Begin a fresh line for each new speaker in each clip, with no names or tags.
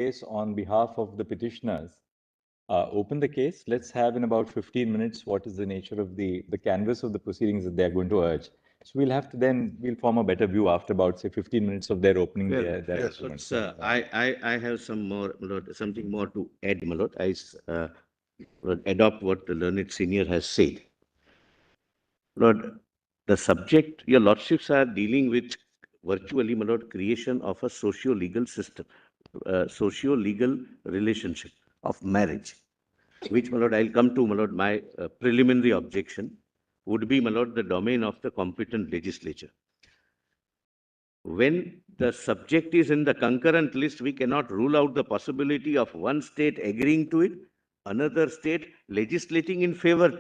case on behalf of the petitioners, open the case. Let's have in about 15 minutes what is the nature of the canvas of the proceedings that they're going to urge. So we'll have to then, we'll form a better view after about, say, 15 minutes of their opening their arguments.
I have some more, something more to add, my lord. Adopt what the learned senior has said. Lord, the subject, your lordships are dealing with virtually, my lord, creation of a socio-legal system, socio-legal relationship of marriage, which, my lord, I'll come to, my lord, my preliminary objection would be, my lord, the domain of the competent legislature. When the subject is in the concurrent list, we cannot rule out the possibility of one state agreeing to it, another state legislating in favor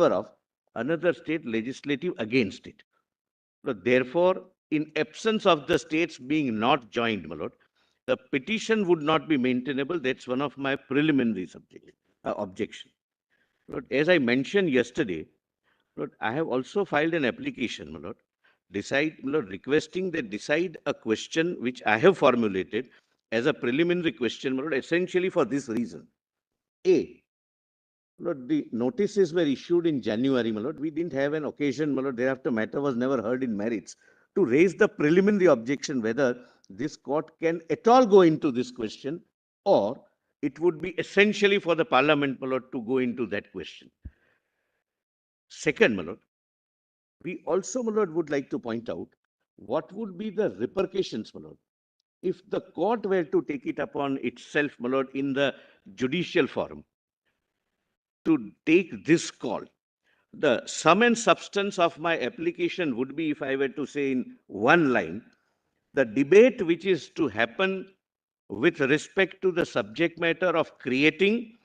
of, another state legislative against it. So therefore, in absence of the states being not joined, my lord, the petition would not be maintainable. That's one of my preliminary objection. Lord, as I mentioned yesterday, Lord, I have also filed an application, my lord, requesting they decide a question which I have formulated as a preliminary question, my lord, essentially for this reason. A, Lord, the notices were issued in January, my lord. We didn't have an occasion, my lord, thereafter matter was never heard in merits, to raise the preliminary objection whether this court can at all go into this question, or it would be essentially for the parliament, my lord, to go into that question. Second, my lord, we also, my lord, would like to point out what would be the repercussions, my lord, if the court were to take it upon itself, my lord, in the judicial forum, to take this call. The sum and substance of my application would be, if I were to say in one line, the debate which is to happen with respect to the subject matter of creating,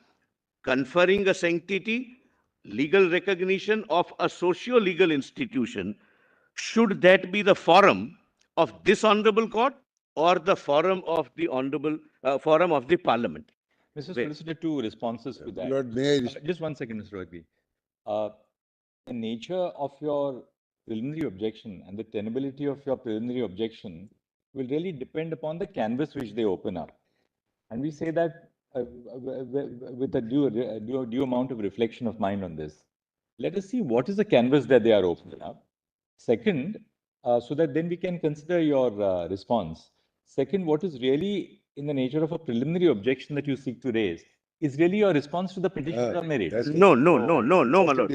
conferring a sanctity, legal recognition of a socio-legal institution, should that be the forum of this honorable court or the forum of the forum of the parliament?
Mr. Solicitor, two responses to that.
Lord, may I
just one second, Mr. Rugby. The nature of your preliminary objection and the tenability of your preliminary objection will really depend upon the canvas which they open up. And we say that with a due amount of reflection of mind on this. Let us see what is the canvas that they are opening up. Second, so that then we can consider your response. Second, what is really in the nature of a preliminary objection that you seek to raise is really your response to the petition on merit.
No, my lord.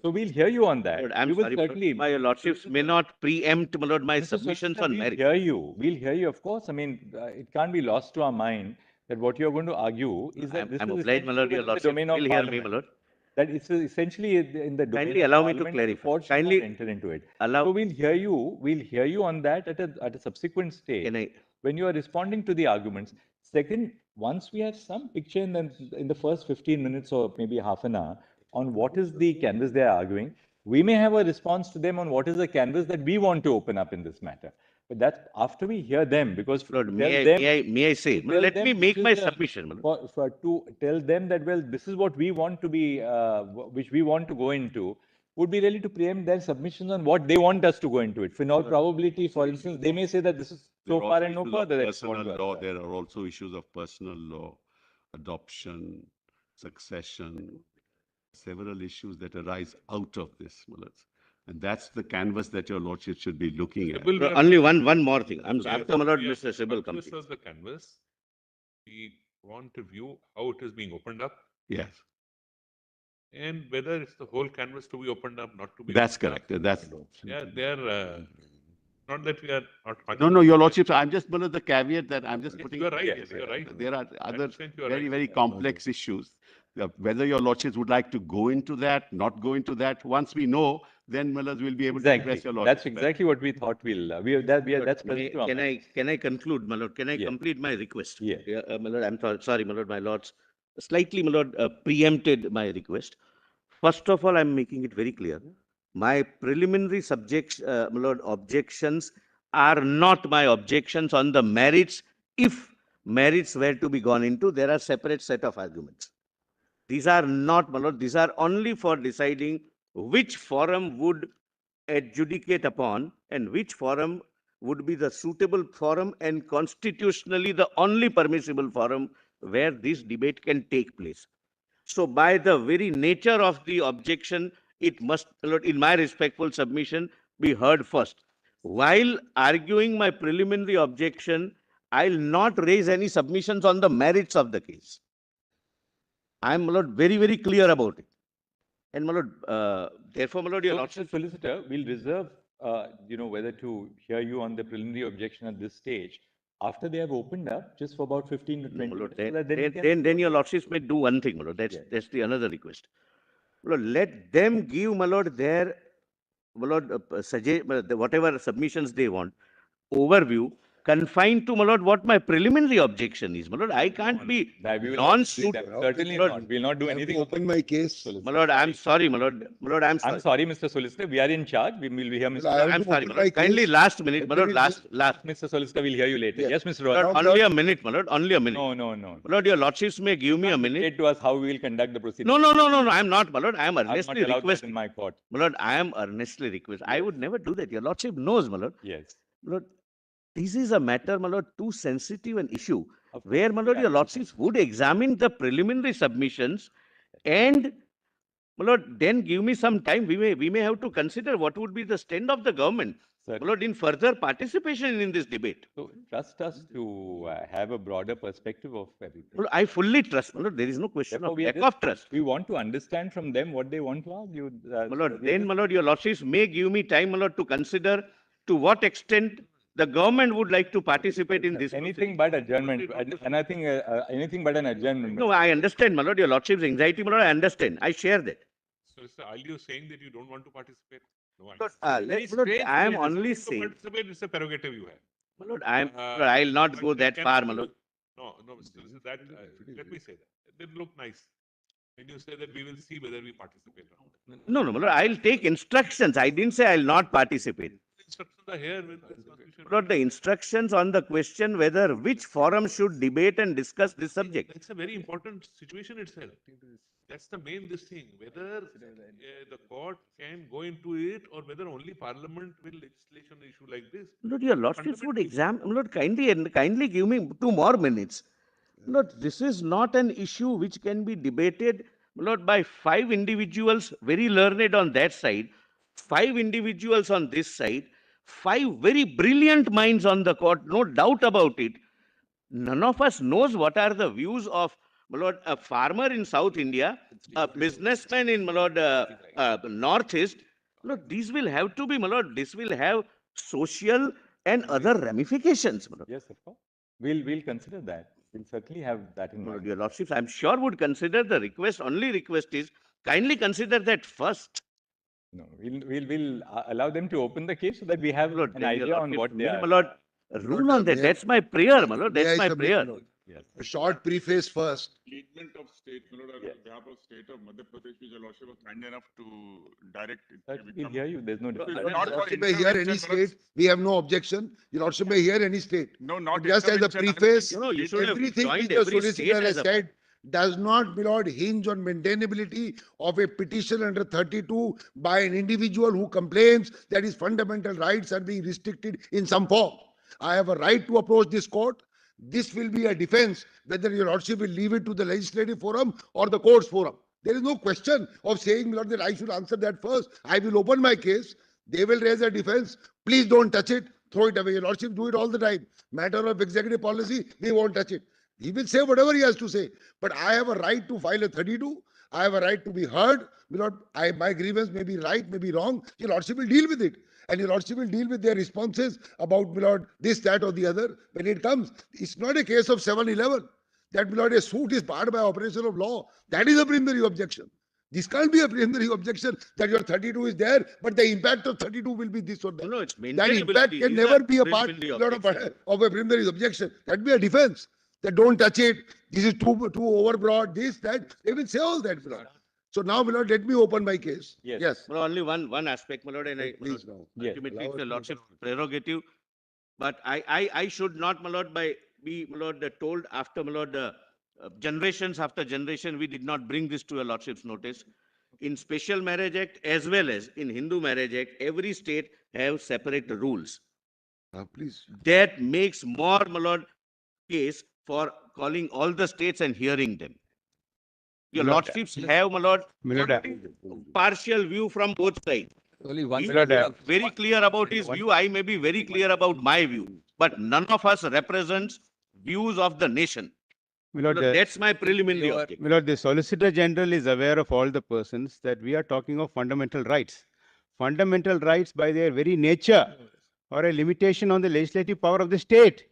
So we'll hear you on that.
Lord, I'm sorry, certainly, my lordships may not preempt, my lord, my submissions on merit.
We'll hear you, of course. I mean, it can't be lost to our mind that what you're going to argue is that
I'm obliged, my lord, your lordship
domain of
will hear me, my lord.
That it's essentially in the domain
Kindly
of
allow me to
Parliament.
clarify.
Court should not enter into it. So we'll hear you on that at a subsequent stage when you are responding to the arguments. Second, once we have some picture in the first 15 minutes or maybe half an hour on what is the canvas they are arguing, we may have a response to them on what is the canvas that we want to open up in this matter. But that's after we hear them, because
Lord, may I say, let me make my submission.
To tell them that, well, this is what we want to be, which we want to go into, would be really to preempt their submissions on what they want us to go into it. For in all probability, for instance, they may say that this is so far and no further.
Personal law, there are also issues of personal law, adoption, succession, several issues that arise out of this, Mullahs. And that's the canvas that your lordship should be looking at.
Only one more thing. After my lord, Mr. Sybil comes.
This is the canvas. We want to view how it is being opened up.
Yes.
And whether it's the whole canvas to be opened up, not to be.
That's correct. That's
they're not that we are not.
No, your lordship. I'm just one of the caveat that I'm just putting.
You're right. Yes, you're right.
There are other very complex issues. Whether your lordships would like to go into that, not go into that. Once we know, then Mullahs will be able to address your lordship.
That's exactly what we thought that's present.
Can I conclude, my lord? Can I complete my request?
Yeah.
My lord, I'm sorry, my lord, my lords. Slightly, my lord, preempted my request. First of all, I'm making it very clear. My preliminary my lord, objections are not my objections on the merits. If merits were to be gone into, there are separate set of arguments. These are not, my lord, these are only for deciding which forum would adjudicate upon and which forum would be the suitable forum and constitutionally the only permissible forum where this debate can take place. So by the very nature of the objection, it must, in my respectful submission, be heard first. While arguing my preliminary objection, I'll not raise any submissions on the merits of the case. I'm, my lord, very, very clear about it. And, my lord, therefore, my lord, your
So,
lordship,
Mr. Solicitor, we'll reserve, whether to hear you on the preliminary objection at this stage after they have opened up, just for about 15 to 20
my lord,
minutes. So that then we can-
then your lordships may do one thing, my lord.
Yes.
That's the another request. My lord, let them give, my lord, their, my lord, suggest whatever submissions they want, overview, confined to, my lord, what my preliminary objection is. My lord, I can't be
That we will
non-suit.
certainly
Lord,
not. We'll not do
I have to
anything.
open my case.
My lord, I'm sorry, my lord. My lord, I'm
I'm
sorry.
sorry, Mr. Solicitor. We are in charge. We will hear Mr.
I have
I'm
to
sorry,
open
my lord.
my
Kindly
case.
last minute, my lord, last.
Mr. Solicitor, we'll hear you later.
Yes.
Yes, Mr.
My
Roy.
lord,
Now,
only a minute, my lord, only a minute.
No.
My lord, your lordships may give me a minute.
Dictate to us how we will conduct the proceedings.
No, I'm not, my lord. I am
I'm not
earnestly
allowed that
requesting.
in my court.
My lord, I am earnestly requesting. I would never do that. Your lordship knows, my lord.
Yes.
My lord, this is a matter, my lord, too sensitive an issue,
Of course,
where, my lord,
yeah.
your lordships would examine the preliminary submissions and, my lord, then give me some time. We may have to consider what would be the stand of the government, my
Certainly.
lord, in further participation in this debate.
So trust us to have a broader perspective of everything.
My lord, I fully trust, my lord. There is no question
Therefore,
of
we are
lack
just-
of trust.
We want to understand from them what they want to argue.
My lord, then, my lord, your lordships may give me time, my lord, to consider to what extent the government would like to participate in this.
anything but adjournment, and I think anything but an adjournment.
No, I understand, my lord, your lordship's anxiety, my lord, I understand. I share that.
So, are you saying that you don't want to participate? No, I'm
Lord,
very
my lord,
strange
I am
way. It doesn't
only
mean to
saying,
participate, it's a prerogative you have.
my lord, I'll
But
not go
it
that
can
far,
also
my lord.
look- No, Mr. Solicitor, that, let me say that. It didn't look nice. When you say that we will see whether we participate or not.
No, my lord, I'll take instructions. I didn't say I'll not participate.
Instructions are here with this constitution.
My lord, the instructions on the question whether which forum should debate and discuss this subject.
That's a very important situation itself. That's the main this thing, whether the court can go into it or whether only parliament will legislation an issue like this.
My lord, your lordships would
Fundamentally-
examine, my lord, kindly give me 2 more minutes. My lord, this is not an issue which can be debated, my lord, by 5 individuals very learned on that side, 5 individuals on this side, 5 very brilliant minds on the court, no doubt about it. None of us knows what are the views of, my lord, a farmer in South India, a businessman in, my lord, Northeast. My lord, these will have to be, my lord, this will have social and other ramifications, my lord.
Yes, of course. We'll consider that. We'll certainly have that in
My lord,
mind.
your lordships, I'm sure would consider the request. Only request is kindly consider that first.
No, we'll allow them to open the case so that we have
My lord,
an
then your
idea on
lordships
what they
may,
are.
my lord, rule on that.
may I-
That's my prayer, my lord.
May
That's
I
my
submit,
prayer.
my lord?
Yes.
A short preface first.
Statement of state, my lord, on behalf of state of Madhya Pradesh, which your lordship was kind enough to direct it.
Sir, we'll hear you. There's no
Not
difference.
Your
for
lordship may hear any
intervention, my lord.
state, we have no objection. Your lordship may hear any state.
No, not
But just as a
intervention, I'm
preface,
saying
No, you should have
everything which
joined
the
every state
solicitor
as
has
a.
said does not, my lord, hinge on maintainability of a petition under 32 by an individual who complains that his fundamental rights are being restricted in some form. I have a right to approach this court. This will be a defense, whether your lordship will leave it to the legislative forum or the courts forum. There is no question of saying, my lord, that I should answer that first. I will open my case. They will raise a defense. Please don't touch it. Throw it away. Your lordship do it all the time. Matter of executive policy, we won't touch it. He will say whatever he has to say. But I have a right to file a 32. I have a right to be heard. My grievance may be right, may be wrong. Your lordship will deal with it. And your lordship will deal with their responses about, my lord, this, that, or the other when it comes. It's not a case of 7-11. That, my lord, a suit is barred by operation of law. That is a preliminary objection. This can't be a preliminary objection that your 32 is there, but the impact of 32 will be this or that.
No, it's
That
maintainability
impact can
is
never be a part
preliminary
of
objection.
a preliminary objection. That be a defense. That don't touch it. This is too overbroad. This, that. They will say all that, my lord. So now, my lord, let me open my case.
Yes.
Yes.
Well, only one aspect, my lord, and I, my
Please
lord,
now.
Yes.
ultimately it's
Allow
the
us to
lordship's prerogative. But I should not, my lord, be, my lord, told after, my lord, generations after generation, we did not bring this to a lordship's notice. In Special Marriage Act as well as in Hindu Marriage Act, every state have separate rules.
Please.
That makes more, my lord, case for calling all the states and hearing them. Your
My lord,
lordships have, my lord,
My lord,
partial view from both sides.
Only one
He
My lord,
is very clear about his view. I may be very clear about my view, but none of us represents views of the nation.
My lord,
That's my preliminary
Your-
objective.
My lord, the Solicitor General is aware of all the persons that we are talking of fundamental rights. Fundamental rights, by their very nature, are a limitation on the legislative power of the state.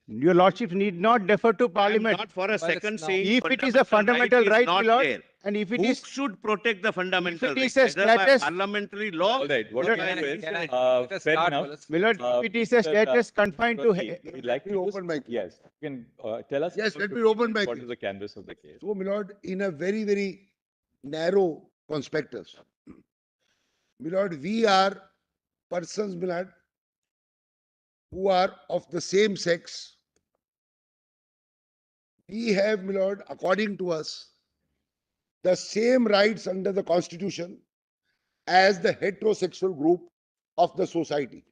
Your lordships need not defer to
I'm
Parliament.
not for a
it's
second
now-
saying
If it is a fundamental
is
right, my
not
lord,
there.
and if it
Who
is,
should protect the fundamental
it is
right?
a
Whether by
status-
parliamentary law?
All right, what
or
we
by
do is,
Can I-
legislation?
let us
fair
start,
enough.
Wallace.
my lord, if it is a
Sir,
status confined to,
We'd like
Let
to
me
just-
open my case.
Yes, you can tell us.
Yes,
about
let me
15
open my
minutes, What
case.
is the canvas of the case?
So, my lord, in a very, very narrow conspectus, my lord, we are persons, my lord, who are of the same sex. We have, my lord, according to us, the same rights under the Constitution as the heterosexual group of the society.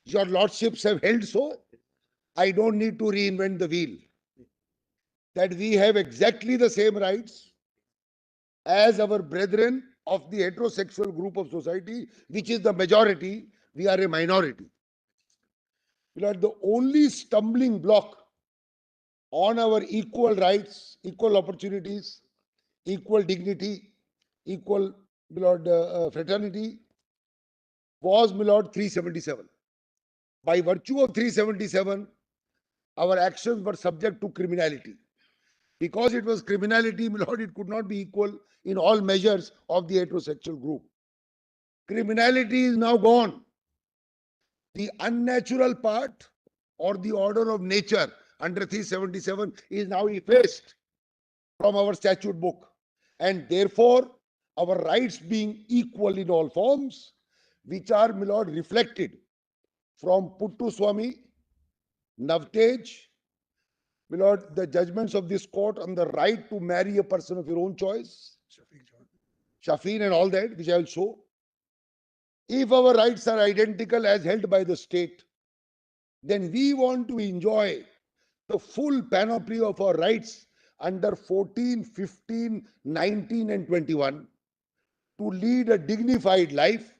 Your lordships have held so. I don't need to reinvent the wheel. That we have exactly the same rights as our brethren of the heterosexual group of society, which is the majority, we are a minority. The only stumbling block on our equal rights, equal opportunities, equal dignity, equal fraternity was, my lord, 377. By virtue of 377, our actions were subject to criminality. Because it was criminality, my lord, it could not be equal in all measures of the heterosexual group. Criminality is now gone. The unnatural part or the order of nature under 377 is now effaced from our statute book. And therefore, our rights being equal in all forms, which are, my lord, reflected from Puttu Swami, Navtej, my lord, the judgments of this court on the right to marry a person of your own choice, Shafeen and all that, which I will show. If our rights are identical as held by the state, then we want to enjoy the full panoply of our rights under 14, 15, 19 and 21 to lead a dignified life,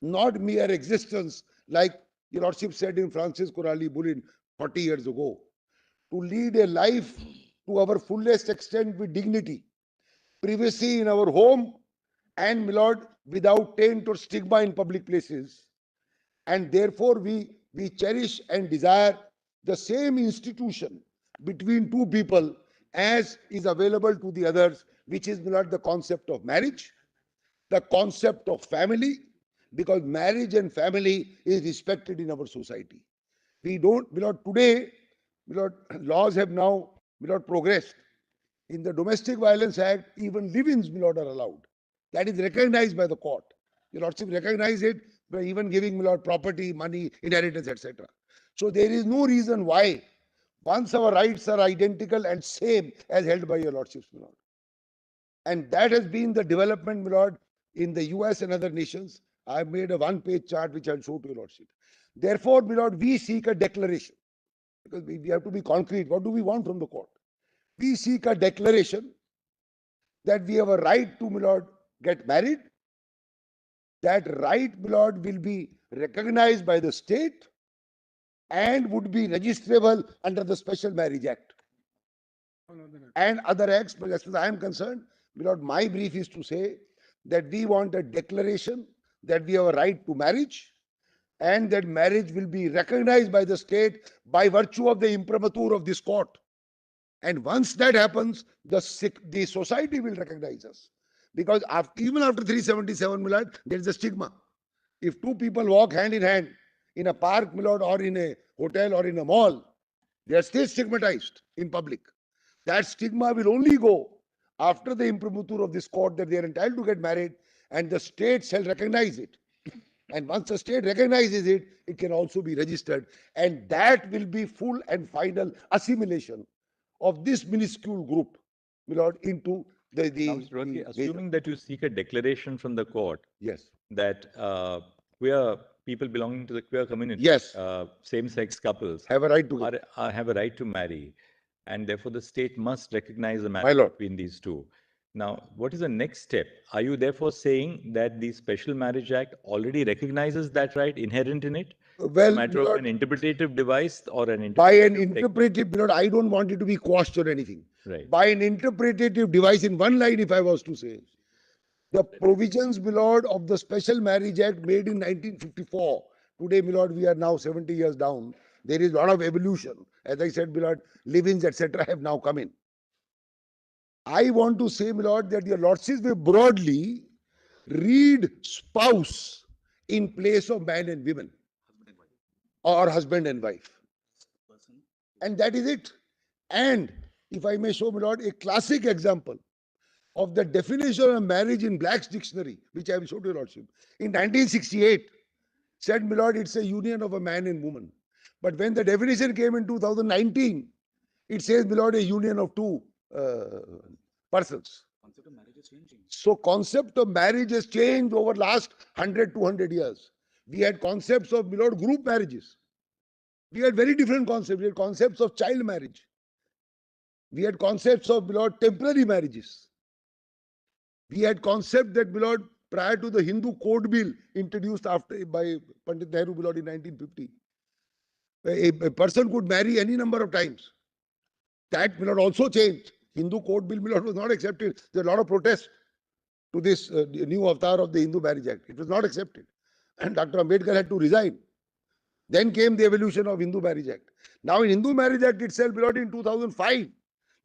not mere existence like your lordship said in Francis Corali Bulin 40 years ago. To lead a life to our fullest extent with dignity, privacy in our home, and, my lord, without taint or stigma in public places. And therefore, we cherish and desire the same institution between two people as is available to the others, which is, my lord, the concept of marriage, the concept of family, because marriage and family is respected in our society. We don't, my lord, today, my lord, laws have now, my lord, progressed. In the Domestic Violence Act, even live-ins, my lord, are allowed. That is recognized by the court. Your lordship recognize it by even giving, my lord, property, money, inheritance, etc. So there is no reason why, once our rights are identical and same as held by your lordships, my lord. And that has been the development, my lord, in the US and other nations. I have made a one-page chart which I'll show to your lordship. Therefore, my lord, we seek a declaration because we have to be concrete. What do we want from the court? We seek a declaration that we have a right to, my lord, get married. That right, my lord, will be recognized by the state and would be registrable under the Special Marriage Act and other acts. But as far as I am concerned, my lord, my brief is to say that we want a declaration that we have a right to marriage and that marriage will be recognized by the state by virtue of the imprimatur of this court. And once that happens, the society will recognize us. Because even after 377, my lord, there is a stigma. If two people walk hand in hand in a park, my lord, or in a hotel or in a mall, they are still stigmatized in public. That stigma will only go after the imprimatur of this court that they are entitled to get married, and the state shall recognize it. And once the state recognizes it, it can also be registered. And that will be full and final assimilation of this minuscule group, my lord, into
Now, Mr. Rohde, assuming that you seek a declaration from the court
yes,
that we are people belonging to the queer community,
Yes.
Same-sex couples,
Have a right to.
have a right to marry, and therefore the state must recognize the
My
marriage
lord.
between these two. Now, what is the next step? Are you therefore saying that the Special Marriage Act already recognizes that right inherent in it?
Well,
A matter of
Lord,
an interpretative device or an
by an
interpretative
interpretive, Lord, I don't want it to be quashed or anything.
Right.
By an interpretative device, in one line, if I was to say, the provisions, my lord, of the Special Marriage Act made in 1954. Today, my lord, we are now 70 years down. There is a lot of evolution. As I said, my lord, live-ins, etc. have now come in. I want to say, my lord, that your lordships will broadly read spouse in place of man and women, or husband and wife. And that is it. And if I may show, my lord, a classic example of the definition of marriage in Black's dictionary, which I will show to your lordship, in 1968, said, my lord, it's a union of a man and woman. But when the definition came in 2019, it says, my lord, a union of two persons. So concept of marriage has changed over last 100, 200 years. We had concepts of, my lord, group marriages. We had very different concepts. We had concepts of child marriage. We had concepts of, my lord, temporary marriages. We had concept that, my lord, prior to the Hindu Code Bill introduced after by Pandit Nehru, my lord, in 1950, a person could marry any number of times. That, my lord, also changed. Hindu Code Bill, my lord, was not accepted. There are a lot of protests to this new avatar of the Hindu Marriage Act. It was not accepted. And Dr. Ambedkar had to resign. Then came the evolution of Hindu Marriage Act. Now in Hindu Marriage Act itself, my lord, in 2005,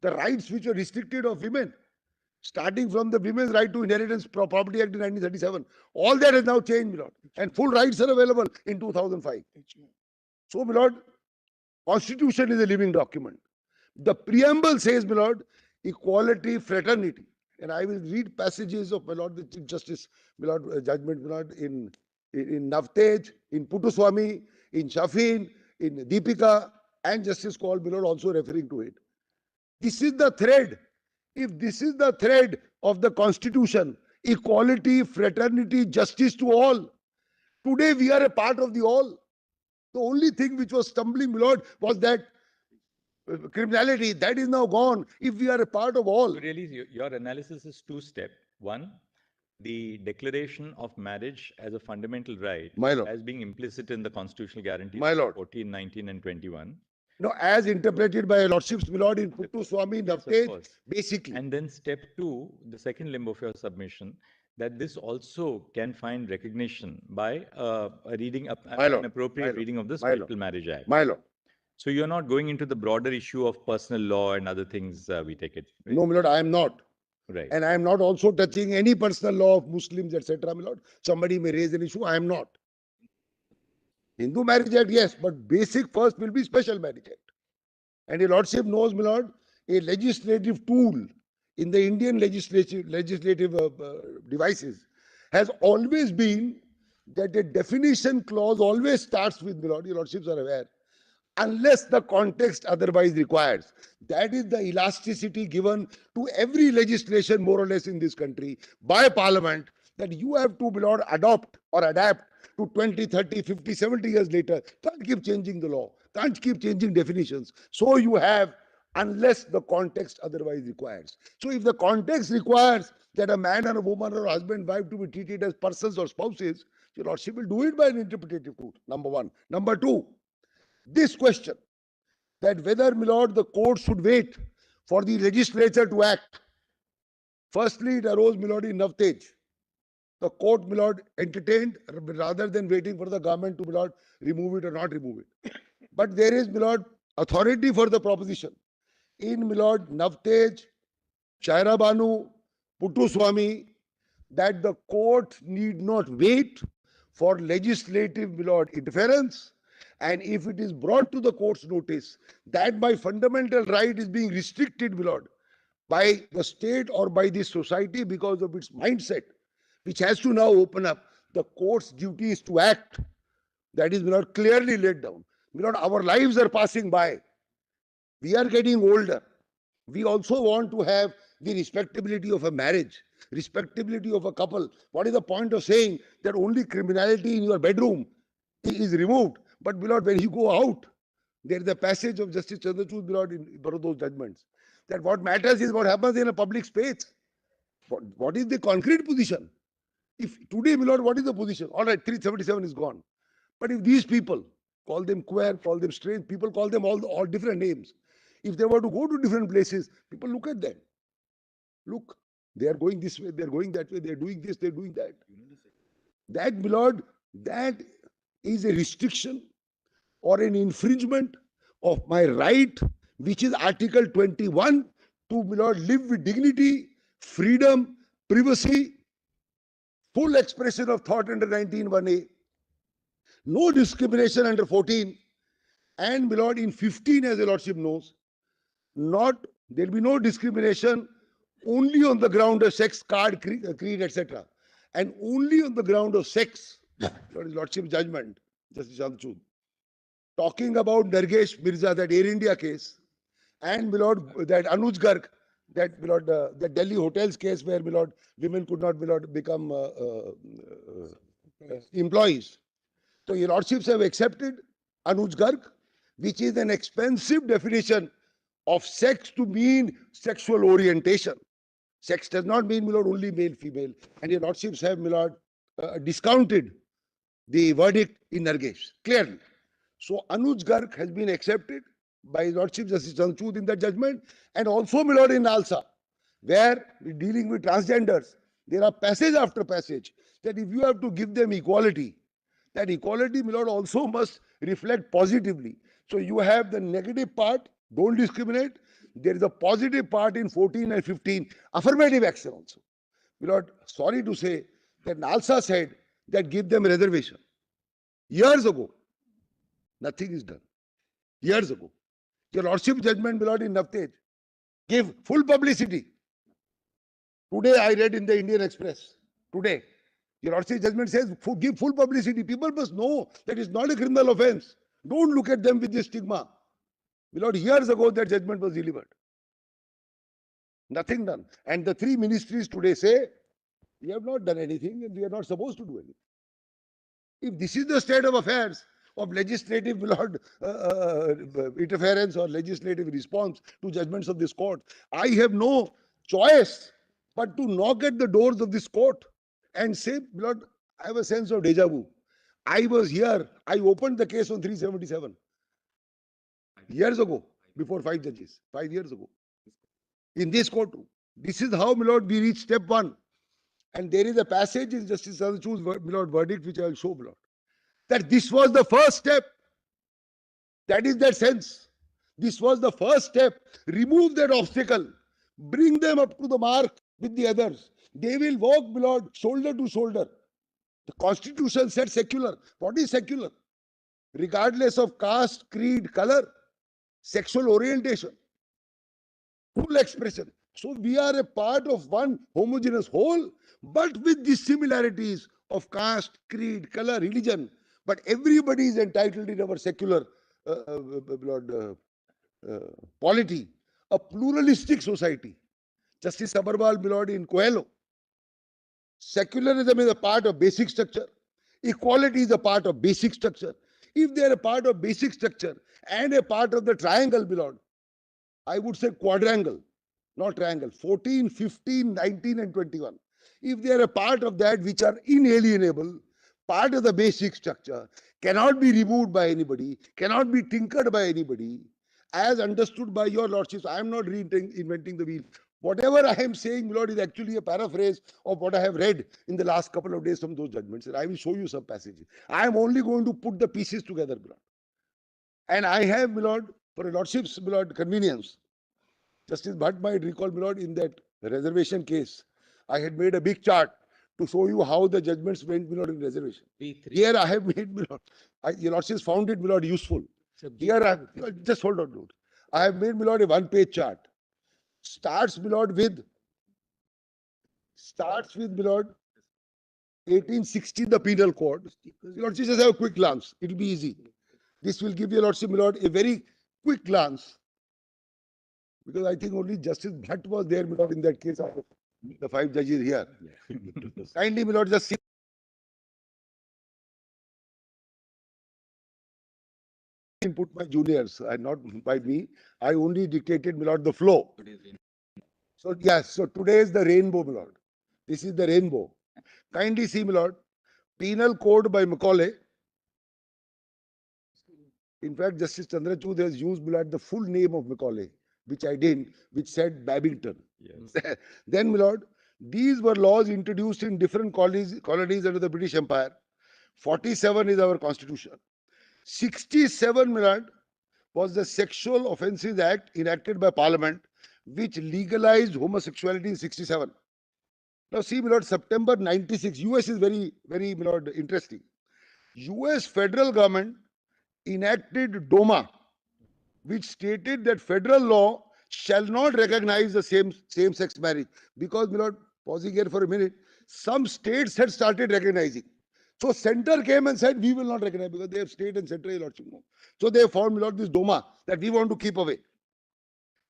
the rights which were restricted of women, starting from the Women's Right to Inheritance Property Act in 1937, all that has now changed, my lord. And full rights are available in 2005. So, my lord, Constitution is a living document. The preamble says, my lord, equality, fraternity. And I will read passages of, my lord, the Chief Justice, my lord, judgment, my lord, in Navtej, in Puttaswamy, in Shafin, in Deepika, and Justice Kaul, my lord, also referring to it. This is the thread. If this is the thread of the Constitution, equality, fraternity, justice to all, today we are a part of the all. The only thing which was stumbling, my lord, was that criminality. That is now gone. If we are a part of all.
So really, your analysis is two-step. One, the declaration of marriage as a fundamental right,
My lord,
as being implicit in the constitutional guarantees,
My lord,
14, 19, and 21.
no, as interpreted by your lordships, my lord, in Puttaswamy,
Yes, of
Navtej,
course.
basically.
And then step two, the second limb of your submission, that this also can find recognition by a reading,
My lord,
an appropriate
my lord,
reading of the
my lord,
Special Marriage Act.
My lord.
So you're not going into the broader issue of personal law and other things, we take it. Right?
No, my lord, I am not.
Right.
And I am not also touching any personal law of Muslims, etc., my lord. Somebody may raise an issue, I am not. Hindu Marriage Act, yes, but basic first will be Special Marriage Act. And your lordship knows, my lord, a legislative tool in the Indian legislative devices has always been that a definition clause always starts with, my lord, your lordships are aware, unless the context otherwise requires. That is the elasticity given to every legislation, more or less, in this country by Parliament, that you have to, my lord, adopt or adapt to 20, 30, 50, 70 years later. Can't keep changing the law, can't keep changing definitions. So you have, unless the context otherwise requires. So if the context requires that a man and a woman or a husband and wife to be treated as persons or spouses, your lordship will do it by an interpretative tool, number one. Number two, this question, that whether, my lord, the court should wait for the legislature to act. Firstly, it arose, my lord, in Navtej. The court, my lord, entertained rather than waiting for the government to, my lord, remove it or not remove it. But there is, my lord, authority for the proposition in, my lord, Navtej, Shaira Banu, Puttaswamy, that the court need not wait for legislative, my lord, interference. And if it is brought to the court's notice that my fundamental right is being restricted, my lord, by the state or by this society because of its mindset, which has to now open up, the court's duty is to act. That is, my lord, clearly laid down. My lord, our lives are passing by. We are getting older. We also want to have the respectability of a marriage, respectability of a couple. What is the point of saying that only criminality in your bedroom He is removed. But, my lord, when you go out, there is a passage of Justice Chandrachud, my lord, in one of those judgments, that what matters is what happens in a public space. What is the concrete position? If today, my lord, what is the position? All right, 377 is gone. But if these people, call them queer, call them strange, people call them all different names. If they were to go to different places, people look at them. Look, they are going this way, they are going that way, they are doing this, they are doing that. That, my lord, that is a restriction or an infringement of my right, which is Article 21, to, my lord, live with dignity, freedom, privacy, full expression of thought under 19(1)(a), no discrimination under 14, and, my lord, in 15, as your lordship knows, there will be no discrimination only on the ground of sex, creed, etc. And only on the ground of sex, His Lordship's judgment, Justice Chandrachud, talking about Nargesh Mirza, that Air India case, and, my lord, that Anuj Garg, that, my lord, the Delhi hotels case where, my lord, women could not, my lord, become employees. So your lordships have accepted Anuj Garg, which is an expensive definition of sex to mean sexual orientation. Sex does not mean, my lord, only male, female. And your lordships have, my lord, discounted the verdict in Nargesh, clearly. So Anuj Garg has been accepted by His Lordship Justice Chandrachud in that judgment, and also, my lord, in Nalsa, where we're dealing with transgenders, there are passage after passage that if you have to give them equality, that equality, my lord, also must reflect positively. So you have the negative part, don't discriminate. There is a positive part in 14 and 15, affirmative action also. My lord, sorry to say that Nalsa said that give them reservation. Years ago, nothing is done. Years ago. Your lordship judgment, my lord, in Navtej, give full publicity. Today I read in the Indian Express, today, your lordship judgment says give full publicity. People must know that it's not a criminal offense. Don't look at them with this stigma. My lord, years ago that judgment was delivered. Nothing done. And the three ministries today say, we have not done anything and we are not supposed to do anything. If this is the state of affairs of legislative, my lord, interference or legislative response to judgments of this court, I have no choice but to knock at the doors of this court and say, my lord, I have a sense of deja vu. I was here. I opened the case on 377 years ago, before 5 judges, 5 years ago. In this court, this is how, my lord, we reach step 1. And there is a passage in Justice Chandrachud's, my lord, verdict, which I will show, my lord, that this was the first step. That is that sense. This was the first step. Remove that obstacle. Bring them up to the mark with the others. They will walk, my lord, shoulder to shoulder. The Constitution said secular. What is secular? Regardless of caste, creed, color, sexual orientation, full expression. So we are a part of one homogeneous whole, but with the similarities of caste, creed, color, religion. But everybody is entitled in our secular polity, a pluralistic society. Justice Abarwal, my lord, in Coelho, secularism is a part of basic structure. Equality is a part of basic structure. If they are a part of basic structure and a part of the triangle, my lord, I would say quadrangle, not triangle, 14, 15, 19 and 21. If they are a part of that which are inalienable, part of the basic structure, cannot be removed by anybody, cannot be tinkered by anybody, as understood by your lordships. I am not reinventing the wheel. Whatever I am saying, my lord, is actually a paraphrase of what I have read in the last couple of days from those judgments. And I will show you some passages. I am only going to put the pieces together, my lord. And I have, my lord, for a lordship's, my lord, convenience, Justice Bhatt might recall, my lord, in that reservation case, I had made a big chart to show you how the judgments went, my lord, in reservation. Here I have made, my lord, your lordships found it, my lord, useful. Here I have, just hold on, dude. I have made, my lord, a one-page chart. Starts, my lord, with, my lord, 1860, the penal code. Your lordship, just have a quick glance. It will be easy. This will give your lordship, my lord, a very quick glance. Because I think only Justice Bhatt was there, my lord, in that case of the 5 judges here. Kindly, my lord, just see. input my juniors, not by me. I only dictated, my lord, the flow. So yes, so today is the rainbow, my lord. This is the rainbow. Kindly see, my lord, Penal Code by Macaulay. In fact, Justice Chandrachud has used, my lord, the full name of Macaulay, which I didn't, which said Babington. Yes. Then, my lord, these were laws introduced in different colonies under the British Empire. 47 is our constitution. 67, my lord, was the Sexual Offences Act enacted by Parliament, which legalized homosexuality in 67. Now, see, my lord, September 96, US is very, very, my lord, interesting. US federal government enacted DOMA, which stated that federal law shall not recognize the same-sex marriage. Because, my lord, pausing here for a minute, some states had started recognizing. So center came and said, we will not recognize, because they have state and central lordship. So they formed, my lord, this DOMA that we want to keep away.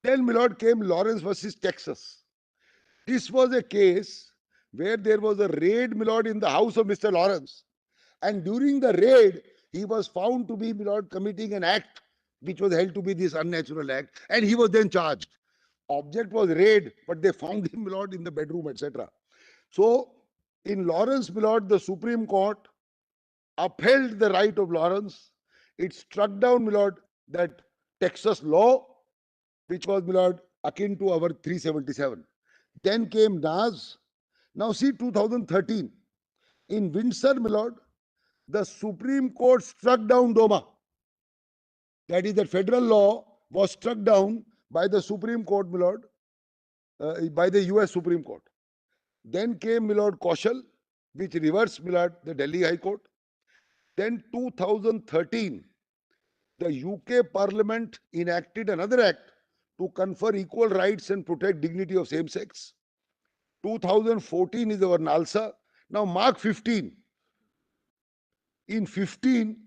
Then, my lord, came Lawrence versus Texas. This was a case where there was a raid, my lord, in the house of Mr. Lawrence. And during the raid, he was found to be, my lord, committing an act which was held to be this unnatural act. And he was then charged. Object was raid, but they found him, my lord, in the bedroom, etc. So, in Lawrence, my lord, the Supreme Court upheld the right of Lawrence. It struck down, my lord, that Texas law, which was, my lord, akin to our 377. Then came Nas. Now see 2013. In Windsor, my lord, the Supreme Court struck down DOMA. That is, that federal law was struck down by the Supreme Court, my lord, by the US Supreme Court. Then came, my lord, Kaushal, which reversed, my lord, the Delhi High Court. Then 2013, the UK Parliament enacted another act to confer equal rights and protect dignity of same sex. 2014 is our NALSA. Now mark 15. In 15,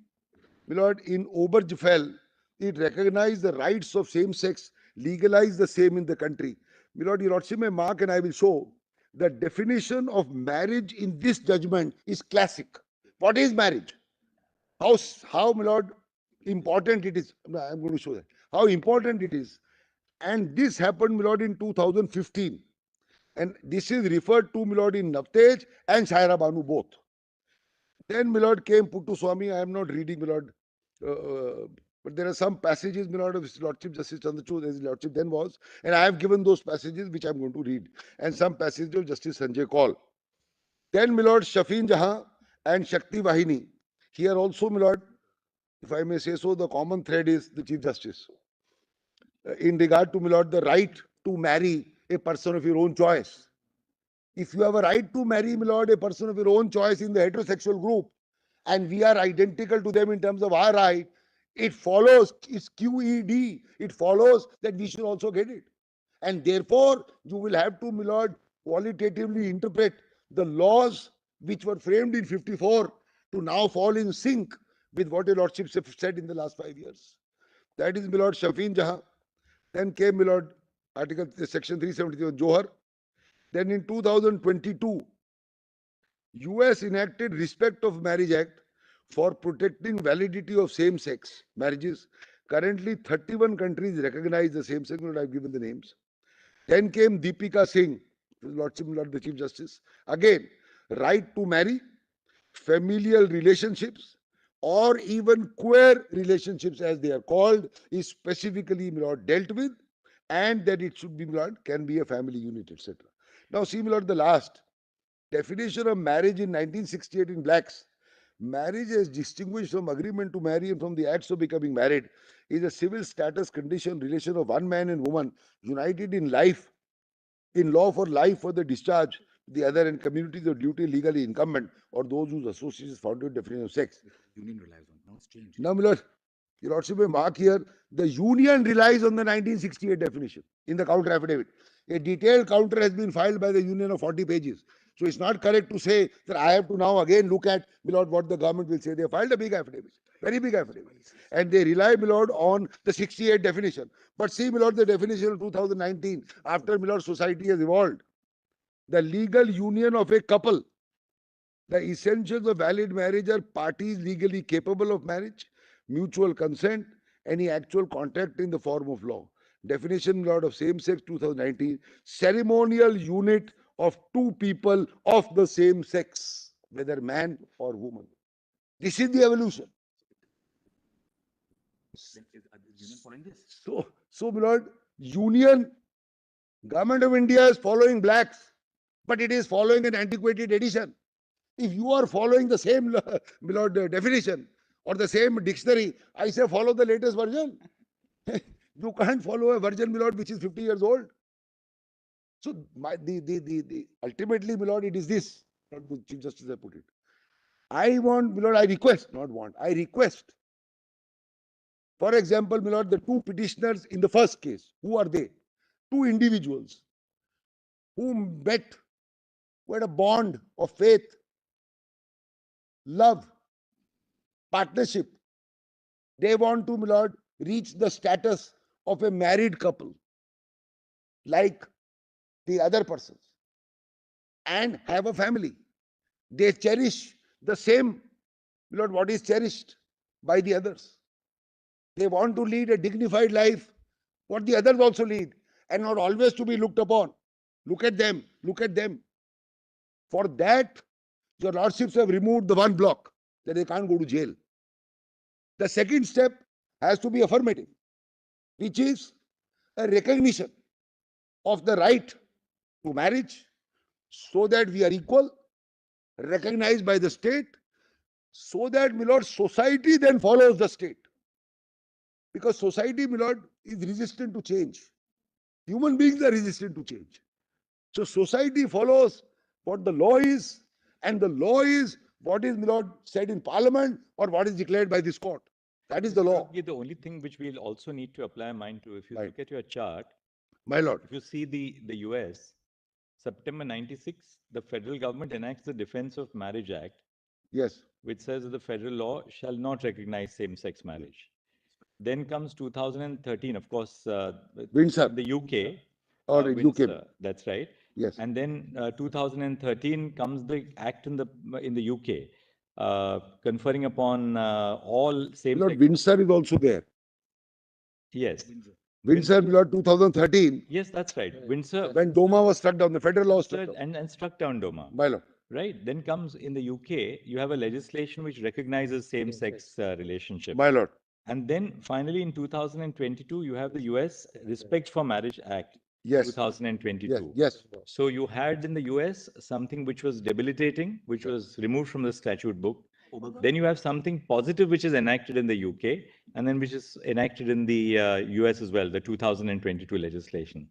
my lord, in Obergefell, it recognized the rights of same sex, legalized the same in the country. My lord, your lordship may mark, and I will show the definition of marriage in this judgment is classic. What is marriage? How, my lord, important it is. I'm going to show that. How important it is. And this happened, my lord, in 2015. And this is referred to, my lord, in Navtej and Shaira Banu both. Then, my lord, came Puttu Swami. I am not reading, my lord. But there are some passages, my lord, of His Lordship Justice Chandrachud, as His Lordship then was. And I have given those passages which I am going to read. And some passages of Justice Sanjay Kaul. Then, my lord, Shafeen Jahan and Shakti Vahini. Here also, my lord, if I may say so, the common thread is the Chief Justice. In regard to, my lord, the right to marry a person of your own choice. If you have a right to marry, my lord, a person of your own choice in the heterosexual group, and we are identical to them in terms of our right, it follows, it's QED, it follows that we should also get it. And therefore, you will have to, my lord, qualitatively interpret the laws which were framed in 54 to now fall in sync with what your lordships have said in the last 5 years. That is, my lord, Shafeen Jahan. Then came, my lord, Article Section 373 of Johar. Then in 2022, US enacted Respect of Marriage Act for protecting validity of same-sex marriages. Currently, 31 countries recognize the same-sex, but I've given the names. Then came Deepika Singh, Lordship, Lord the Chief Justice. Again, right to marry, familial relationships, or even queer relationships as they are called, is specifically, my lord, dealt with, and that it should be, my lord, can be a family unit, etc. Now, see, my lord, the last definition of marriage in 1968 in blacks. Marriage as distinguished from agreement to marry and from the acts of becoming married is a civil status condition relation of one man and woman united in life, in law for life for the discharge, the other and communities of duty legally incumbent or those whose association is founded with definition of sex.
Union relies on. Now it's changed.
Now, my lord, your lordship may mark here, the union relies on the 1968 definition in the counter affidavit. A detailed counter has been filed by the union of 40 pages. So it's not correct to say that I have to now again look at, my lord, what the government will say. They filed a big affidavit, very big affidavit. And they rely, my lord, on the 68 definition. But see, my lord, the definition of 2019, after, my lord, society has evolved. The legal union of a couple. The essentials of valid marriage are parties legally capable of marriage, mutual consent, any actual contract in the form of law. Definition, Lord, of same-sex 2019, ceremonial unit of two people of the same sex, whether man or woman. This is the evolution.
Then is the union following this?
So, my Lord, union, government of India is following blacks, but it is following an antiquated edition. If you are following the same, my Lord, definition or the same dictionary, I say follow the latest version. You can't follow a version, my Lord, which is 50 years old. So, ultimately, my Lord, it is this, not the Chief Justice has put it. I want, my Lord, I request, not want, I request. For example, my Lord, the two petitioners in the first case, who are they? Two individuals who met, who had a bond of faith, love, partnership. They want to, my Lord, reach the status of a married couple, like the other persons, and have a family. They cherish the same, my Lord, what is cherished by the others. They want to lead a dignified life, what the others also lead, and not always to be looked upon. Look at them, look at them. For that, your lordships have removed the one block, that they can't go to jail. The second step has to be affirmative, which is a recognition of the right to marriage, so that we are equal, recognized by the state, so that, my Lord, society then follows the state. Because society, my Lord, is resistant to change. Human beings are resistant to change. So society follows what the law is, and the law is what is, my Lord, said in Parliament or what is declared by this court. That is the law.
The only thing which we'll also need to apply mind to, if you
Right.
look at your chart,
My Lord.
if you see the US, September 96, the federal government enacts the Defense of Marriage Act,
Yes.
which says that the federal law shall not recognize same-sex marriage. Then comes 2013, of course,
Windsor.
in the UK.
Or in UK.
Windsor, that's right.
Yes.
And then 2013 comes the act in the UK, conferring upon all
My
same-sex.
Lord, Windsor is also there.
Yes.
Windsor, my Lord, 2013.
Yes, that's right. Windsor.
When Doma was struck down, the federal law was struck down.
And struck down Doma.
My Lord.
Right. Then comes in the UK, you have a legislation which recognizes same-sex relationship.
My Lord.
And then finally in 2022, you have the US Respect for Marriage Act.
Yes.
2022.
Yes.
So you had in the US something which was debilitating, which was removed from the statute book. Then you have something positive which is enacted in the UK, and then which is enacted in the US as well, the 2022 legislation.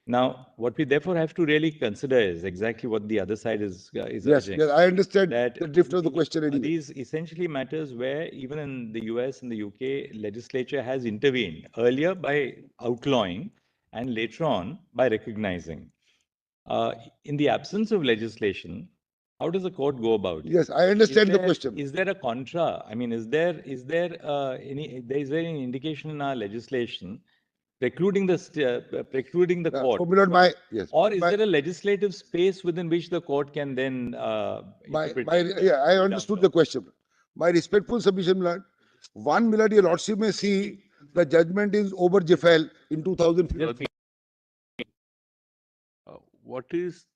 Now, what we therefore have to really consider is exactly what the other side is
Yes,
urging.
yes, I understand
That
the drift of the question anyway.
These essentially matters where even in the US and the UK, legislature has intervened earlier by outlawing and later on by recognizing. In the absence of legislation, how does the court go about it?
Yes, I understand the question.
Is there a contra? I mean, is there any indication in our legislation precluding the court?
So, my Lord, yes.
Or is there a legislative space within which the court can then
Yeah, I understood the question. My respectful submission, my Lord. One, my Lord, your Lordship may see the judgment is over Jeffel in 2015.
What is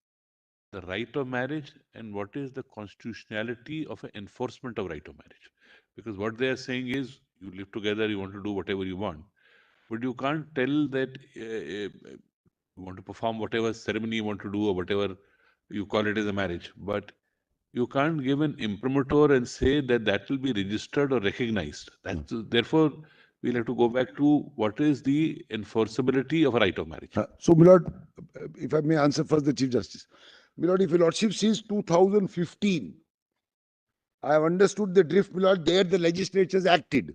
the right of marriage and what is the constitutionality of an enforcement of right of marriage? Because what they are saying is you live together, you want to do whatever you want, but you can't tell that you want to perform whatever ceremony you want to do or whatever you call it as a marriage, but you can't give an imprimatur and say that that will be registered or recognized. That's, therefore, we'll have to go back to what is the enforceability of a right of marriage.
So, my Lord, if I may answer first the Chief Justice. My Lord, if your Lordship sees 2015, I have understood the drift, my Lord, there the legislatures acted.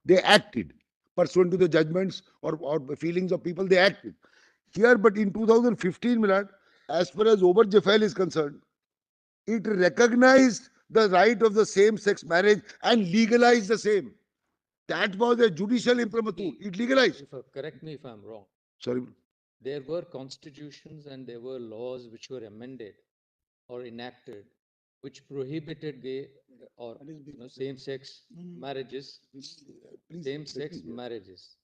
They acted pursuant to the judgments or feelings of people, they acted. Here, but in 2015, my Lord, as far as Ober Jeffel is concerned, it recognized the right of the same-sex marriage and legalized the same. That was a judicial imprimatur. It legalized.
Correct me if I'm wrong.
Sorry.
There were constitutions and there were laws which were amended or enacted which prohibited gay or same-sex marriages, same-sex marriages.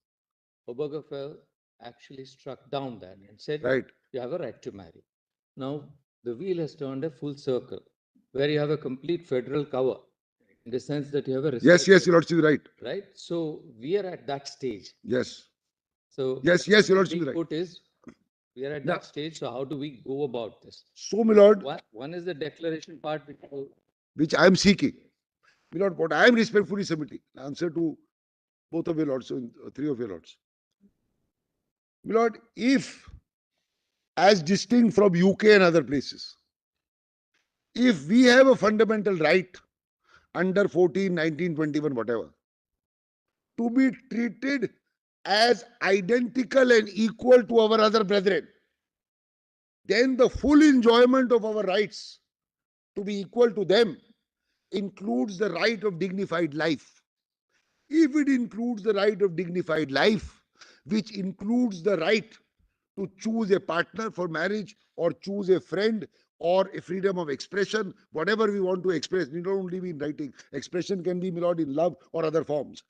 Obergefell actually struck down that and said,
Right.
you have a right to marry. Now, the wheel has turned a full circle, where you have a complete federal cover, in the sense that you have a
Yes,
respect,
Your Lordship is right.
right? So we are at that stage.
Yes.
So
Yes,
what
Your
is
Lordship
being
is right.
put is, we are at
Now-
that stage, so how do we go about this?
So, my Lord,
One is the declaration part,
which I am seeking. My Lord, what I am respectfully submitting, answer to both of your lords, three of your lords. My Lord, if, as distinct from UK and other places, if we have a fundamental right under 14, 19, 21, whatever, to be treated as identical and equal to our other brethren, then the full enjoyment of our rights to be equal to them includes the right of dignified life. If it includes the right of dignified life, which includes the right to choose a partner for marriage or choose a friend or a freedom of expression, whatever we want to express, need not only be in writing, expression can be, my Lord, in love or other forms.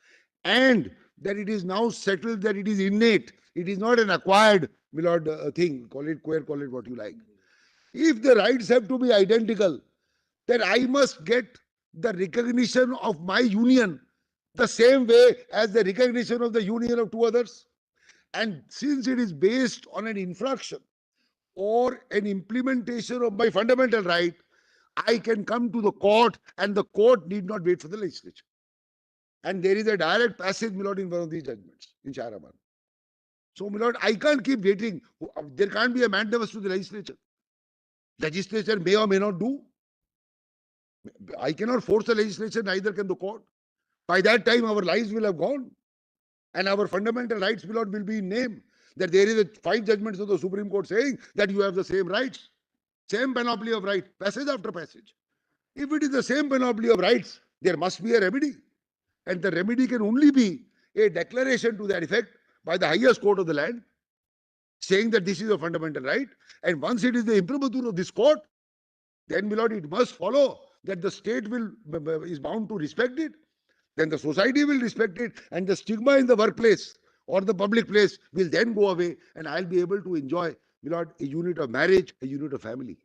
And that it is now settled that it is innate, it is not an acquired, my Lord, thing, call it queer, call it what you like. If the rights have to be identical, then I must get the recognition of my union the same way as the recognition of the union of two others. And since it is based on an infraction or an implementation of my fundamental right, I can come to the court and the court need not wait for the legislature. And there is a direct passage, my Lord, in one of these judgments in Shahraman. So, my Lord, I can't keep waiting. There can't be a mandamus to the legislature. Legislature may or may not do. I cannot force the legislature, neither can the court. By that time, our lives will have gone. And our fundamental rights, my Lord, will be in name. That there is 5 judgments of the Supreme Court saying that you have the same rights, same panoply of rights, passage after passage. If it is the same panoply of rights, there must be a remedy. And the remedy can only be a declaration to that effect by the highest court of the land, saying that this is a fundamental right. And once it is the imprimatur of this court, then, my Lord, it must follow that the state is bound to respect it. Then the society will respect it, and the stigma in the workplace or the public place will then go away, and I'll be able to enjoy, my Lord, a unit of marriage, a unit of family.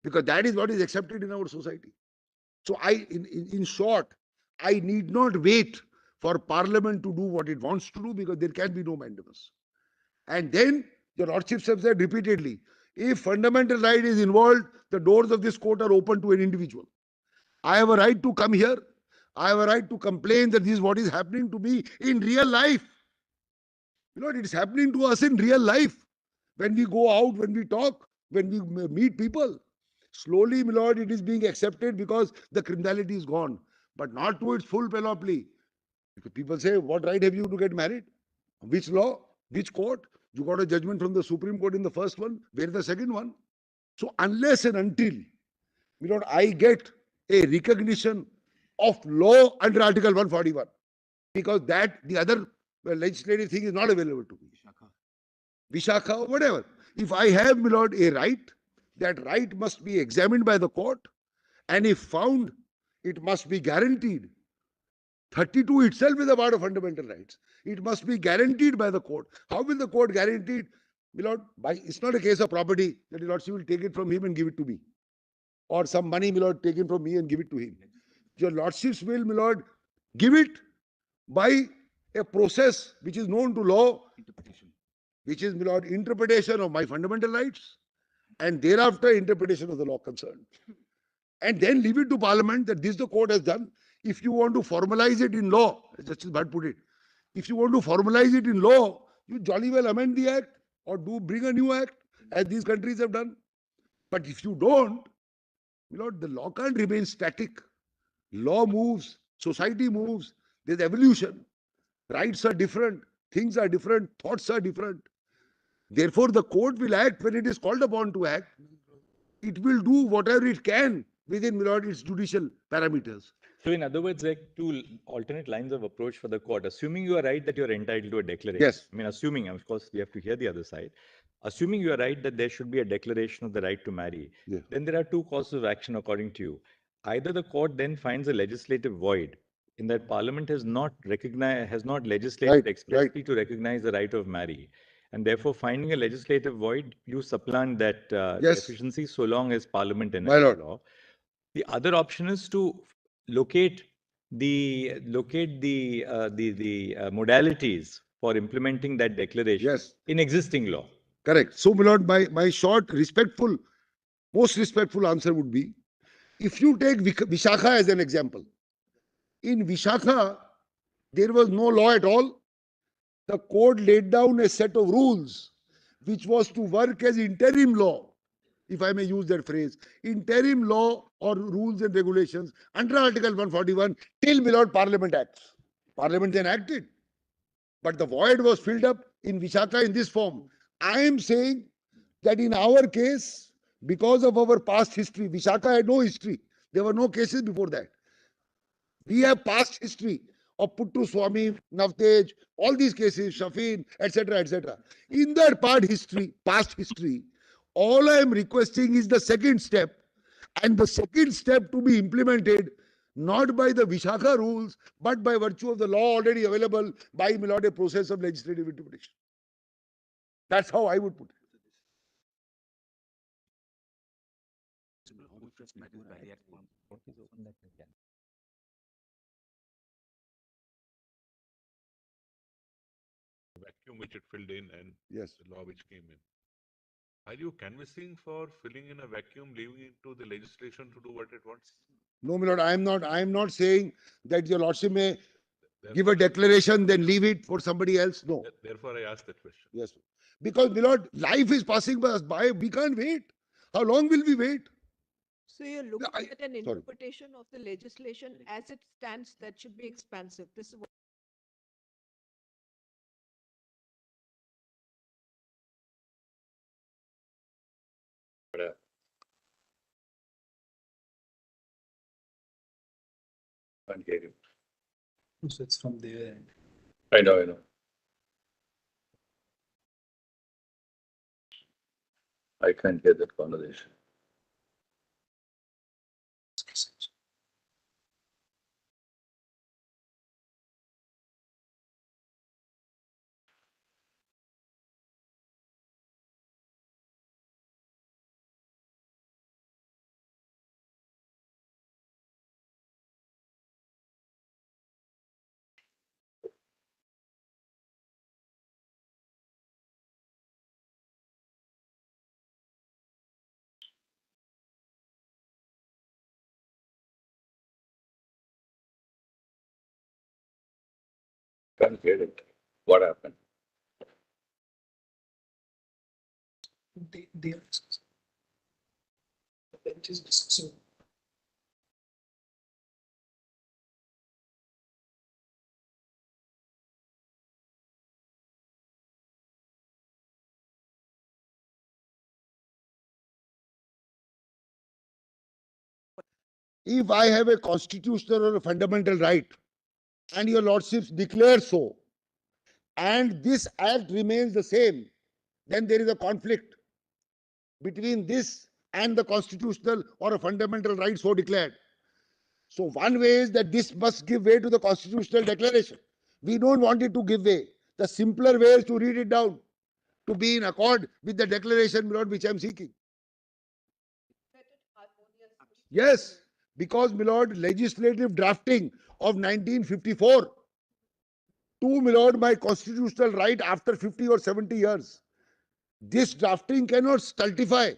Because that is what is accepted in our society. So in short, I need not wait for Parliament to do what it wants to do, because there can be no mandamus. And then the Lordships have said repeatedly, if fundamental right is involved, the doors of this court are open to an individual. I have a right to come here. I have a right to complain that this is what is happening to me in real life. You know, it is happening to us in real life. When we go out, when we talk, when we meet people. Slowly, my Lord, it is being accepted because the criminality is gone, but not to its full panoply. Because people say, what right have you to get married? Which law? Which court? You got a judgment from the Supreme Court in the first one. Where is the second one? So unless and until, my Lord, I get a recognition of law under Article 141, because that the other legislative thing is not available to me. Vishakha or whatever. If I have, my Lord, a right, that right must be examined by the court, and if found, it must be guaranteed. 32 itself is a part of fundamental rights. It must be guaranteed by the court. How will the court guarantee it? My Lord, it's not a case of property that the Lordship will take it from him and give it to me. Or some money, my Lord, taken from me and give it to him. Your Lordships will, my Lord, give it by a process which is known to law, which is, my Lord, interpretation of my fundamental rights, and thereafter interpretation of the law concerned. And then leave it to Parliament that this the court has done. If you want to formalize it in law, as Justice Bhatt put it, if you want to formalize it in law, you jolly well amend the act or do bring a new act, as these countries have done. But if you don't, my Lord, the law can't remain static. Law moves, society moves, there's evolution. Rights are different, things are different, thoughts are different. Therefore, the court will act when it is called upon to act. It will do whatever it can within, my Lord, its judicial parameters.
So in other words, like two alternate lines of approach for the court. Assuming you are right that you're entitled to a declaration.
Yes.
I mean, assuming, of course, we have to hear the other side. Assuming you are right that there should be a declaration of the right to marry,
Yeah.
then there are two courses of action according to you. Either the court then finds a legislative void in that Parliament has not legislated expressly to recognize the right of marry. And therefore, finding a legislative void, you supplant that
Yes.
deficiency so long as Parliament
My
enacts
lord.
law. The other option is to locate the modalities for implementing that declaration
Yes.
in existing law.
Correct. So, my lord, my short, respectful, most respectful answer would be, if you take Vishakha as an example, in Vishakha, there was no law at all. The court laid down a set of rules which was to work as interim law, if I may use that phrase, interim law or rules and regulations under Article 141 till Milord Parliament acts. Parliament then acted. But the void was filled up in Vishaka in this form. I am saying that in our case, because of our past history, Vishaka had no history. There were no cases before that. We have past history of Puttu Swami, Navtej, all these cases, Shafin, etc., etc. In that past history, all I am requesting is the second step, and the second step to be implemented not by the Vishaka rules, but by virtue of the law already available by Milord, a process of legislative interpretation. That's how I would put it.
Vacuum which it filled in and
Yes.
the law which came in. Are you canvassing for filling in a vacuum, leaving it to the legislation to do what it wants?
No, my lord, I am not saying that your lordship may give a declaration, then leave it for somebody else. No.
Therefore, I asked that question.
Yes. Because, my lord, life is passing by us by. We can't wait. How long will we wait?
So you're looking
I-
at an
sorry.
interpretation of the legislation as it stands that should be expansive. This is what
Can't hear you.
So it's from there.
I know. I can't hear that conversation. Can't hear it. What happened?
They are discussing. The bench is discussing.
If I have a constitutional or a fundamental right, and your lordships declare so, and this act remains the same, then there is a conflict between this and the constitutional or a fundamental right so declared. So one way is that this must give way to the constitutional declaration. We don't want it to give way. The simpler way is to read it down, to be in accord with the declaration, Lord, which I am seeking. Yes, because, my lord, legislative drafting of 1954 to, my lord, my constitutional right after 50 or 70 years. This drafting cannot stultify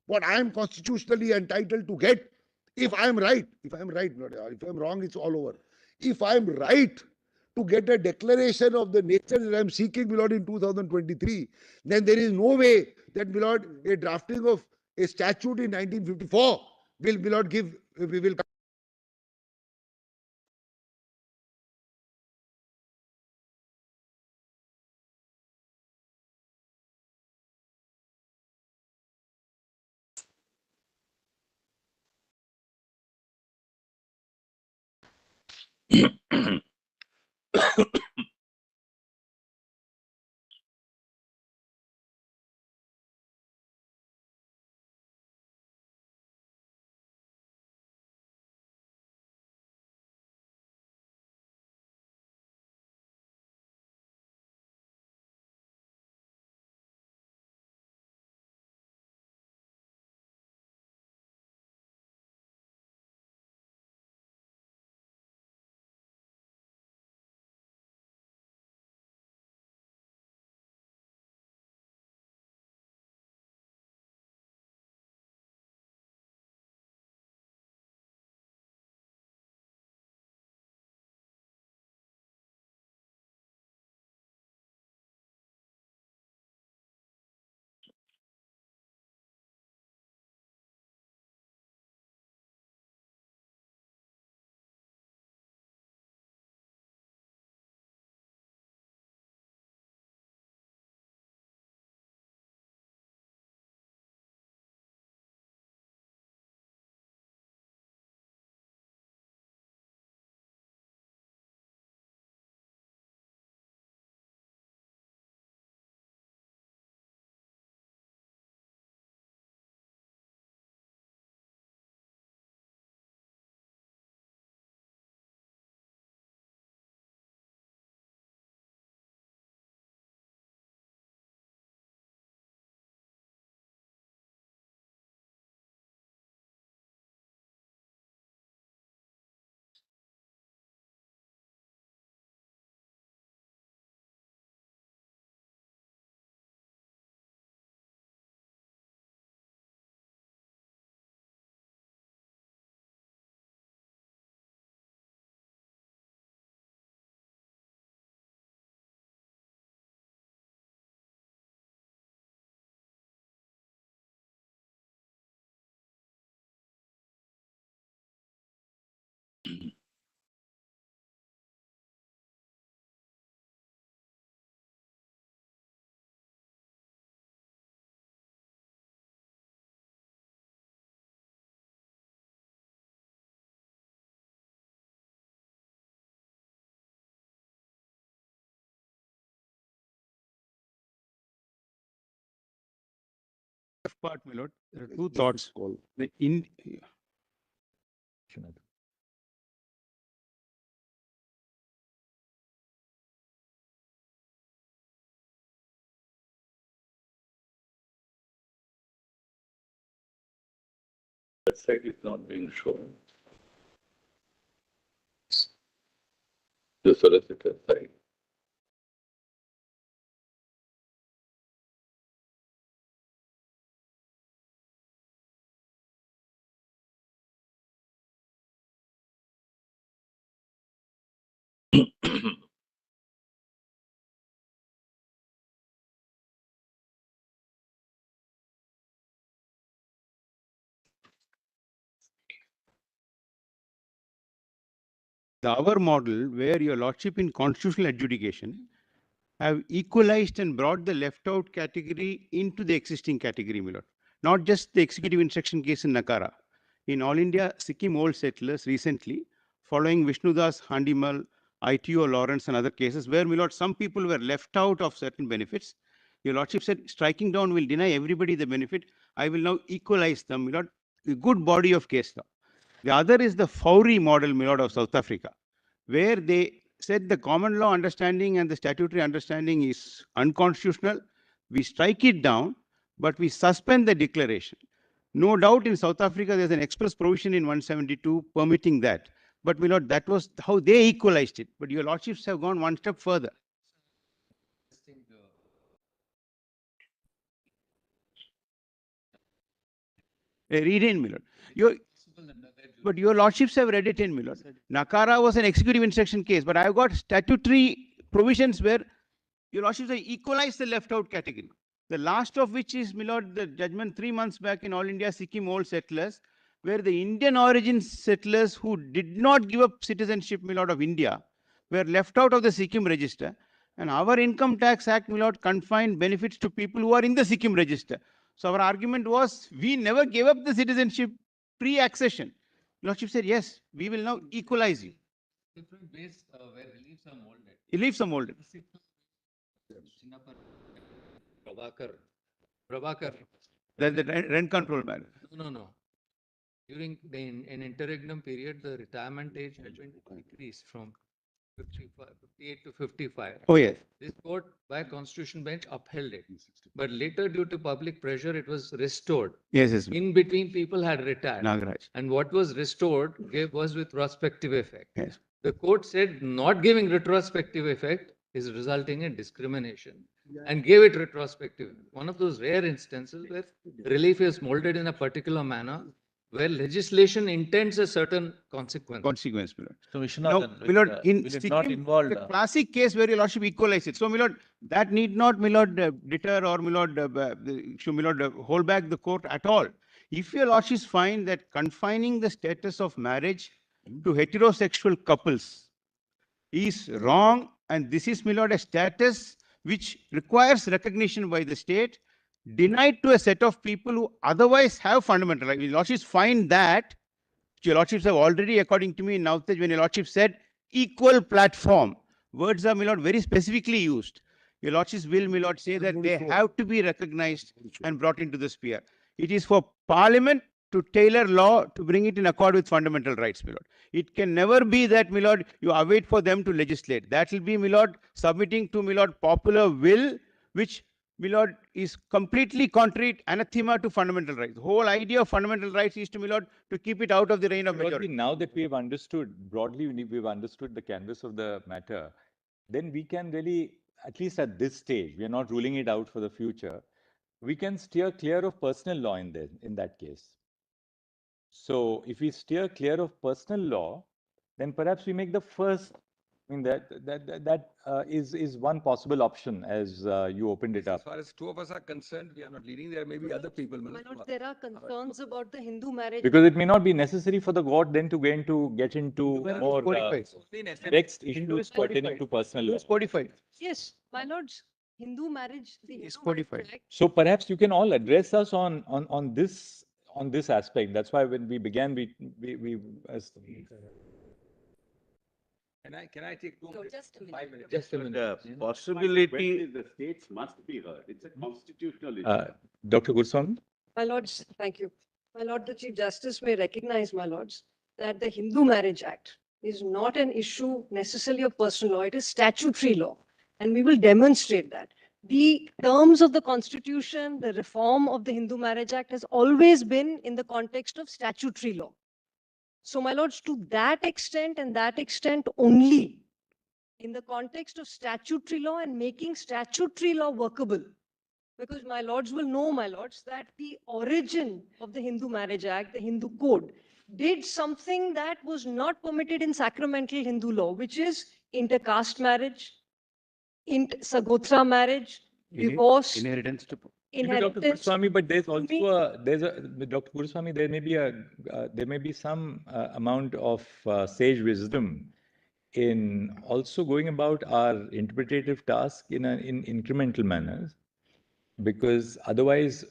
what I am constitutionally entitled to get if I am right. If I am right, if I am wrong, it's all over. If I am right to get a declaration of the nature that I am seeking, my lord, in 2023, then there is no way that, my lord, a drafting of a statute in 1954 will, my lord, we will.
F part, my lord, there are two thoughts. The in,
That side is not being shown. The solicitor side.
our model, where your lordship in constitutional adjudication have equalized and brought the left out category into the existing category, my lord. Not just the executive instruction case in Nakara. In All India Sikkim old settlers recently, following Vishnudas, Handimal, ITO Lawrence and other cases, where, my lord, some people were left out of certain benefits. Your lordship said striking down will deny everybody the benefit. I will now equalize them, my lord. A good body of case law. The other is the Fowry model, my lord, of South Africa, where they said the common law understanding and the statutory understanding is unconstitutional. We strike it down, but we suspend the declaration. No doubt in South Africa, there's an express provision in 172 permitting that. But, my lord, that was how they equalized it. But your lordships have gone one step further. Read in, my lord. But your lordships have read it in, my lord. Nakara was an executive instruction case, but I've got statutory provisions where your lordships have equalized the left out category. The last of which is, my lord, the judgment 3 months back in All India Sikkim old settlers, where the Indian origin settlers who did not give up citizenship, my lord, of India, were left out of the Sikkim register. And our Income Tax Act, my lord, confined benefits to people who are in the Sikkim register. So our argument was, we never gave up the citizenship pre-accession. Lordship said, yes, we will now equalize you.
Different ways where reliefs are molded.
Reliefs are molded.
Prabhakar.
That the rent control matter.
No. During an interregnum period, the retirement age had been decreased from 58 to 55.
Oh, yes.
This court by constitution bench upheld it. But later, due to public pressure, it was restored.
Yes.
In between, people had retired.
Nagaraj.
And what was restored was with prospective effect.
Yes.
The court said not giving retrospective effect is resulting in discrimination and gave it retrospective. One of those rare instances where relief is molded in a particular manner, where legislation intends a certain consequence.
Consequence, my lord.
So,
Now,
Vishwanathan,
my lord, in
will it not
Sikkim,
involve
the classic case where your lordship equalize it. So, my lord, that need not, my lord, deter or my lord, should my lord hold back the court at all. If your lordships find that confining the status of marriage to heterosexual couples is wrong, and this is, my lord, a status which requires recognition by the state, denied to a set of people who otherwise have fundamental rights. Your lordships find that, your lordships have already, according to me, in Navtej, when your lordship said equal platform, words are, my lord, very specifically used. Your lordships will, my lord, say that they have to be recognized and brought into the sphere. It is for Parliament to tailor law to bring it in accord with fundamental rights, my lord. It can never be that, my lord, you await for them to legislate. That will be, my lord, submitting to, my lord, popular will, which, my lord, is completely contrary, anathema to fundamental rights. The whole idea of fundamental rights is to, my lord, to keep it out of the reign of
Broadly,
majority.
now that we've understood, broadly, we've understood the canvas of the matter, then we can really, at least at this stage, we are not ruling it out for the future, we can steer clear of personal law in that case. So if we steer clear of personal law, then perhaps we make the first, I mean, that is one possible option as you opened it
As
up.
far as two of us are concerned, we are not leading. There may be other people.
My lord, there are concerns about the Hindu marriage.
Because it may not be necessary for the court then to get into more next issues pertaining to personal law.
It's codified.
Yes, my lords, Hindu marriage, the
It's
Hindu Marriage
codified.
Act.
So perhaps you can all address us on this aspect. That's why when we began, we as
Can I take 2 minutes?
Just a minute.
5 minutes.
Just a minute.
The possibility,
The states must be heard. It's a constitutional issue.
Dr. Goswami.
My lords, thank you. My lord, the Chief Justice may recognize, my lords, that the Hindu Marriage Act is not an issue necessarily of personal law. It is statutory law. And we will demonstrate that. The terms of the Constitution, the reform of the Hindu Marriage Act has always been in the context of statutory law. So, my lords, to that extent and that extent only, in the context of statutory law and making statutory law workable, because my lords will know, my lords, that the origin of the Hindu Marriage Act, the Hindu Code, did something that was not permitted in sacramental Hindu law, which is intercaste marriage, Sagotra marriage, divorce,
Inheritance to
Dr.
inheritance.
Goswami, but there's also Dr. Goswami, there may be some amount of sage wisdom in also going about our interpretative task in incremental manners, because otherwise,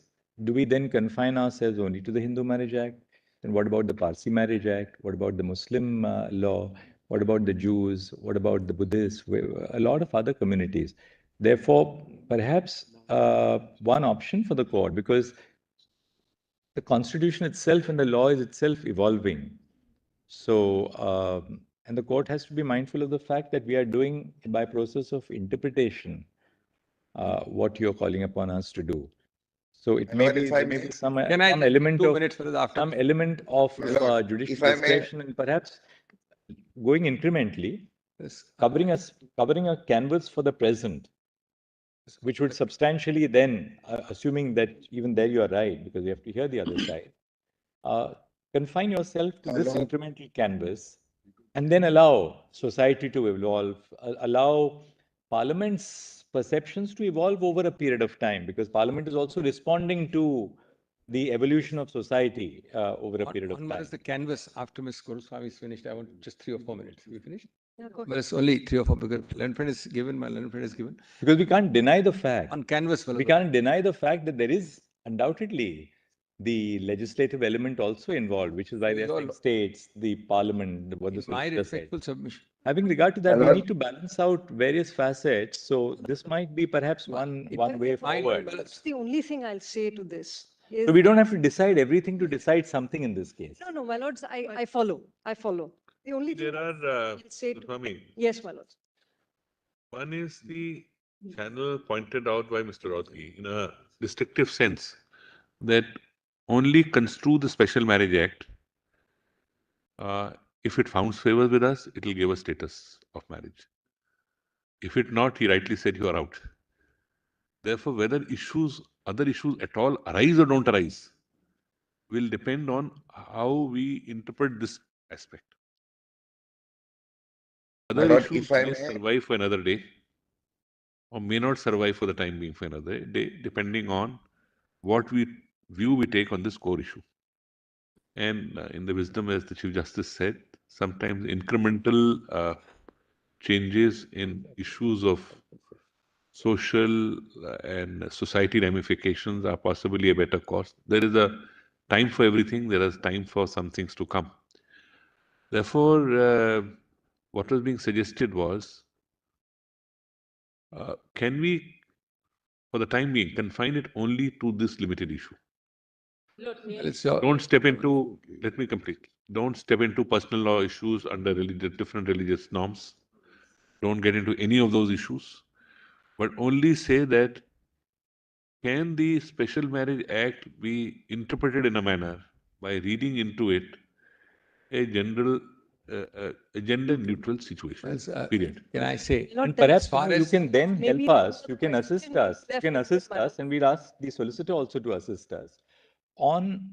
do we then confine ourselves only to the Hindu Marriage Act? And what about the Parsi Marriage Act? What about the Muslim law? What about the Jews? What about the Buddhists? A lot of other communities. Therefore, perhaps one option for the court, because the constitution itself and the law is itself evolving. So, and the court has to be mindful of the fact that we are doing by process of interpretation what you're calling upon us to do. So it may be, there may be some element
take 2
of
minutes for the
some element of judicial
if I may-
discretion, and perhaps going incrementally,
Yes.
covering a canvas for the present, which would substantially then, assuming that even there you are right, because you have to hear the other side, confine yourself to this incremental canvas, and then allow society to evolve, allow Parliament's perceptions to evolve over a period of time, because Parliament is also responding to the evolution of society over a period of
One
time.
is the canvas. After Ms. Goswami is finished, I want just 3 or 4 minutes. We finished?
Yeah, go ahead.
But it's only 3 or 4 because learned friend is given, my learned friend is given.
Because we can't deny the fact.
On canvas.
We can't deny the fact that there is undoubtedly the legislative element also involved, which is why they're saying states, the parliament, what the
My
solicitor said.
respectful submission.
Having regard to that, we need to balance out various facets. So this might be perhaps one way forward.
That's the only thing I'll say to this. Is
So we don't have to decide everything to decide something in this case.
no, my lords, I follow. I follow. The only thing
There are,
I'll say to,
Swami,
yes, my lords.
one is the channel pointed out by Mr. Rodgi in a restrictive sense that only construe the Special Marriage Act. If it founds favors with us, it will give us status of marriage. If it not, he rightly said you are out. Therefore, whether other issues at all arise or don't arise, will depend on how we interpret this aspect. Other
Lord,
issues
if I
may
may-
survive for another day, or may not survive for the time being for another day, depending on what view we take on this core issue. And in the wisdom, as the Chief Justice said, sometimes incremental changes in issues of social and society ramifications are possibly a better course. There is a time for everything. There is time for some things to come. Therefore, what was being suggested was, can we, for the time being, confine it only to this limited issue? Don't step into, let me complete. Don't step into personal law issues under different religious norms. Don't get into any of those issues, but only say that, can the Special Marriage Act be interpreted in a manner by reading into it a general, a gender-neutral situation, period.
Can I say?
And perhaps you can then
maybe
help us,
the
you can assist us, you can assist us, and we'll ask the solicitor also to assist us on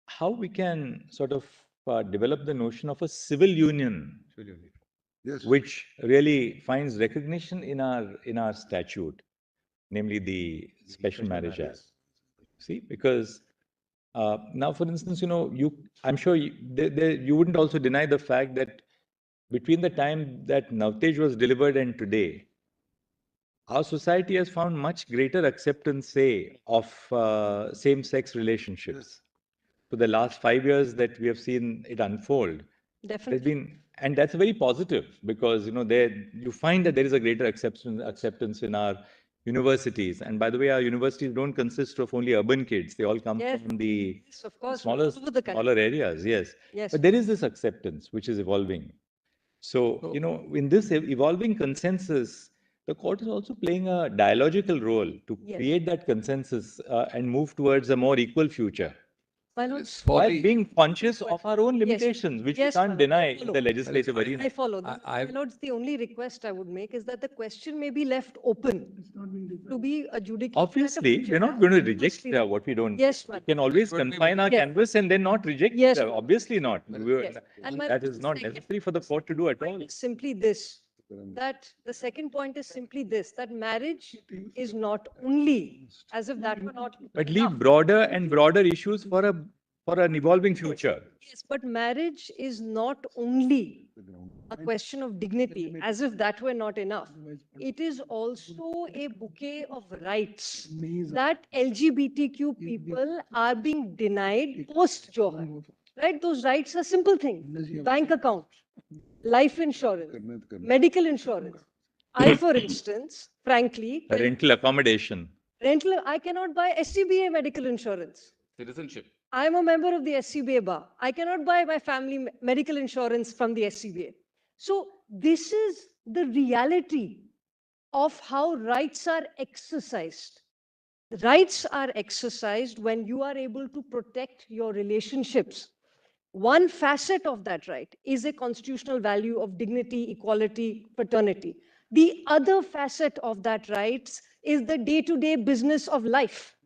how we can sort of develop the notion of a civil union,
Yes.
which really finds recognition in our statute, namely the Special Marriage Act. See, because now, for instance, I'm sure you wouldn't also deny the fact that between the time that Navtej was delivered and today, our society has found much greater acceptance, say, of same-sex relationships. For the last 5 years that we have seen it unfold, there's
Definitely.
been, and that's very positive because there you find that there is a greater acceptance in our universities. And by the way, our universities don't consist of only urban kids; they all come
Yes.
from the
Yes, of course,
smaller
all over the country.
smaller areas. Yes,
Yes.
but there is this acceptance which is evolving. So in this evolving consensus, the court is also playing a dialogical role to
Yes.
create that consensus and move towards a more equal future.
My lords,
While being conscious of our own limitations, which we
Yes, my
can't
lord,
deny
I
in
follow.
the legislative arena.
I follow. My lords, the only request I would make is that the question may be left open to be adjudicated. at a
Obviously,
future
we're not
time.
going to reject what we don't.
Yes,
We
ma'am.
can always confine our
Yes.
canvas and then not reject.
Yes,
it.
ma'am.
Obviously not.
Yes. And my
That is not
second
necessary for the court to do at all.
is simply this, that the second point is simply this, that marriage is not only, as if that were not
But
enough.
leave broader and broader issues for an evolving future.
Yes, but marriage is not only a question of dignity, as if that were not enough. It is also a bouquet of rights that LGBTQ people are being denied post-Johar. Right? Those rights are simple things. Bank account, life insurance, medical insurance. I, for instance, frankly,
Rental accommodation.
I cannot buy SCBA medical insurance.
Citizenship.
I am a member of the SCBA bar. I cannot buy my family medical insurance from the SCBA. So this is the reality of how rights are exercised. Rights are exercised when you are able to protect your relationships. One facet of that right is a constitutional value of dignity, equality, fraternity. The other facet of that rights is the day-to-day business of life.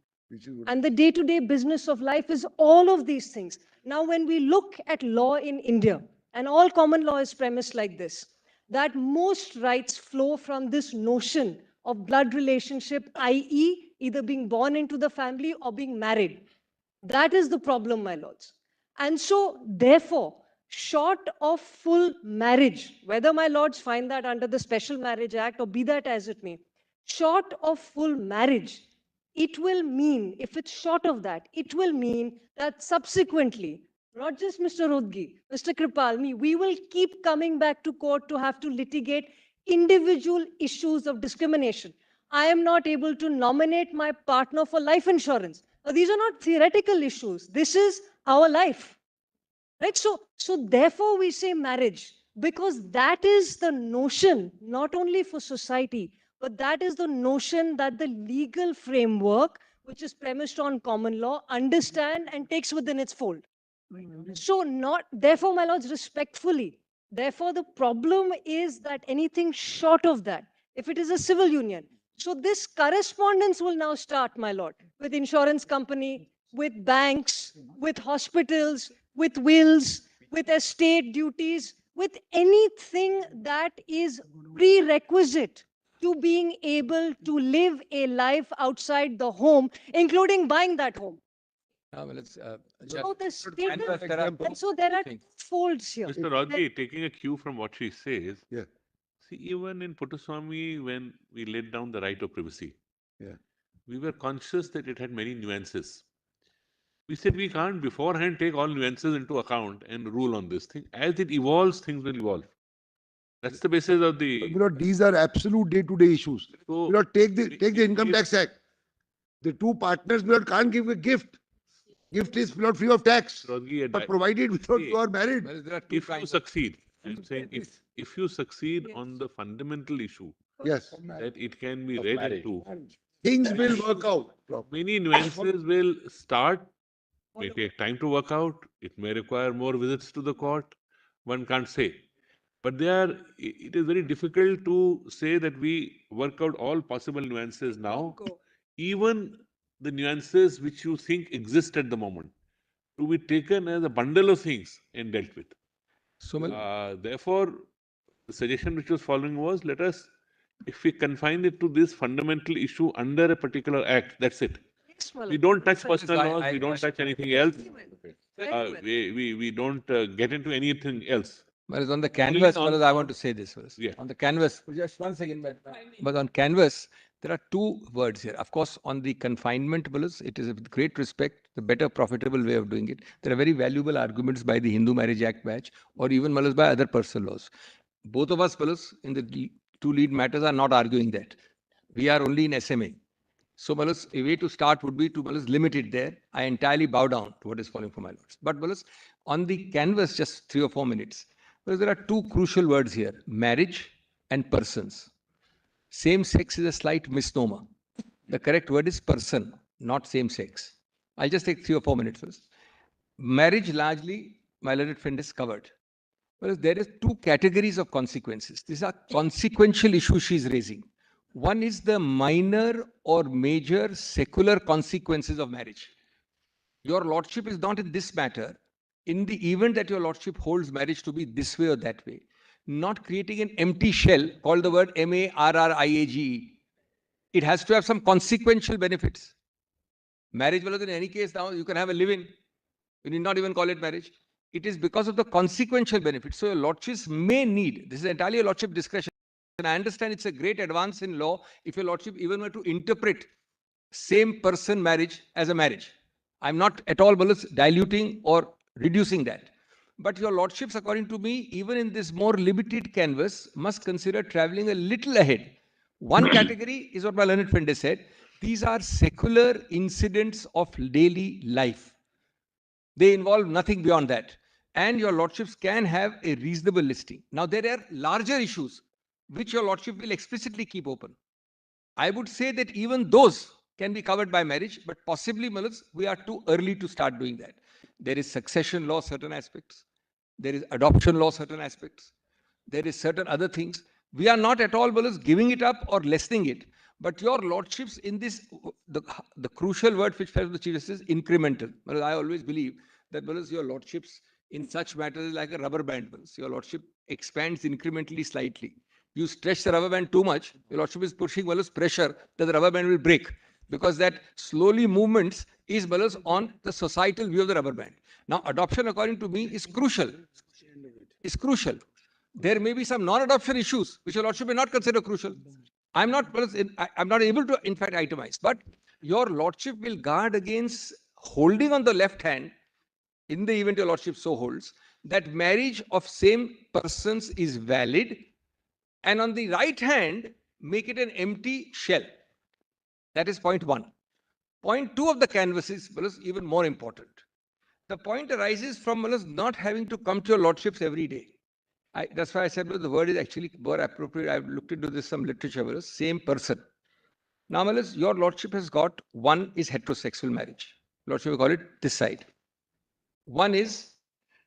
And the day-to-day business of life is all of these things. Now, when we look at law in India, and all common law is premised like this, that most rights flow from this notion of blood relationship, i.e., either being born into the family or being married. That is the problem, my lords. And so, therefore, short of full marriage, whether my lords find that under the Special Marriage Act or be that as it may, short of full marriage, it will mean, if it's short of that, it will mean that subsequently, not just Mr. Rodgi, Mr. Kripal, me, we will keep coming back to court to have to litigate individual issues of discrimination. I am not able to nominate my partner for life insurance. Now, these are not theoretical issues. This is our life. Right? So therefore we say marriage, because that is the notion, not only for society, but that is the notion that the legal framework, which is premised on common law, understand and takes within its fold. So not, therefore, my lords, respectfully, therefore the problem is that anything short of that, if it is a civil union, so this correspondence will now start, my lord, with insurance company, with banks, with hospitals, with wills, with estate duties, with anything that is prerequisite to being able to live a life outside the home, including buying that home.
Now, let's,
So the state
Canvas,
is,
there are
and so there are
things.
folds here.
Mr. Rodgi, taking a cue from what she says,
Yeah.
see, even in Puttaswamy, when we laid down the right of privacy,
Yeah.
we were conscious that it had many nuances. We said we can't beforehand take all nuances into account and rule on this thing. As it evolves, things will evolve. That's the basis of the.
These are absolute day-to-day issues.
So,
Take the Income Tax Act. The two partners can't give a gift. Gift is free of tax.
Rodgi,
But provided without
See,
you are married.
Well, there are two
if you
kinds of.
succeed, I'm saying if you succeed on the fundamental issue
Yes.
that it can be read into,
Things will work out.
many nuances will start, may take time to work out, it may require more visits to the court, one can't say. But it is very difficult to say that we work out all possible nuances now, even the nuances which you think exist at the moment, to be taken as a bundle of things and dealt with.
So,
Therefore, the suggestion which was following was, let us, if we confine it to this fundamental issue under a particular act, that's it.
Yes, my
We
lord.
don't touch personal
I-
laws,
I-
we don't touch anything else.
Very well.
We don't get into anything else.
Whereas on the canvas,
on-
whereas I want to say this first.
Yeah.
On the canvas, just 1 second, but on canvas, there are two words here. Of course, on the confinement, Malas, it is with great respect, the better profitable way of doing it. There are very valuable arguments by the Hindu Marriage Act batch, or even Malas by other personal laws. Both of us, Malas, in the two lead matters are not arguing that. We are only in SMA. So, Malas, a way to start would be to Malas limit it there. I entirely bow down to what is falling from my lords. But Malas, on the canvas, just 3 or 4 minutes. Because there are two crucial words here, marriage and persons. Same sex is a slight misnomer. The correct word is person, not same sex. I'll just take 3 or 4 minutes first. Marriage largely, my learned friend has covered. Whereas there is two categories of consequences. These are consequential issues she's raising. One is the minor or major secular consequences of marriage. Your lordship is not in this matter. In the event that your lordship holds marriage to be this way or that way, not creating an empty shell called the word marriage. It has to have some consequential benefits. Marriage, in any case, now you can have a live-in. You need not even call it marriage. It is because of the consequential benefits. So your lordships may need, this is entirely a lordship discretion. And I understand it's a great advance in law if your lordship even were to interpret same person marriage as a marriage. I'm not at all diluting or reducing that. But your lordships, according to me, even in this more limited canvas, must consider traveling a little ahead. One category is what my learned friend has said. These are secular incidents of daily life. They involve nothing beyond that. And your lordships can have a reasonable listing. Now, there are larger issues which your lordship will explicitly keep open. I would say that even those can be covered by marriage, but possibly, we are too early to start doing that. There is succession law, certain aspects. There is adoption law, certain aspects. There is certain other things. We are not at all, giving it up or lessening it. But your lordships in this, the crucial word which fell from the Chief Justice is incremental. I always believe that, your lordships in such matters is like a rubber band. Your lordship expands incrementally slightly. You stretch the rubber band too much, your lordship is pushing pressure that the rubber band will break, because that slowly movements is on the societal view of the rubber band. Now, adoption, according to me, is crucial. Is crucial. There may be some non-adoption issues which your lordship may not consider crucial. I'm not able to, in fact, itemize. But your lordship will guard against holding on the left hand, in the event your lordship so holds, that marriage of same persons is valid, and on the right hand, make it an empty shell. That is point one. Point two of the canvas is even more important. The point arises from not having to come to your lordships every day. That's why I said the word is actually more appropriate. I've looked into this, some literature, same person. Now, your lordship has got, one is heterosexual marriage. Lordship will call it this side. One is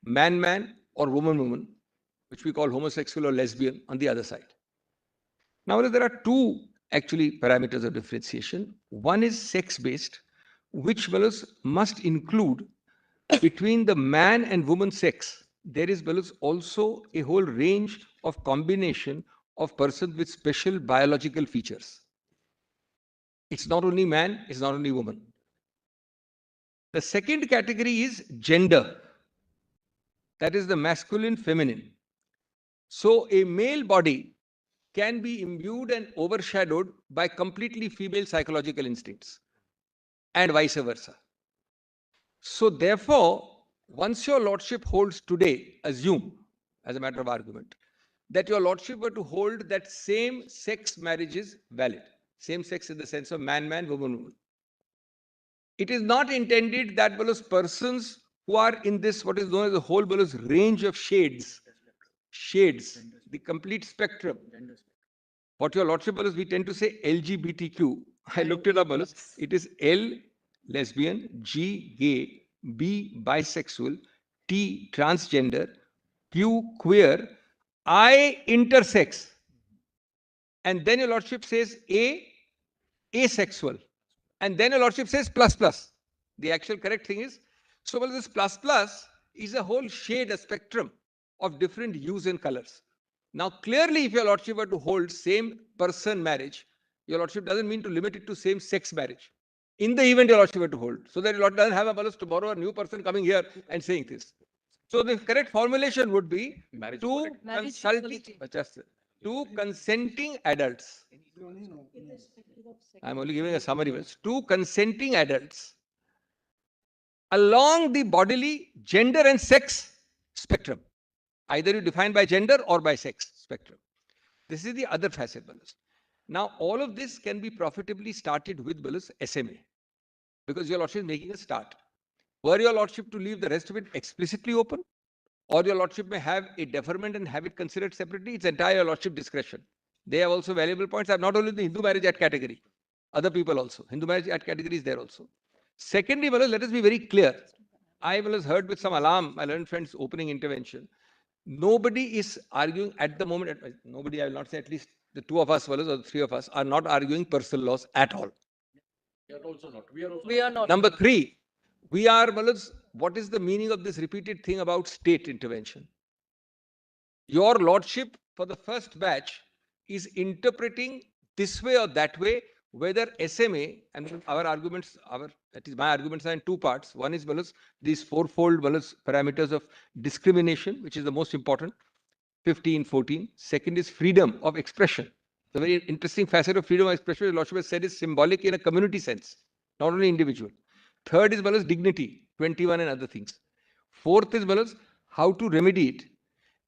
man-man or woman-woman, which we call homosexual or lesbian on the other side. Now, there are two actually parameters of differentiation. One is sex-based, which must include between the man and woman sex, there is also a whole range of combination of persons with special biological features. It's not only man, it's not only woman. The second category is gender. That is the masculine, feminine. So a male body can be imbued and overshadowed by completely female psychological instincts, and vice versa. So therefore, once your lordship holds today, assume, as a matter of argument, that your lordship were to hold that same sex marriage is valid. Same sex in the sense of man-man, woman-woman. It is not intended that persons who are in this, what is known as the whole range of shades, the complete spectrum. What your lordship we tend to say LGBTQ. I looked it up. It is L, lesbian, G, gay, B, bisexual, T, transgender, Q, queer, I, intersex. And then your lordship says A, asexual. And then your lordship says plus plus. The actual correct thing is, so this plus plus is a whole shade, a spectrum of different hues and colors. Now, clearly, if your lordship were to hold same person marriage, your lordship doesn't mean to limit it to same sex marriage. In the event your lordship were to hold, so that your lordship doesn't have tomorrow a new person coming here and saying this. So the correct formulation would be two consenting adults. I'm only giving a summary. Two consenting adults along the bodily, gender and sex spectrum. Either you define by gender or by sex spectrum. This is the other facet. Now, all of this can be profitably started with SMA, because your lordship is making a start. Were your lordship to leave the rest of it explicitly open, or your lordship may have a deferment and have it considered separately, it's entire lordship discretion. They have also valuable points. I have not only the Hindu Marriage Act category, other people also. Hindu Marriage Act category is there also. Secondly, let us be very clear. I heard with some alarm, my learned friend's opening intervention. Nobody is arguing at the moment, nobody, I will not say, at least the two of us, or the three of us, are not arguing personal laws at all.
We are also not.
We are not.
Number three, we are, what is the meaning of this repeated thing about state intervention? Your lordship, for the first batch, is interpreting this way or that way, whether SMA, and our arguments, that is my arguments are in two parts. One is these fourfold parameters of discrimination, which is the most important, 15, 14. Second is freedom of expression. The very interesting facet of freedom of expression, the lordship has said, is symbolic in a community sense, not only individual. Third is dignity, 21 and other things. Fourth is how to remedy it.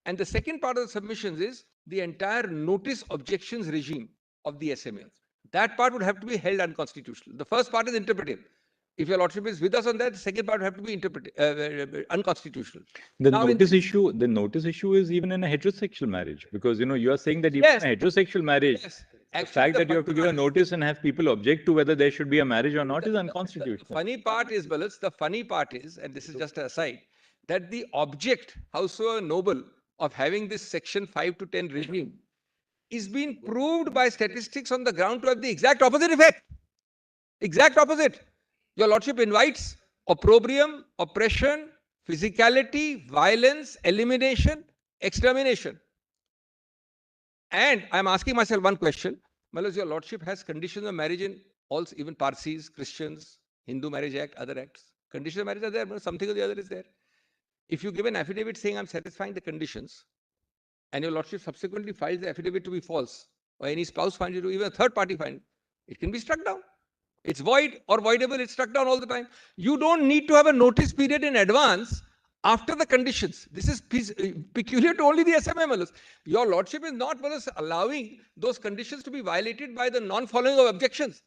And the second part of the submissions is the entire notice objections regime of the SMA. That part would have to be held unconstitutional. The first part is interpretive. If your lordship is with us on that, the second part would have to be unconstitutional.
The notice issue is even in a heterosexual marriage, because you are saying that even in a heterosexual marriage, the fact that you have to give a notice and have people object to whether there should be a marriage or not is unconstitutional.
The funny part is, and this is just an aside, that the object, howsoever noble, of having this section 5 to 10 regime is being proved by statistics on the ground to have the exact opposite effect. Exact opposite. Your lordship invites opprobrium, oppression, physicality, violence, elimination, extermination. And I'm asking myself one question. Your lordship has conditions of marriage in all, even Parsis, Christians, Hindu Marriage Act, other acts. Conditions of marriage are there, but something or the other is there. If you give an affidavit saying I'm satisfying the conditions, and your lordship subsequently files the affidavit to be false, or any spouse finds it to, even a third party finds it can be struck down. It's void or voidable, it's struck down all the time. You don't need to have a notice period in advance after the conditions. This is peculiar to only the SMA MLOs. Your lordship is not allowing those conditions to be violated by the non-following of objections.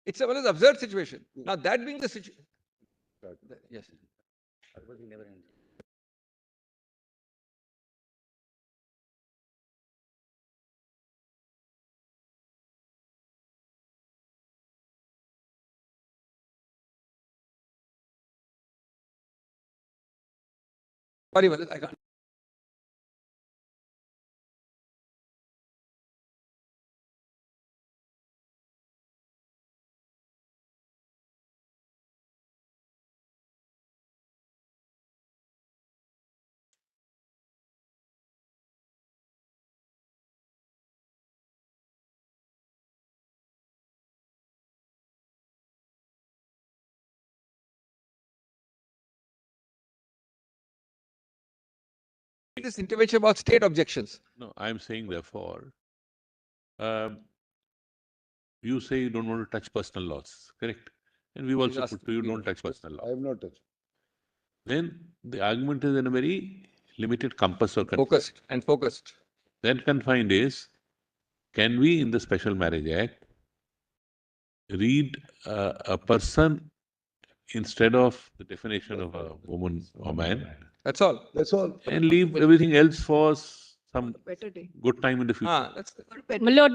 It's a well, absurd situation. Now that being the situation. Yes. Sorry, Wallace, I can't. This intervention about state objections.
No, I'm saying therefore, um, you say you don't want to touch personal laws, correct? And we've also put to you, don't touch personal law.
I have not touched.
Then the argument is in a very limited compass or
Focused and focused.
Then confined is, can we in the Special Marriage Act read a person instead of the definition of a woman or man?
That's all.
That's all.
And leave everything else for some
Better day.
good time in the future.
That's
My lord,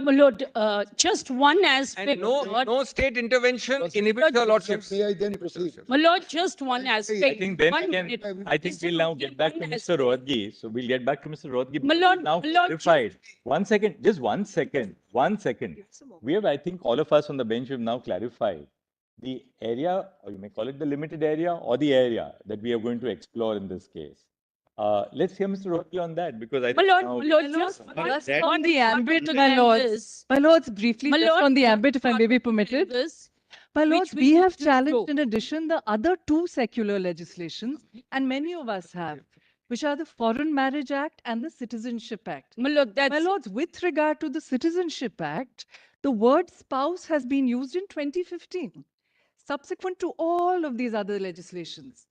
just one aspect.
and no state intervention inhibits your lordship.
May I then proceed?
My lord, just one aspect.
I think then
One
we can,
minute.
I think we'll now get back to
One
Mr. Rodgi. So we'll get back to Mr. Rodgi.
My lord,
Now
my lord,
clarified. 1 second, just 1 second, 1 second. We have, I think all of us on the bench have now clarified the area, or you may call it the limited area or the area that we are going to explore in this case. Let's hear Mr. Rodgi on that, because I
my
think
lord,
now
my lord, just
on the ambit,
one
my lords.
canvas.
My lords, briefly,
My
just
lord,
on the ambit, if I may be permitted.
canvas,
My lords,
which
we
will
have
just
challenged
go.
in addition the other two secular legislations, and many of us have, which are the Foreign Marriage Act and the Citizenship Act.
My lord,
My
that's
lords, with regard to the Citizenship Act, the word spouse has been used in 2015, subsequent to all of these other legislations.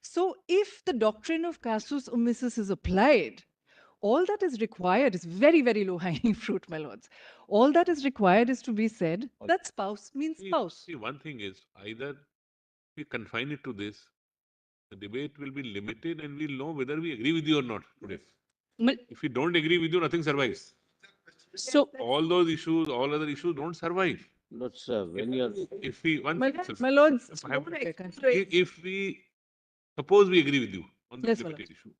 So if the doctrine of casus omissus is applied, all that is required is very, very low hanging fruit, my lords. All that is required is to be said that spouse means spouse.
See, one thing is, either we confine it to this, the debate will be limited and we'll know whether we agree with you or not today.
my-
If we don't agree with you, nothing survives.
so.
All those issues, all other issues don't survive.
Not sir, when you're,
If we, one,
My lords,
if we, suppose we agree with you on this
Yes, my
limited issue,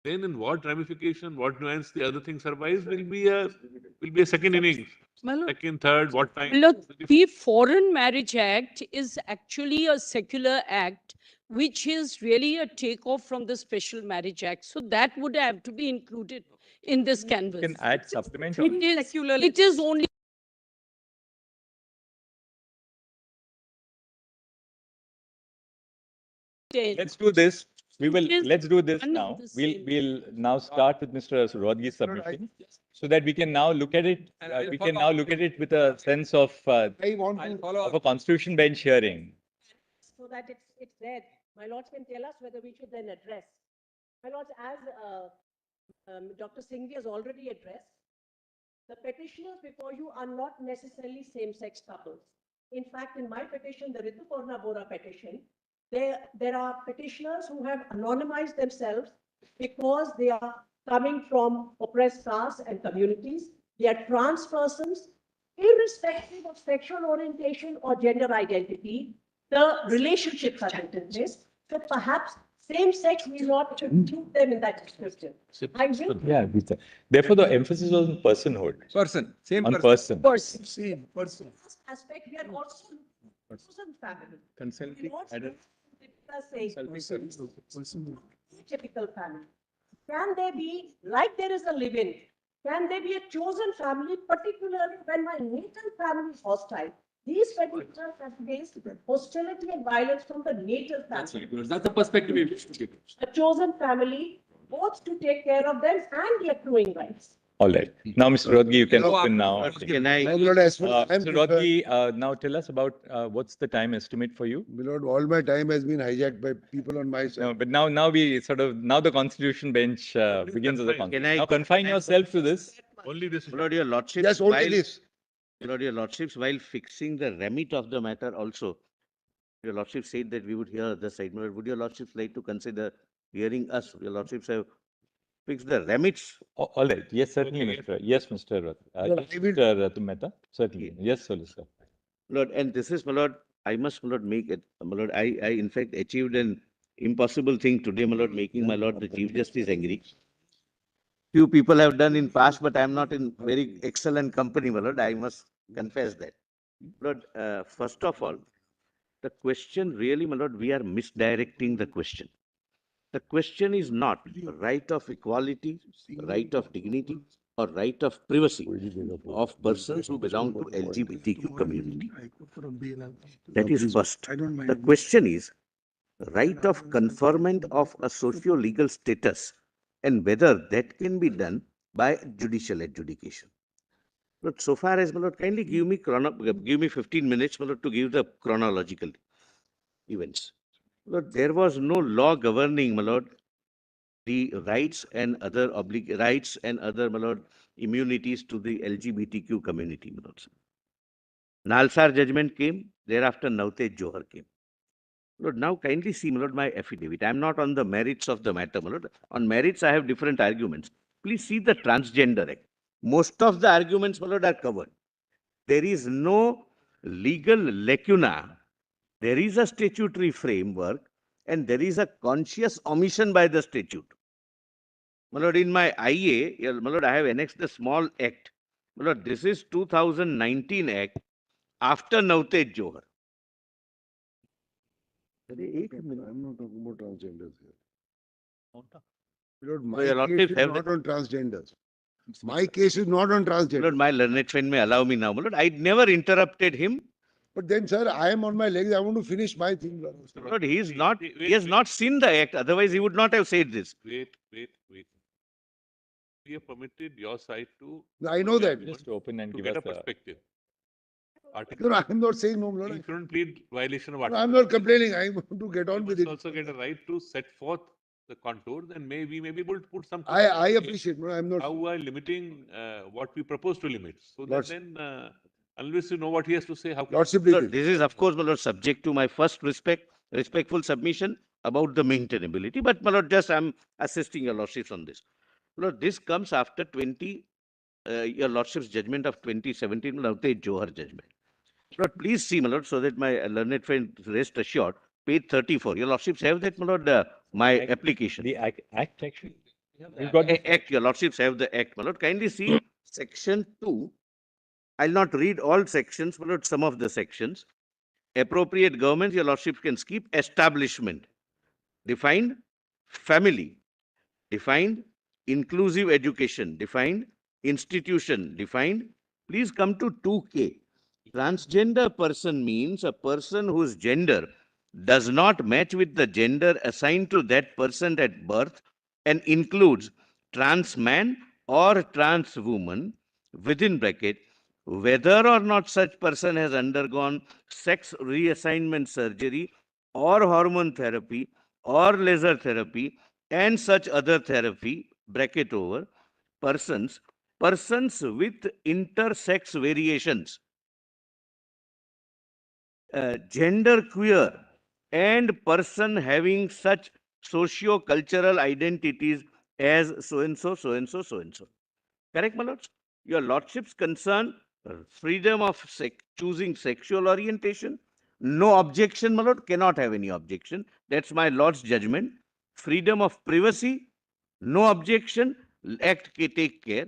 then in what ramification, what nuance the other thing survives will be a second innings,
my lord,
second, third, what time.
Look, the Foreign Marriage Act is actually a secular act, which is really a takeoff from the Special Marriage Act. So that would have to be included in this
you
canvas.
can add supplement.
It is only
Let's do this.
Yes,
Let's do this
one
now.
and the
We'll
same.
now start with Mr. Rodgi's submission, so that we can now look at it,
And I'll
we
follow
can now
up.
look at it with a sense of
I want
I'll
to.
follow
a
up.
constitution bench hearing.
So that it's there. My lords can tell us whether we should then address. My lords, as Dr. Singhvi has already addressed, the petitioners before you are not necessarily same-sex couples. In fact, in my petition, the Rituparna Bora petition, there are petitioners who have anonymized themselves because they are coming from oppressed castes and communities. They are trans persons, irrespective of sexual orientation or gender identity. The relationships are in place. So perhaps same-sex will not include them in that description. I will.
Yeah, therefore the emphasis is on personhood,
Person, same
on
person.
person.
Person. Aspect, we are also chosen family.
Consenting
Typical family. Can they be, like there is a live-in, can they be a chosen family, particularly when my natal family is hostile? These petitioners have faced hostility and violence from the natal family.
That's the perspective we wish to give.
A chosen family, both to take care of them and the accruing rights.
All right. Now, Mr. Rodgi, you can open now.
Can I?
My lord, as far as I'm
Mr.
concerned,
Rodgi, now tell us about what's the time estimate for you?
my lord, all my time has been hijacked by people on my side.
No, but now we sort of, now the Constitution bench begins as a
confine.
Can
constitution.
I?
Now confine yourself to this.
Only this.
My lord, your lordships,
Yes, only
while,
this.
my lord, your lordships, while fixing the remit of the matter also, your lordship said that we would hear the side. My lord, would your lordships like to consider hearing us? Your lordships have fixed the remits.
All right. Yes, certainly,
Okay,
Mr. Yes, Mr.
Sir,
Yes,
I will-
Mr. Mehta. Certainly. Yes, Solicitor.
Lord, and this is, my lord, I must, my lord, make it, my lord, I in fact achieved an impossible thing today, my lord, making my lord the Chief Justice angry. Few people have done in past, but I am not in very excellent company, my lord, I must confess that. Lord, first of all, the question really, my lord, we are misdirecting the question. The question is not right of equality, right of dignity, or right of privacy of persons who belong to LGBTQ community. That is first. The question is right of conferment of a socio-legal status and whether that can be done by judicial adjudication. But so far as, my lord, kindly give me 15 minutes, my lord, to give the chronological events. Lord, there was no law governing, my lord, the rights and other rights and other, my lord, immunities to the LGBTQ community, my lord. Nalsar judgment came, thereafter Navtej Johar came. Lord, now kindly see, my lord, my affidavit. I am not on the merits of the matter, my lord. On merits, I have different arguments. Please see the Transgender Act. Most of the arguments, my lord, are covered. There is no legal lacuna. There is a statutory framework and there is a conscious omission by the statute. My lord, in my IA, my lord, I have annexed a small act. My lord, this is 2019 Act after Navtej Johar.
I'm not talking about transgenders here. Lord,
So
my
your
case
lordship
is
have
not on transgenders. My case is not on
My
transgender.
lord, my learned friend may allow me now. My lord, I never interrupted him.
But then, sir, I am on my legs. I want to finish my thing. Lord.
Lord, he has not seen the act. Otherwise, he would not have said this.
Wait. We have permitted your side to.
I know that.
Just open and
To
give
get
us
a perspective.
No, I'm not saying no,
You
Lord.
shouldn't plead violation of
No,
article.
I'm not complaining. I want to get on
You
with
must
it.
also get a right to set forth the contours, and we may be able to put some.
I appreciate. No, I'm not.
How we are limiting what we propose to limit, so that
Lordship.
then, unless you know what he has to say, how can
Lordship,
Lord, this is, of course, my lord, subject to my first respectful submission about the maintainability. But, my lord, just I'm assisting your lordships on this. Lord, this comes after your lordship's judgment of 2017, Navtej Johar judgment. Lord, please see, my lord, so that my learned friend rest assured, page 34. Your lordships have that, my lord, my application.
The act actually. You've got the
Act, your lordships have the act, my lord. Kindly see section 2. I'll not read all sections, my lord, some of the sections. Appropriate governments, your lordship can skip. Establishment, defined. Family, defined. Inclusive education, defined. Institution, defined. Please come to 2K. Transgender person means a person whose gender does not match with the gender assigned to that person at birth and includes trans man or trans woman within bracket whether or not such person has undergone sex reassignment surgery or hormone therapy or laser therapy and such other therapy bracket over persons with intersex variations, gender queer and person having such socio-cultural identities as so and so, so and so, so and so. Correct, my lords? Your lordships concern freedom of choosing sexual orientation. No objection, my lord, cannot have any objection. That's my lord's judgment. Freedom of privacy, no objection. Act take care.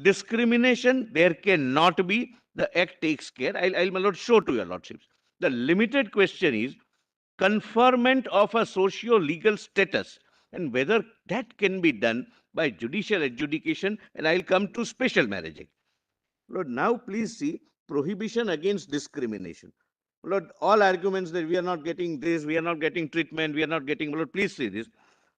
Discrimination, there cannot be. The act takes care. I'll, my lord, show to your lordships. The limited question is conferment of a socio-legal status and whether that can be done by judicial adjudication, and I'll come to special marriage act. Lord, now please see prohibition against discrimination. Lord, all arguments that we are not getting this, we are not getting treatment, we are not getting, Lord, please see this.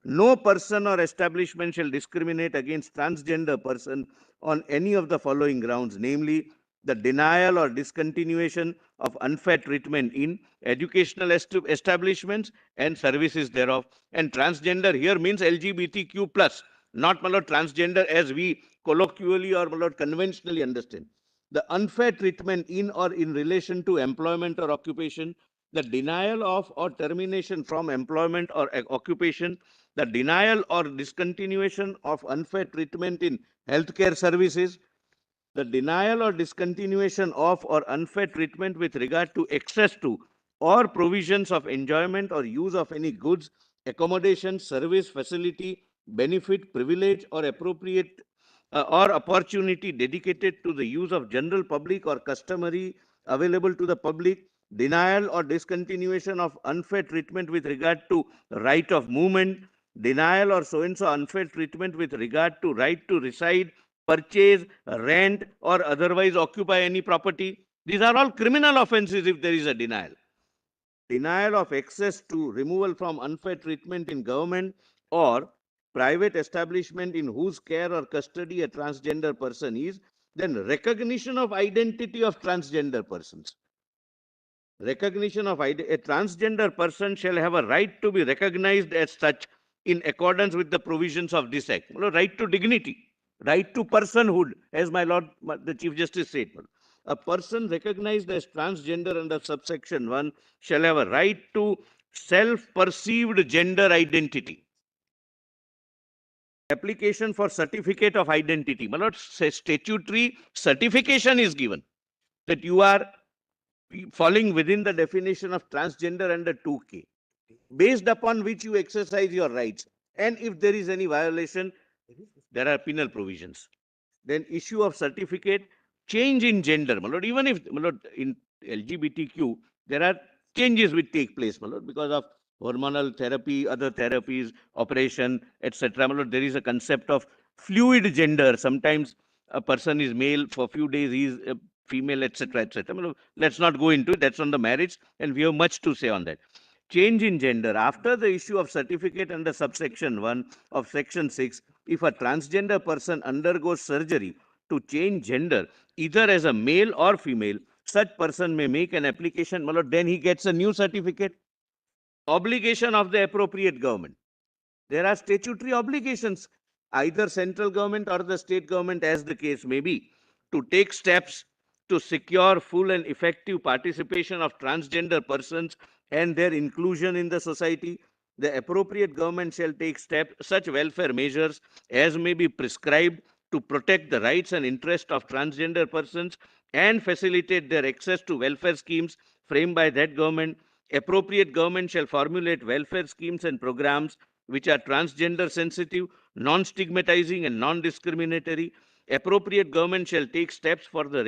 No person or establishment shall discriminate against transgender person on any of the following grounds, namely the denial or discontinuation of unfair treatment in educational establishments and services thereof. And transgender here means LGBTQ plus, not transgender as we colloquially or conventionally understand. The unfair treatment in or in relation to employment or occupation, the denial of or termination from employment or occupation, the denial or discontinuation of unfair treatment in healthcare services, the denial or discontinuation of or unfair treatment with regard to access to or provisions of enjoyment or use of any goods, accommodation, service, facility, benefit, privilege, or appropriate or opportunity dedicated to the use of general public or customary available to the public, denial or discontinuation of unfair treatment with regard to right of movement, denial or so-and-so unfair treatment with regard to right to reside, purchase, rent, or otherwise occupy any property. These are all criminal offenses if there is a denial. Denial of access to removal from unfair treatment in government or private establishment in whose care or custody a transgender person is, then recognition of identity of transgender persons. Recognition of a transgender person shall have a right to be recognized as such in accordance with the provisions of this act. Right to dignity, right to personhood, as my Lord, the Chief Justice said. A person recognized as transgender under subsection 1 shall have a right to self-perceived gender identity. Application for certificate of identity. Statutory certification is given that you are falling within the definition of transgender under 2K, based upon which you exercise your rights. And if there is any violation, there are penal provisions. Then issue of certificate, change in gender. Even if in LGBTQ, there are changes which take place because of hormonal therapy, other therapies, operation, etc. There is a concept of fluid gender. Sometimes a person is male, for a few days he is female, etc., etc. Let's not go into it. That's on the marriage, and we have much to say on that. Change in gender. After the issue of certificate under subsection 1 of section 6, if a transgender person undergoes surgery to change gender, either as a male or female, such person may make an application, then he gets a new certificate. Obligation of the appropriate government. There are statutory obligations, either central government or the state government, as the case may be, to take steps to secure full and effective participation of transgender persons and their inclusion in the society. The appropriate government shall take such welfare measures as may be prescribed to protect the rights and interests of transgender persons and facilitate their access to welfare schemes framed by that government. Appropriate government shall formulate welfare schemes and programs which are transgender sensitive, non-stigmatizing and non-discriminatory. Appropriate government shall take steps for the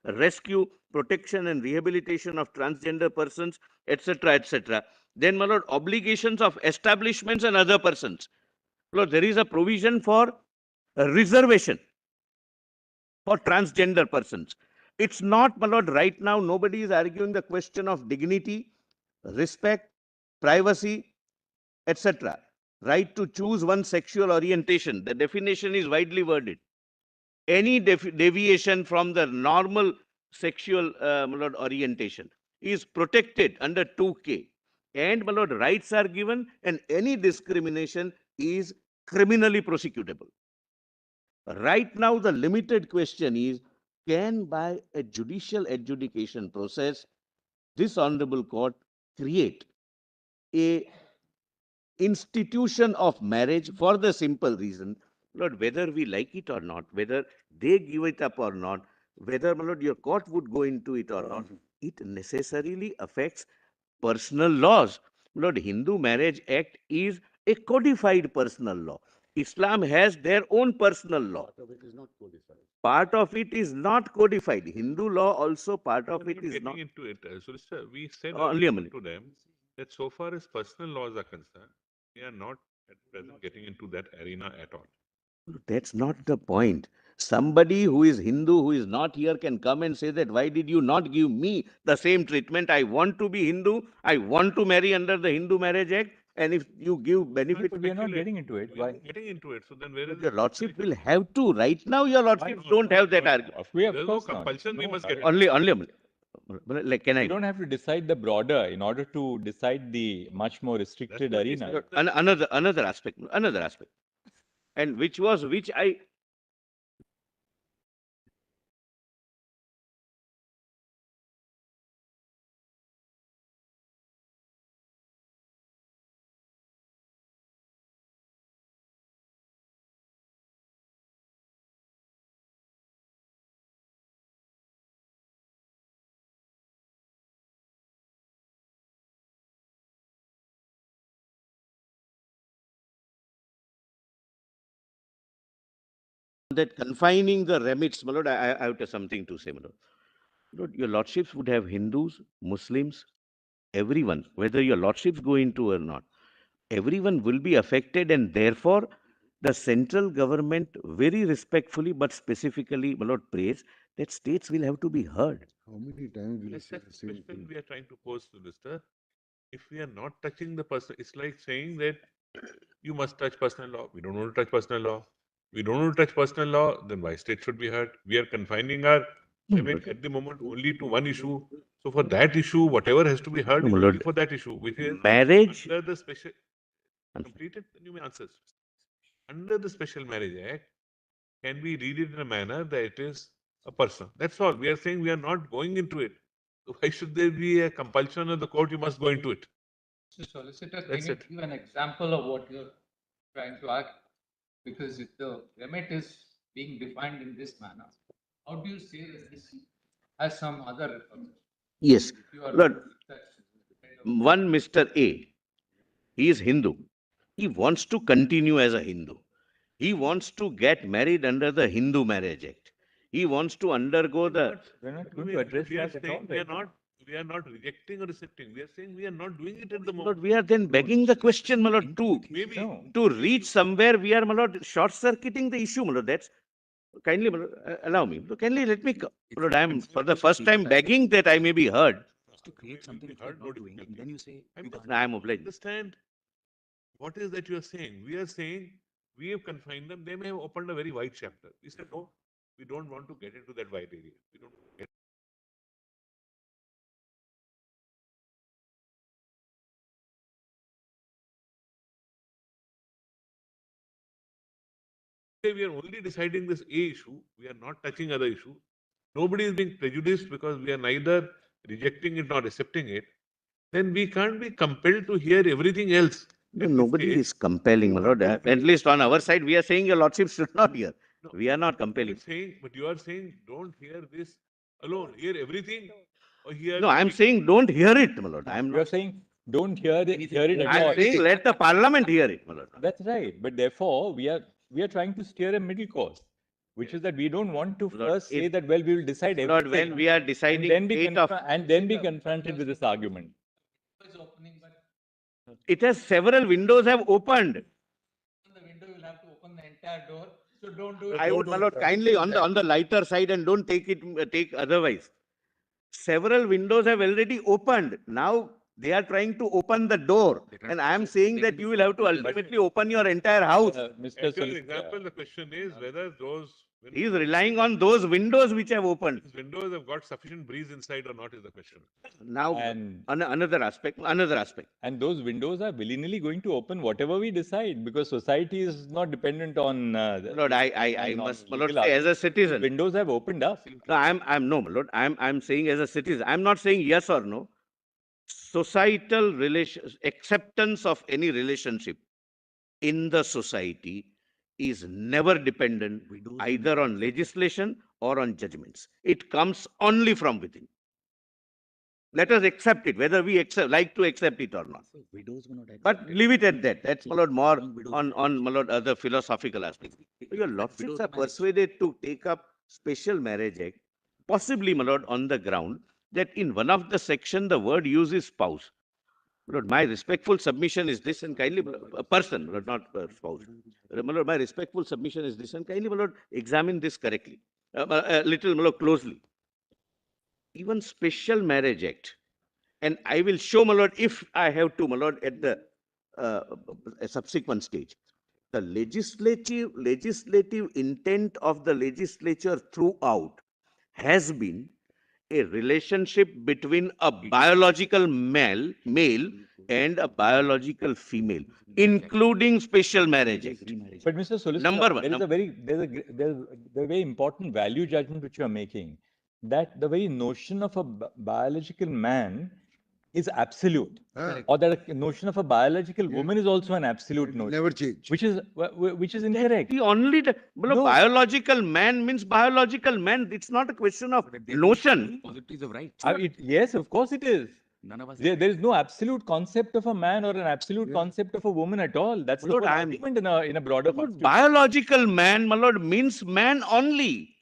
rescue, protection and rehabilitation of transgender persons, etc., etc. Then, my lord, obligations of establishments and other persons. Lord, there is a provision for a reservation for transgender persons. It's not, my lord, right now nobody is arguing the question of dignity, respect, privacy, etc. Right to choose one's sexual orientation. The definition is widely worded. Any deviation from the normal sexual orientation is protected under 2K. And rights are given, and any discrimination is criminally prosecutable. Right now, the limited question is, can by a judicial adjudication process, this honorable court create a institution of marriage for the simple reason, Lord, whether we like it or not, whether they give it up or not, whether, my Lord, your court would go into it or not, it necessarily affects personal laws. Lord, Hindu Marriage Act is a codified personal law. Islam has their own personal law. Part of it is not codified. Hindu law also, part of it is not.
Getting into it, Solicitor, we said
Only a
earlier
minute.
to them that so far as personal laws are concerned, we are not at present getting into that arena at all.
That's not the point. Somebody who is Hindu, who is not here, can come and say that, why did you not give me the same treatment? I want to be Hindu. I want to marry under the Hindu Marriage Act. And if you give benefit,
But we are not getting into it.
We are
Why?
not getting into it. So then where is
your
the
lordship will
speculation?
have to. Right now, your lordships don't have that argument.
We of
There's no
course not.
compulsion. We
No,
must get
Only, like, can
We
I?
don't have to decide the broader in order to decide the much more restricted
what he
arena.
said.
Another aspect, and which I that confining the remits, my lord, I have something to say, my lord. Lord, your lordships would have Hindus, Muslims, everyone, whether your lordships go into or not, everyone will be affected, and therefore the central government very respectfully but specifically, my lord, prays that states will have to be heard.
How many times will you
That's
say
the
the same
question
thing?
we are trying to pose, Minister. If we are not touching the person, it's like saying that you must touch personal law. We don't want to touch personal law. We don't want to touch personal law, then why state should be heard? We are confining our limit at the moment only to one issue. So for that issue, whatever has to be heard
No,
is
my
only
lord,
for that issue, which is
marriage.
under the special.
I'm sorry.
Completed, then you may answer. Under the Special Marriage Act, can we read it in a manner that it is a person? That's all. We are saying we are not going into it. So why should there be a compulsion of the court? You must go into it.
Mr. Solicitor, can
That's
you
it.
give an example of what you're trying to argue? Because if the remit is being defined in this manner, how do you say that this has some other repercussions?
Yes,
If you are
Lord,
that's
one Mr. A, he is Hindu. He wants to continue as a Hindu. He wants to get married under the Hindu Marriage Act. He wants to undergo the.
We're not going to address
We are
that at all.
saying we are not rejecting or accepting. We are saying we are not doing it at the
Lord,
moment.
we are then begging the question, my lord,
Maybe
to reach somewhere. We are, my lord, short circuiting the issue, my lord. That's kindly, my lord, allow me. Kindly let me, my lord, I am for the first time begging that I may be heard.
to create something which we are not doing, and then you say
I am obliged.
understand what is that you are saying. We are saying we have confined them. They may have opened a very wide chapter. We said no, we don't want to get into that wide area. We don't get we are only deciding this A issue. We are not touching other issue. Nobody is being prejudiced because we are neither rejecting it nor accepting it. Then we can't be compelled to hear everything else.
No, nobody is compelling, my lord. At least on our side, we are saying your lordship should not hear. We are not compelling.
But you are saying don't hear this alone. Hear everything. Or hear.
No, I am saying don't hear it, my lord. I am
You're
not.
saying don't hear it at
I
all.
am saying let the parliament hear it, my lord.
That's right. But therefore, we are trying to steer a middle course, which is that we don't want to first say that, well, we will decide
Lord,
everything.
when we are deciding
and then be confronted with this argument.
it has several windows have opened.
the window, you'll have to open the entire door. So don't do it.
I would, my lord, kindly on the lighter side and don't take otherwise. Several windows have already opened. Now they are trying to open the door, and I am saying that you will have to ultimately open your entire house.
Mr.
As an
Solicitor,
example, the question is whether those
He is relying on those windows which have opened.
windows have got sufficient breeze inside or not is the question.
Now,
And-
another aspect.
and those windows are willy-nilly going to open whatever we decide, because society is not dependent on.
Lord, I must, my lord, say as a citizen.
Windows have opened up.
No, no, my lord. I'm saying as a citizen. I'm not saying yes or no. Societal relations, acceptance of any relationship in the society is never dependent either on legislation or on judgments. It comes only from within. Let us accept it, whether we like to accept it or not. But leave it at that. That's, my lord, more on my lord, other philosophical aspects. Your lordships are persuaded to take up Special Marriage Act, possibly, my lord, on the ground that in one of the section the word used is spouse. Lord, my respectful submission is this, and kindly, a person, Lord, not a spouse. My lord, my respectful submission is this, and kindly, my lord, examine this correctly, a little, my lord, closely. Even Special Marriage Act, and I will show, my lord, if I have to, my lord, at the a subsequent stage. The legislative intent of the legislature throughout has been a relationship between a biological male and a biological female, including special marriage act.
But Mr. Solicitor,
Number one.
there's a very important value judgment which you are making, that the very notion of a biological man is absolute, or that a notion of a biological woman is also an absolute notion.
Never change.
Which is incorrect.
The only biological man means biological man. It's not a question of notion.
Yes, of course it is. There is no absolute concept of a man or an absolute concept of a woman at all. That's the whole argument in a broader concept.
Biological man, my lord, means man only.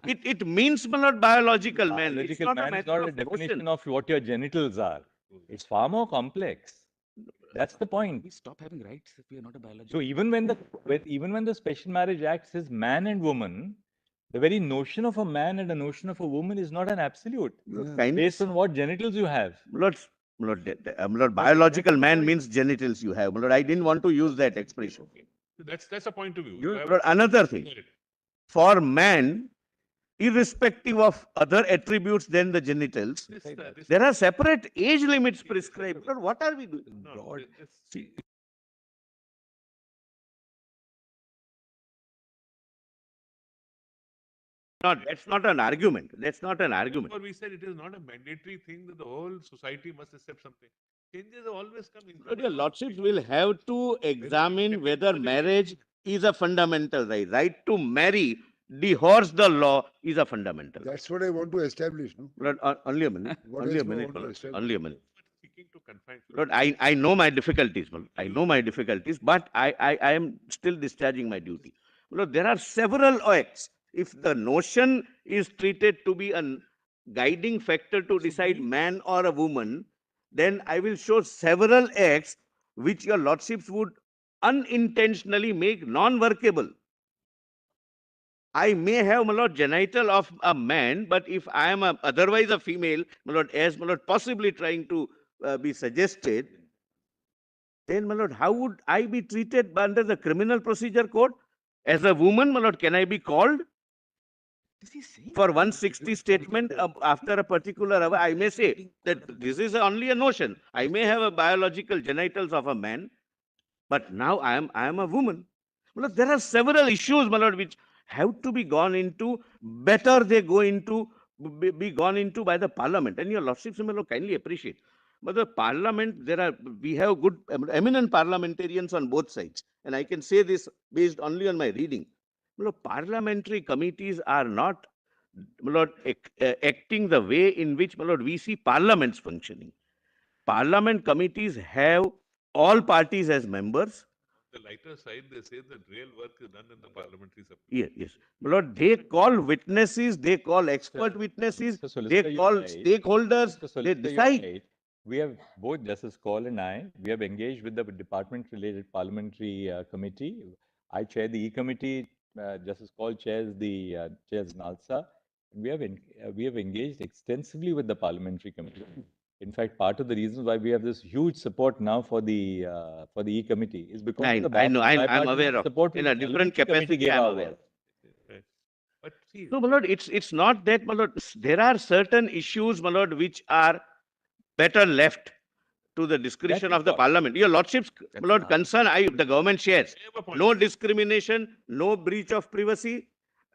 It means, my lord, biological man. It's
Biological
not a
man is
matter
not a
of
definition
notion.
of what your genitals are. It's far more complex. That's the point.
We stop having rights if we are not a biological.
So even when the Special Marriage Act says man and woman, the very notion of a man and a notion of a woman is not an absolute, based on what genitals you have.
Lord, biological man means genitals you have. Lord, I didn't want to use that expression.
That's a point of view.
Lord, another thing, for man, irrespective of other attributes than the genitals, there are separate age limits prescribed. Lord, what are we doing? No, that's not an argument. That's not an argument.
But we said it is not a mandatory thing that the whole society must accept something. Changes have always come in.
But your lordships will have to examine whether marriage is a fundamental right. Right to marry, divorce the law is a fundamental.
That's what I want to establish. No?
Lord, only a minute.
What
Only a
else do you
minute.
want to
Lord,
establish?
only a minute.
Seeking to confine.
Lord, I know my difficulties. Lord. I know my difficulties, but I am still discharging my duty. Lord, there are several acts. If the notion is treated to be a guiding factor to decide man or a woman, then I will show several acts which your lordships would unintentionally make non-workable. I may have, my lord, genital of a man, but if I am otherwise a female, my lord, as my lord possibly trying to be suggested, then, my lord, how would I be treated under the Criminal Procedure Code? As a woman, my lord, can I be called? For 160 statement after a particular hour, I may say that this is only a notion. I may have a biological genitals of a man, but now I am a woman. Well, there are several issues, my lord, which have to be gone into. Better they go into be gone into by the parliament. And your lordships, my lord, kindly appreciate. But the parliament, we have good eminent parliamentarians on both sides, and I can say this based only on my reading. Parliamentary committees are not, my lord, acting the way in which, my lord, we see parliaments functioning. Parliament committees have all parties as members.
The lighter side, they say that real work is done in the parliamentary subcommittee.
Yes, yes. My lord, they call witnesses, they call expert witnesses, they call stakeholders, they decide.
We have, both Justice Kaul and I, we have engaged with the department-related parliamentary committee. I chair the E-committee, Justice Kaul chairs NALSA. We have engaged extensively with the parliamentary committee. In fact, part of the reason why we have this huge support now for the E-committee is because
I know, I'm aware of.
Support
In a different capacity, I'm aware.
But see,
no, my lord, it's not that, my lord. There are certain issues, my lord, which are better left to the discretion of the parliament. Your lordships, my lord, concern the government shares. No discrimination, no breach of privacy,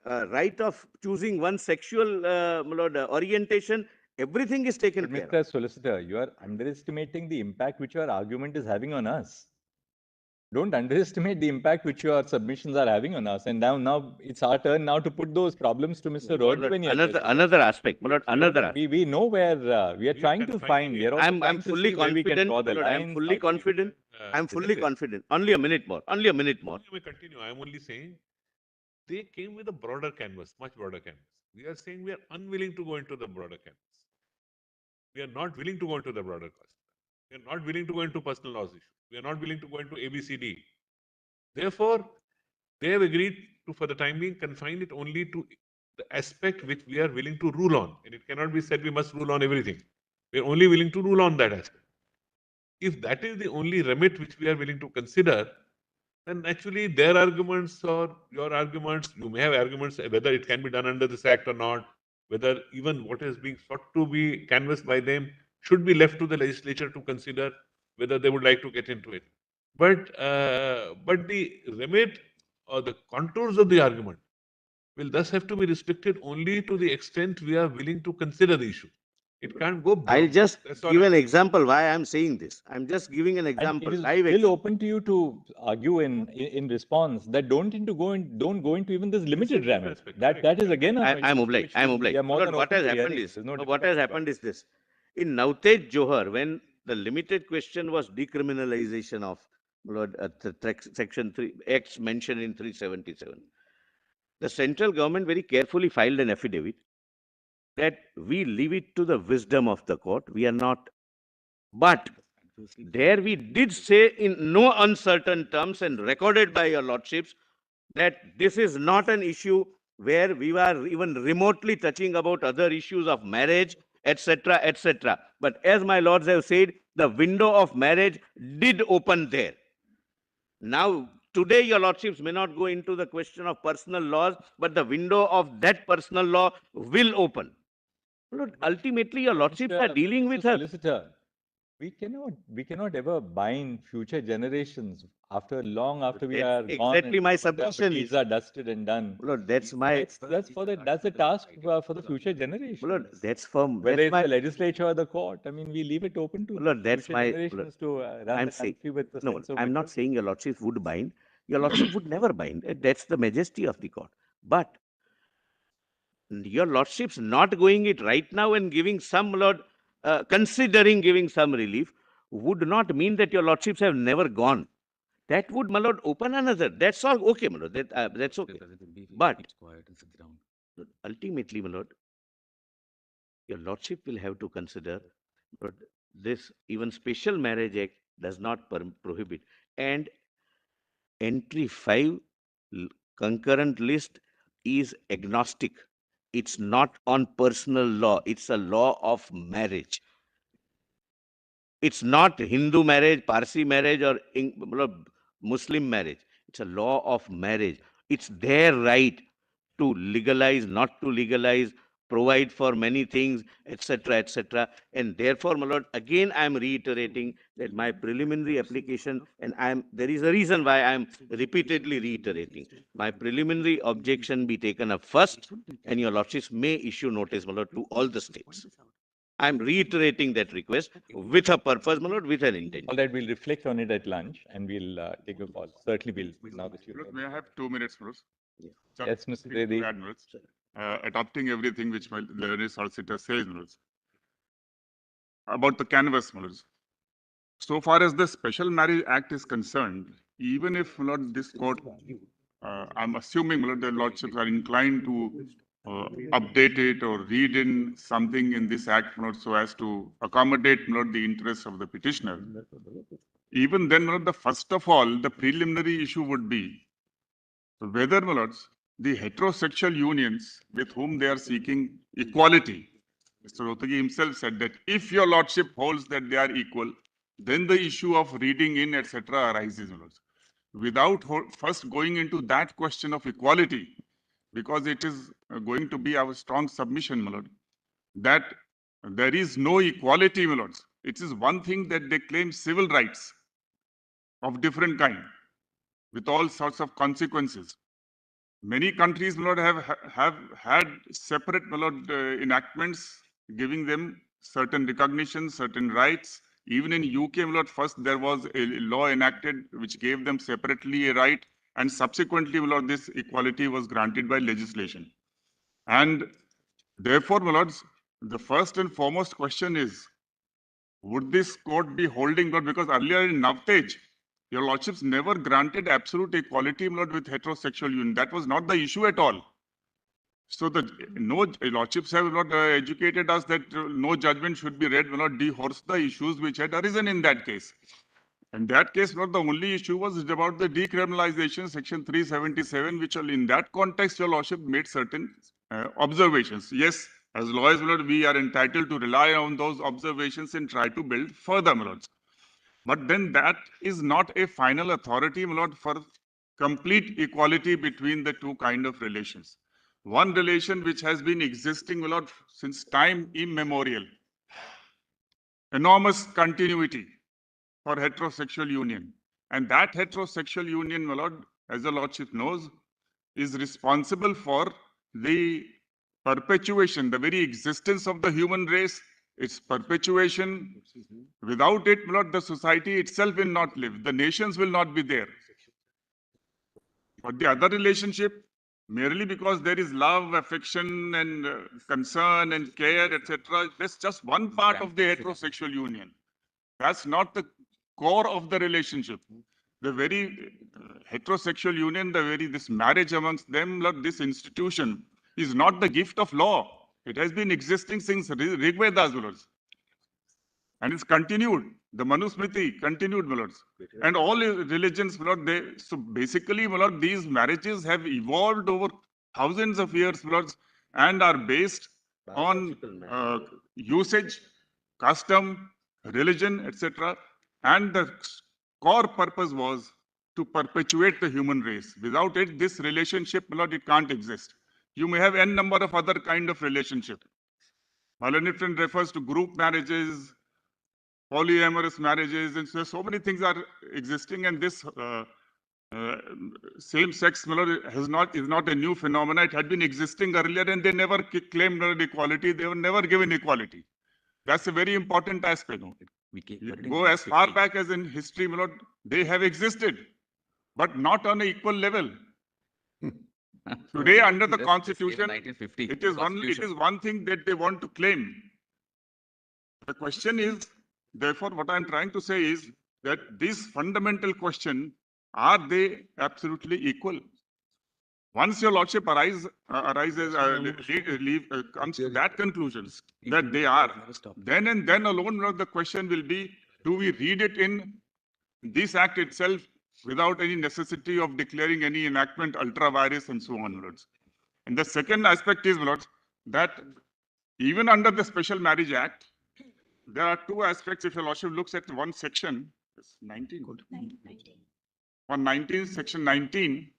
right of choosing one sexual, my lord, orientation. Everything is taken care of.
Mr. Solicitor, you are underestimating the impact which your argument is having on us. Don't underestimate the impact which your submissions are having on us. And now it's our turn now to put those problems to Mr. Rohit.
Another aspect, my lord, another aspect.
We know where we are trying to find.
I'm fully confident. I'm fully confident. I'm fully confident. Only a minute more. Only a minute more.
Let me continue. I'm only saying they came with a broader canvas, much broader canvas. We are saying we are unwilling to go into the broader canvas. We are not willing to go into the broader cost. We are not willing to go into personal laws issues. We are not willing to go into ABCD. Therefore, they have agreed to, for the time being, confine it only to the aspect which we are willing to rule on. And it cannot be said we must rule on everything. We are only willing to rule on that aspect. If that is the only remit which we are willing to consider, then actually their arguments or your arguments, you may have arguments whether it can be done under this act or not, whether even what is being sought to be canvassed by them should be left to the legislature to consider whether they would like to get into it. But the remit or the contours of the argument will thus have to be restricted only to the extent we are willing to consider the issue. It can't go beyond.
I'll just
That's all
give
I'm
an
saying.
example why I'm saying this. I'm just giving an
And
example.
it is
Live
still
example.
open to you to argue in response that don't go into even this limited
Yes,
remit.
respect,
That
correct.
that is again a
I'm
issue
obliged.
which
I'm
we
obliged.
are more
Lord,
than
what
open
has
to
happened
hearing.
is,
There's no
what
difference
has
about
happened is this. In Navtej Johar, when the limited question was decriminalization of Lord, section 3, X mentioned in 377, the central government very carefully filed an affidavit that we leave it to the wisdom of the court. We are not, but there we did say in no uncertain terms and recorded by your lordships that this is not an issue where we were even remotely touching about other issues of marriage, etc., etc. But as my lords have said, the window of marriage did open there. Now, today your lordships may not go into the question of personal laws, but the window of that personal law will open. Lord, ultimately, your lordships are dealing with
Mr.
a
Solicitor, we cannot ever bind future generations long after we are
That's
gone
exactly
and
my
the
submission
deeds
is.
are dusted and done.
Lord, that's my
That's the task for the future generations.
Lord, that's from
Whether
that's
it's
my
the legislature or the court, I mean, we leave it open to
Lord, that's
future
my
generations to run
I'm
the
saying
country with the
no,
sense of
I'm not
maturity.
saying your lordship would bind. Your lordship would never bind. That's the majesty of the court. But your lordship's not going it right now and giving some lord, considering giving some relief would not mean that your lordships have never gone. That would, my lord, open another. That's all okay, my lord. That's okay. But ultimately, my lord, your lordship will have to consider, but this even special marriage act does not prohibit. And entry 5 concurrent list is agnostic. It's not on personal law. It's a law of marriage. It's not Hindu marriage, Parsi marriage, or Muslim marriage. It's a law of marriage. It's their right to legalize, not to legalize, provide for many things, etc., etc. And therefore, my lord, again, I am reiterating that my preliminary application, and there is a reason why I am repeatedly reiterating. My preliminary objection be taken up first, and your lordships may issue notice, my lord, to all the states. I'm reiterating that request with a purpose, my lord, with an intention.
All right, we'll reflect on it at lunch and we'll take a call. Certainly, now that you've
May I have 2 minutes, Bruce?
Yes, Mr. Dedi.
Adopting everything which my learned solicitor says, Bruce. About the canvas, Bruce. So far as the Special Marriage Act is concerned, even if Lord, this court, I'm assuming Lord, the lordships are inclined to update it or read in something in this act, Lord, so as to accommodate Lord, the interests of the petitioner. Even then, Lord, the first of all, the preliminary issue would be whether, my lords, the heterosexual unions with whom they are seeking equality. Mr. Rotagi himself said that if your lordship holds that they are equal, then the issue of reading in, etc., arises, my lords. Without first going into that question of equality, because it is going to be our strong submission, my lord, that there is no equality, my lords. It is one thing that they claim civil rights of different kind, with all sorts of consequences. Many countries, my lord, have had separate, my lord, enactments giving them certain recognition, certain rights. Even in UK, my lord, first there was a law enacted which gave them separately a right, and subsequently, my lord, this equality was granted by legislation. And therefore, my lords, the first and foremost question is, would this court be holding, Lord, because earlier in Navtej, your lordships never granted absolute equality, Lord, with heterosexual union. That was not the issue at all. So the lordships have not educated us that no judgment should be read, will not dehorse the issues which had arisen in that case. In that case, not the only issue was about the decriminalization, section 377, which in that context, your lordship made certain observations. Yes, as lawyers, Lord, we are entitled to rely on those observations and try to build further, my lords. But then that is not a final authority, my lord, for complete equality between the two kind of relations. One relation which has been existing, my lord, since time immemorial. Enormous continuity for heterosexual union. And that heterosexual union, my lord, as the lordship knows, is responsible for the perpetuation, the very existence of the human race, its perpetuation. Without it, my lord, the society itself will not live. The nations will not be there. But the other relationship, merely because there is love, affection, and concern and care, etc., that's just one part of the heterosexual union. That's not the core of the relationship. The very heterosexual union, this marriage amongst them, Lord, this institution is not the gift of law. It has been existing since Rig Vedas, lords. And it's continued. The Manusmriti continued, my lords. And all religions, my lord, so basically, my lord, these marriages have evolved over thousands of years, my lords, and are based on usage, custom, religion, etc. And the core purpose was to perpetuate the human race. Without it, this relationship, my lord, it can't exist. You may have n number of other kind of relationship. Malanitran refers to group marriages, polyamorous marriages, and so many things are existing, and this same-sex is not a new phenomenon. It had been existing earlier, and they never claimed equality. They were never given equality. That's a very important aspect. Go as far back as in history, my lord, they have existed, but not on an equal level. Today, under the Constitution, it is one thing that they want to claim. The question is, therefore, what I'm trying to say is that this fundamental question, are they absolutely equal? Once your lordship comes to that conclusion that they are, then and then alone the question will be, do we read it in this act itself without any necessity of declaring any enactment ultra vires and so on, lords? And the second aspect is, lords, that even under the Special Marriage Act, there are two aspects. If your lordship looks at one section, 19. 119, section 19.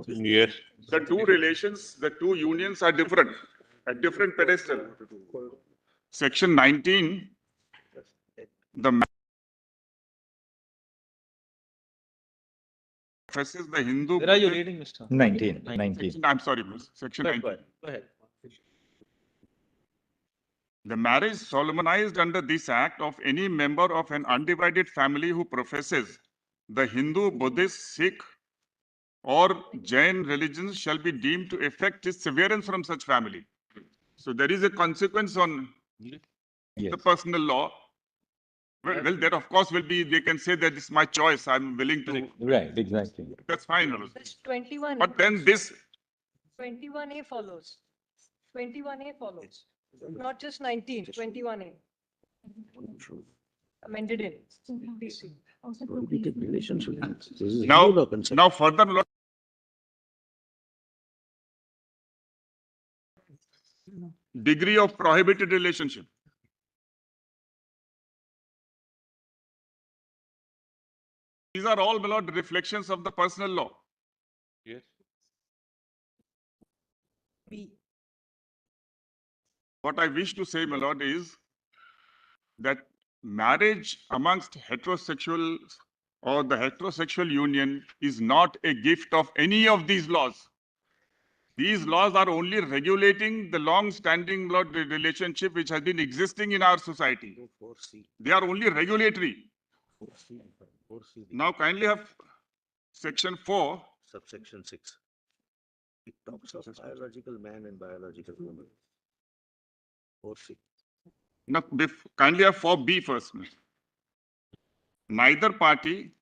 Yes.
The two relations, the two unions are different, at different pedestal. Section 19, the professes the Hindu.
Where are you reading, Mr.? 19.
I'm sorry, section 19.
Go ahead.
The marriage solemnized under this act of any member of an undivided family who professes the Hindu, Buddhist, Sikh, or Jain religions shall be deemed to effect his severance from such family. So there is a consequence on the personal law. Well, there of course will be, they can say that it's my choice, I'm willing to.
Right, exactly.
That's fine.
That's 21.
But then this.
21A follows. 21A follows. Not just 19, 21A. Amended in.
Now further, degree of prohibited relationship. These are all, my lord, reflections of the personal law.
Yes.
What I wish to say, my lord, is that marriage amongst heterosexuals or the heterosexual union is not a gift of any of these laws. These laws are only regulating the long-standing relationship which has been existing in our society. They are only regulatory. Now kindly have section 4.
Subsection 6. It talks of biological man and biological woman. 4C.
Now, kindly have 4B first. Neither party,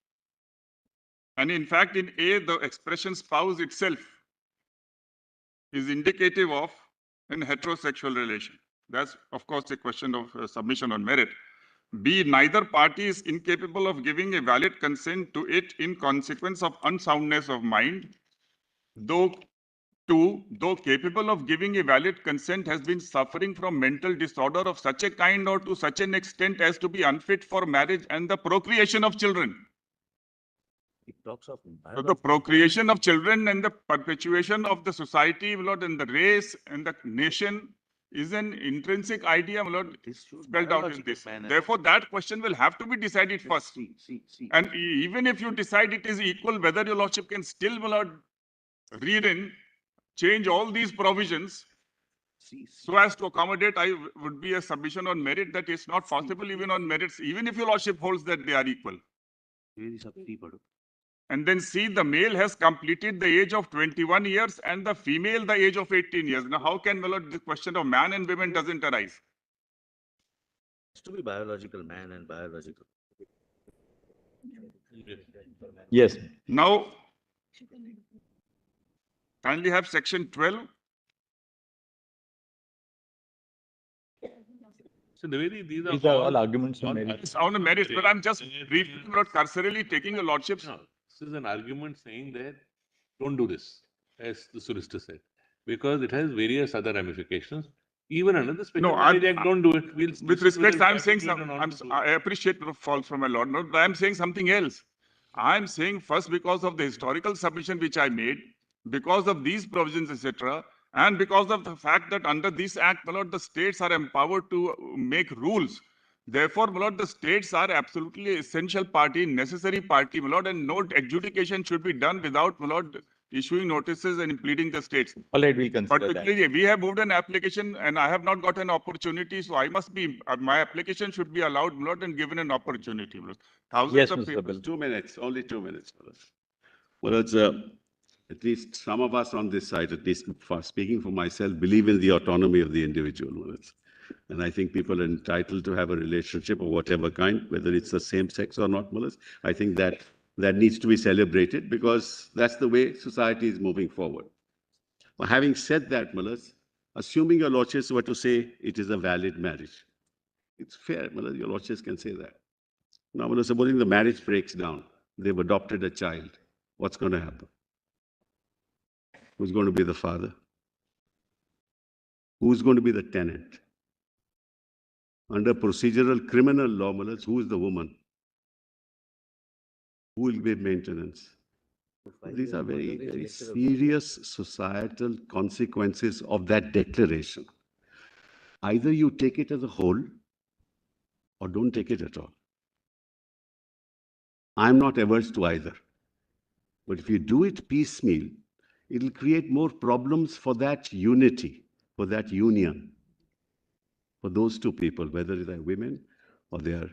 and in fact in A, the expression spouse itself is indicative of an heterosexual relation. That's of course a question of submission on merit. B, neither party is incapable of giving a valid consent to it in consequence of unsoundness of mind. though capable of giving a valid consent, has been suffering from mental disorder of such a kind or to such an extent as to be unfit for marriage and the procreation of children.
It talks of
So the procreation of children and the perpetuation of the society, my lord, and the race and the nation is an intrinsic idea, my lord, spelled out in this. Therefore, that question will have to be decided first. And even if you decide it is equal, whether your lordship can still, my lord, read in, change all these provisions so as to accommodate, would be a submission on merit that it's not possible even on merits, even if your lordship holds that they are equal. And then see, the male has completed the age of 21 years and the female the age of 18 years. Now, how can, my lord, the question of man and women doesn't arise?
Has to be biological man and biological.
Yes.
Now, kindly have section 12.
So the way these
These are all arguments on merit.
It's on the merits, but I'm just briefly, not cursorily taking your lordship's.
No, this is an argument saying that don't do this, as the solicitor said, because it has various other ramifications. Even under the Special Marriage Act, don't do it. We'll
With respect, I'm saying I appreciate the fault from my lord, no, but I'm saying something else. I'm saying first, because of the historical submission which I made, because of these provisions, etc., and because of the fact that under this act, my lord, the states are empowered to make rules. Therefore, my lord, the states are absolutely essential party, necessary party, my lord, and no adjudication should be done without, my lord, issuing notices and pleading the states.
All right, we'll consider
Particularly, we have moved an application and I have not got an opportunity, so I must be, my application should be allowed, my lord, and given an opportunity. My lord. Thousands
Yes,
of
Mr.
people.
Bill.
2 minutes, only 2 minutes. Well, it's, at least some of us on this side, at least for speaking for myself, believe in the autonomy of the individual. Well, and I think people are entitled to have a relationship of whatever kind, whether it's the same sex or not, Mullis. I think that needs to be celebrated because that's the way society is moving forward. But having said that, Mullis, assuming your lordships were to say it is a valid marriage, it's fair, Mullis, your lordships can say that. Now, Mullis, supposing the marriage breaks down, they've adopted a child, what's going to happen? Who's going to be the father? Who's going to be the tenant? Under procedural criminal law, who is the woman? Who will be maintenance? These are very, very serious societal consequences of that declaration. Either you take it as a whole or don't take it at all. I'm not averse to either. But if you do it piecemeal, it'll create more problems for that unity, for that union, for those two people, whether they're women or they're.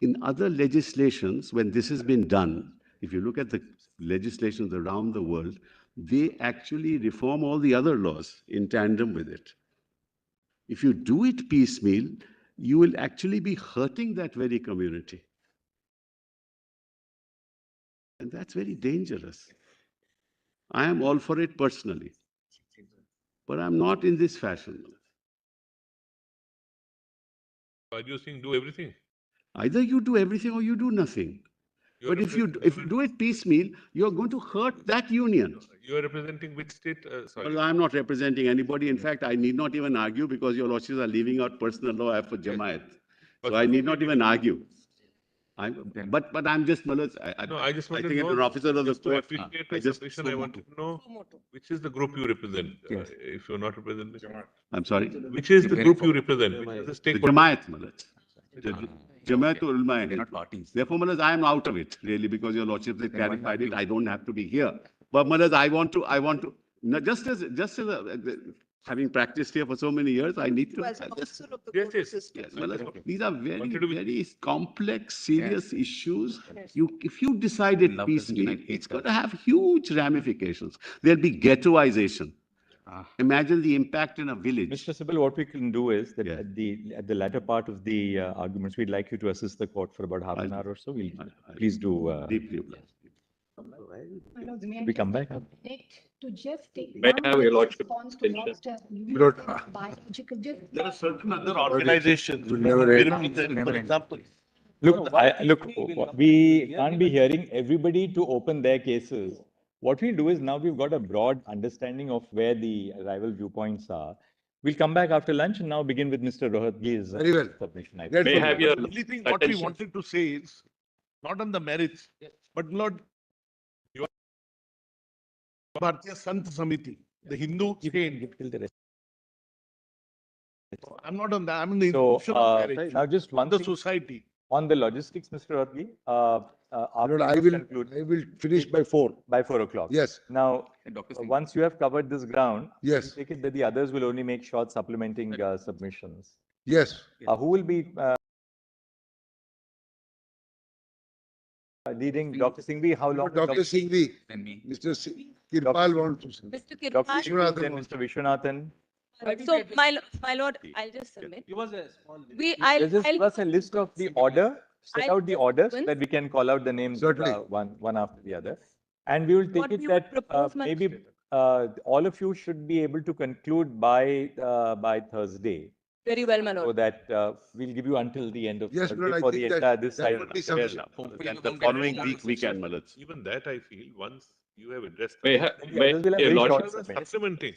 In other legislations, when this has been done, if you look at the legislations around the world, they actually reform all the other laws in tandem with it. If you do it piecemeal, you will actually be hurting that very community. And that's very dangerous. I am all for it personally, but I'm not in this fashion.
Are you saying do everything?
Either you do everything or you do nothing. But if you do it piecemeal, you're going to hurt that union.
You are representing which state? Sorry.
Well, I'm not representing anybody. In fact, I need not even argue because your lordships are leaving out personal law for Jamaat. So I need not even argue. But I'm just,
I just want
I
to
think
know,
it's an officer of the
just to
court.
appreciate the submission, I want to know which is the group you represent. If you're not representing,
I'm sorry?
which is the group you represent? Which is the
The
stakeholder?
Jamaat, Jamaat ulama hai. Therefore, I am out of it, really, because your lordships have clarified it. I don't have to be here. But I want to, just as having practiced here for so many years, I need to.
Yes.
These are very, very complex, serious issues. If you decide it piecemeal, it's going to have huge ramifications. There'll be ghettoization. Imagine the impact in a village.
Mr. Sibyl, what we can do is that at the latter part of the arguments, we'd like you to assist the court for about half an hour or so. Please do.
Deeply.
We come back.
To just take
May I have your lordship
response to not biological, just
There are certain other organizations.
For example. Look, we can't be hearing everybody to open their cases. What we'll do is now we've got a broad understanding of where the rival viewpoints are. We'll come back after lunch and now begin with Mr. Rohatgi's
Very well.
submission. I
Great.
think.
May I have your
The only thing what we wanted to say is, not on the merits, but Lord, your Bharatiya Sant Samiti, the Hindu chain. I'm not on that, I'm in the
So,
institution of marriage,
now just one
the
thing
society.
on the logistics, Mr. Rohatgi. After
Lord,
you conclude
I will finish by 4.
by 4 o'clock.
Yes.
Now, once you have covered this ground,
Yes.
we take it that the others will only make short supplementing submissions.
Yes.
Who will be leading? Dr. Singhvi, how long?
Dr. Singhvi, Mr. Kirpal wants to say.
Mr.
Dr.
Kirpal.
Singhvi, then Mr. Vishwanathan.
So, my lord, I'll just submit.
It was a small.
Just give us a list of the order, set out the order so that we can call out the names
Certainly.
one after the other. And we will take
What
it
we would
that
propose, my-
maybe all of you should be able to conclude by Thursday.
Very well, my
So
lord.
that we'll give you until the end of
Yes,
Thursday
Lord, I
for
think
the
that-
entire this
that
side.
would be
Fair
sufficient.
enough.
Hopefully
And
we
the
won't get
following
more
week we can,
sessions.
Malaj.
Even that I feel, once you have addressed.
May,
The others will have
your
very short
lordship,
submissions.
Supplementing.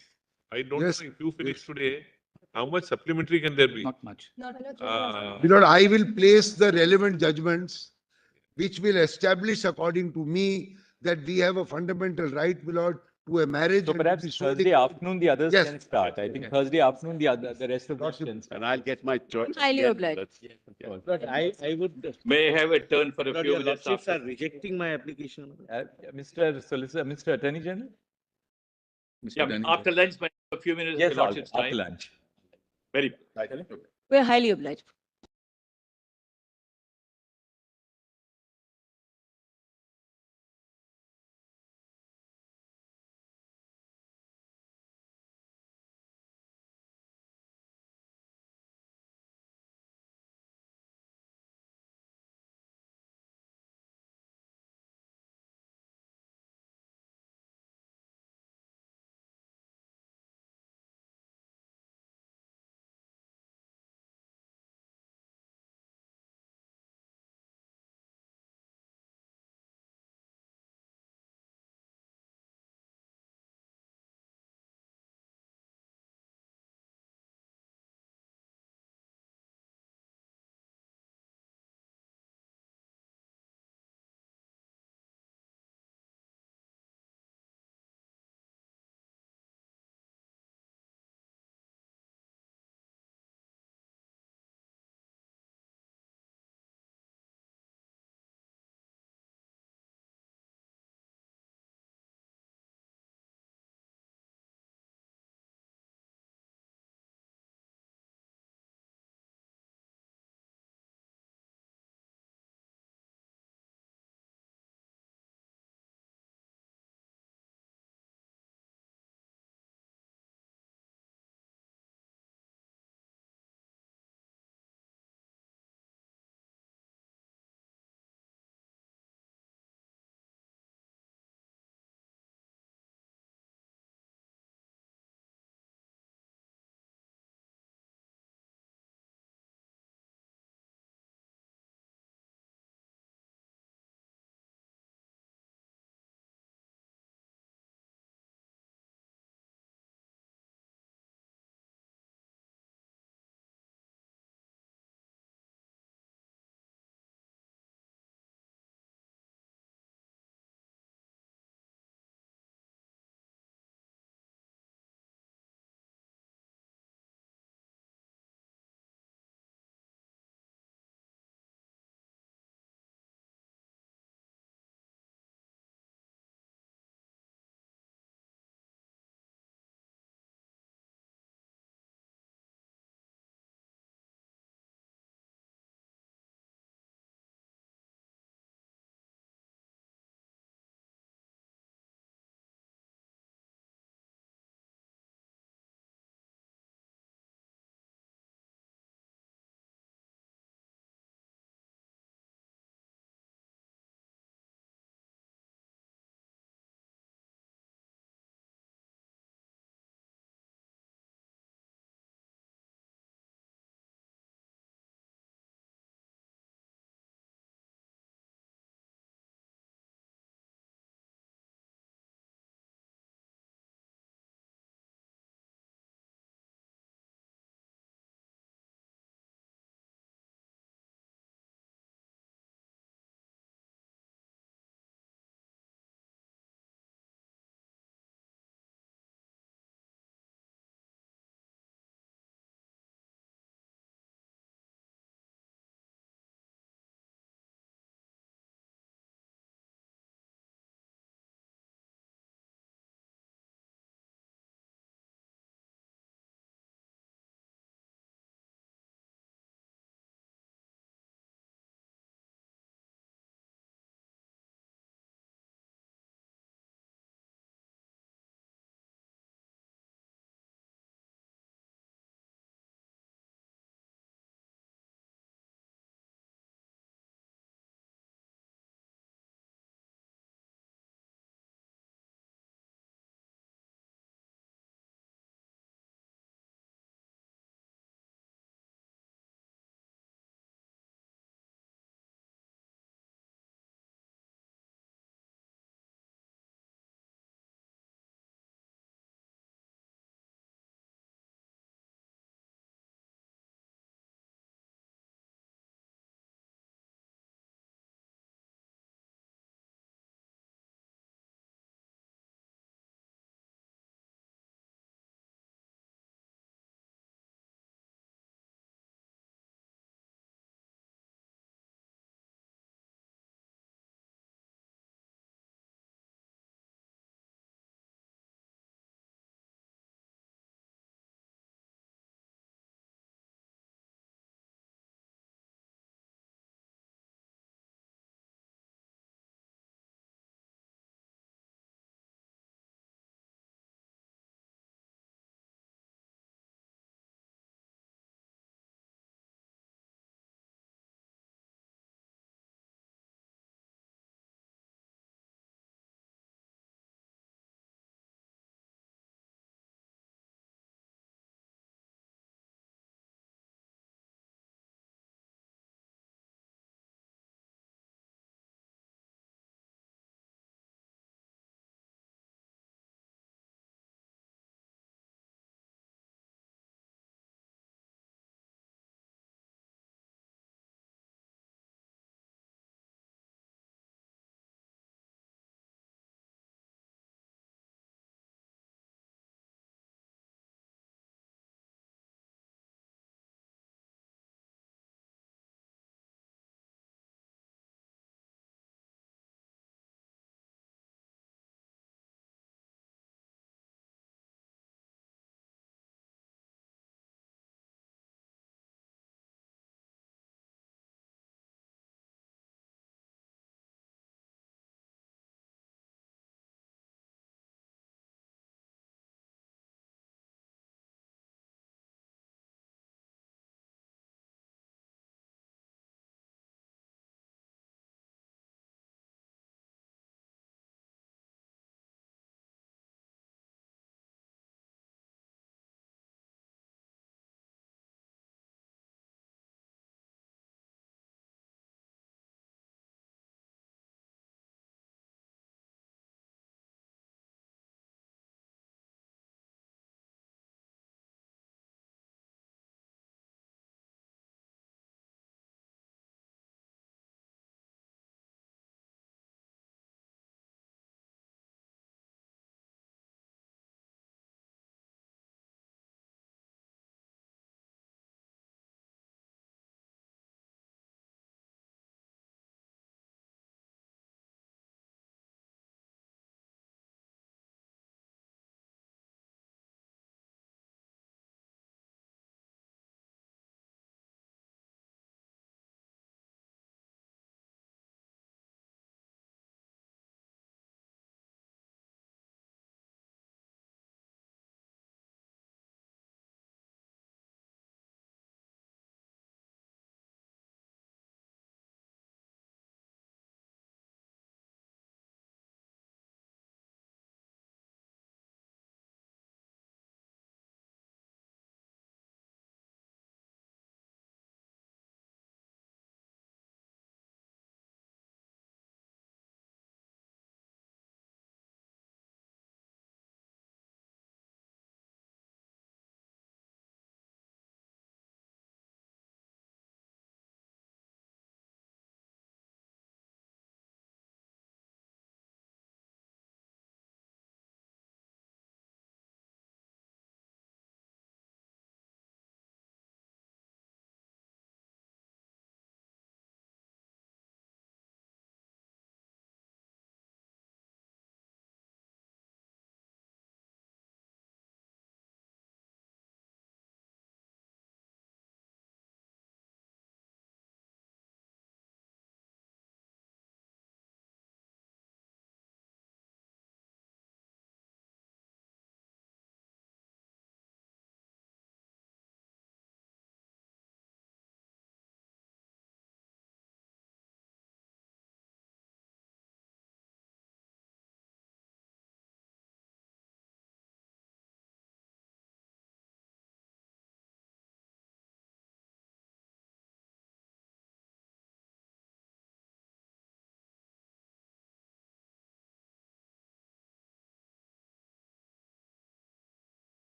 I don't
Yes.
know if you finish today, how much supplementary can there be?
Not much.
Lord, I will place the relevant judgments which will establish according to me that we have a fundamental right, my Lord, to a marriage.
So
and it
perhaps
is
Thursday
declared.
afternoon, the others
Yes.
can start. I think Thursday afternoon, the rest of them can start.
And I'll get my choice.
Highly obliged.
But I would.
may I have a turn for a
Lord,
few
your
minutes
lordships
after?
are rejecting my application.
Mr. Solicitor, Mr. Attorney General?
Yeah, after lunch, by a few minutes,
Yes,
your lordship's
after
time.
lunch.
Very good.
We're highly obliged.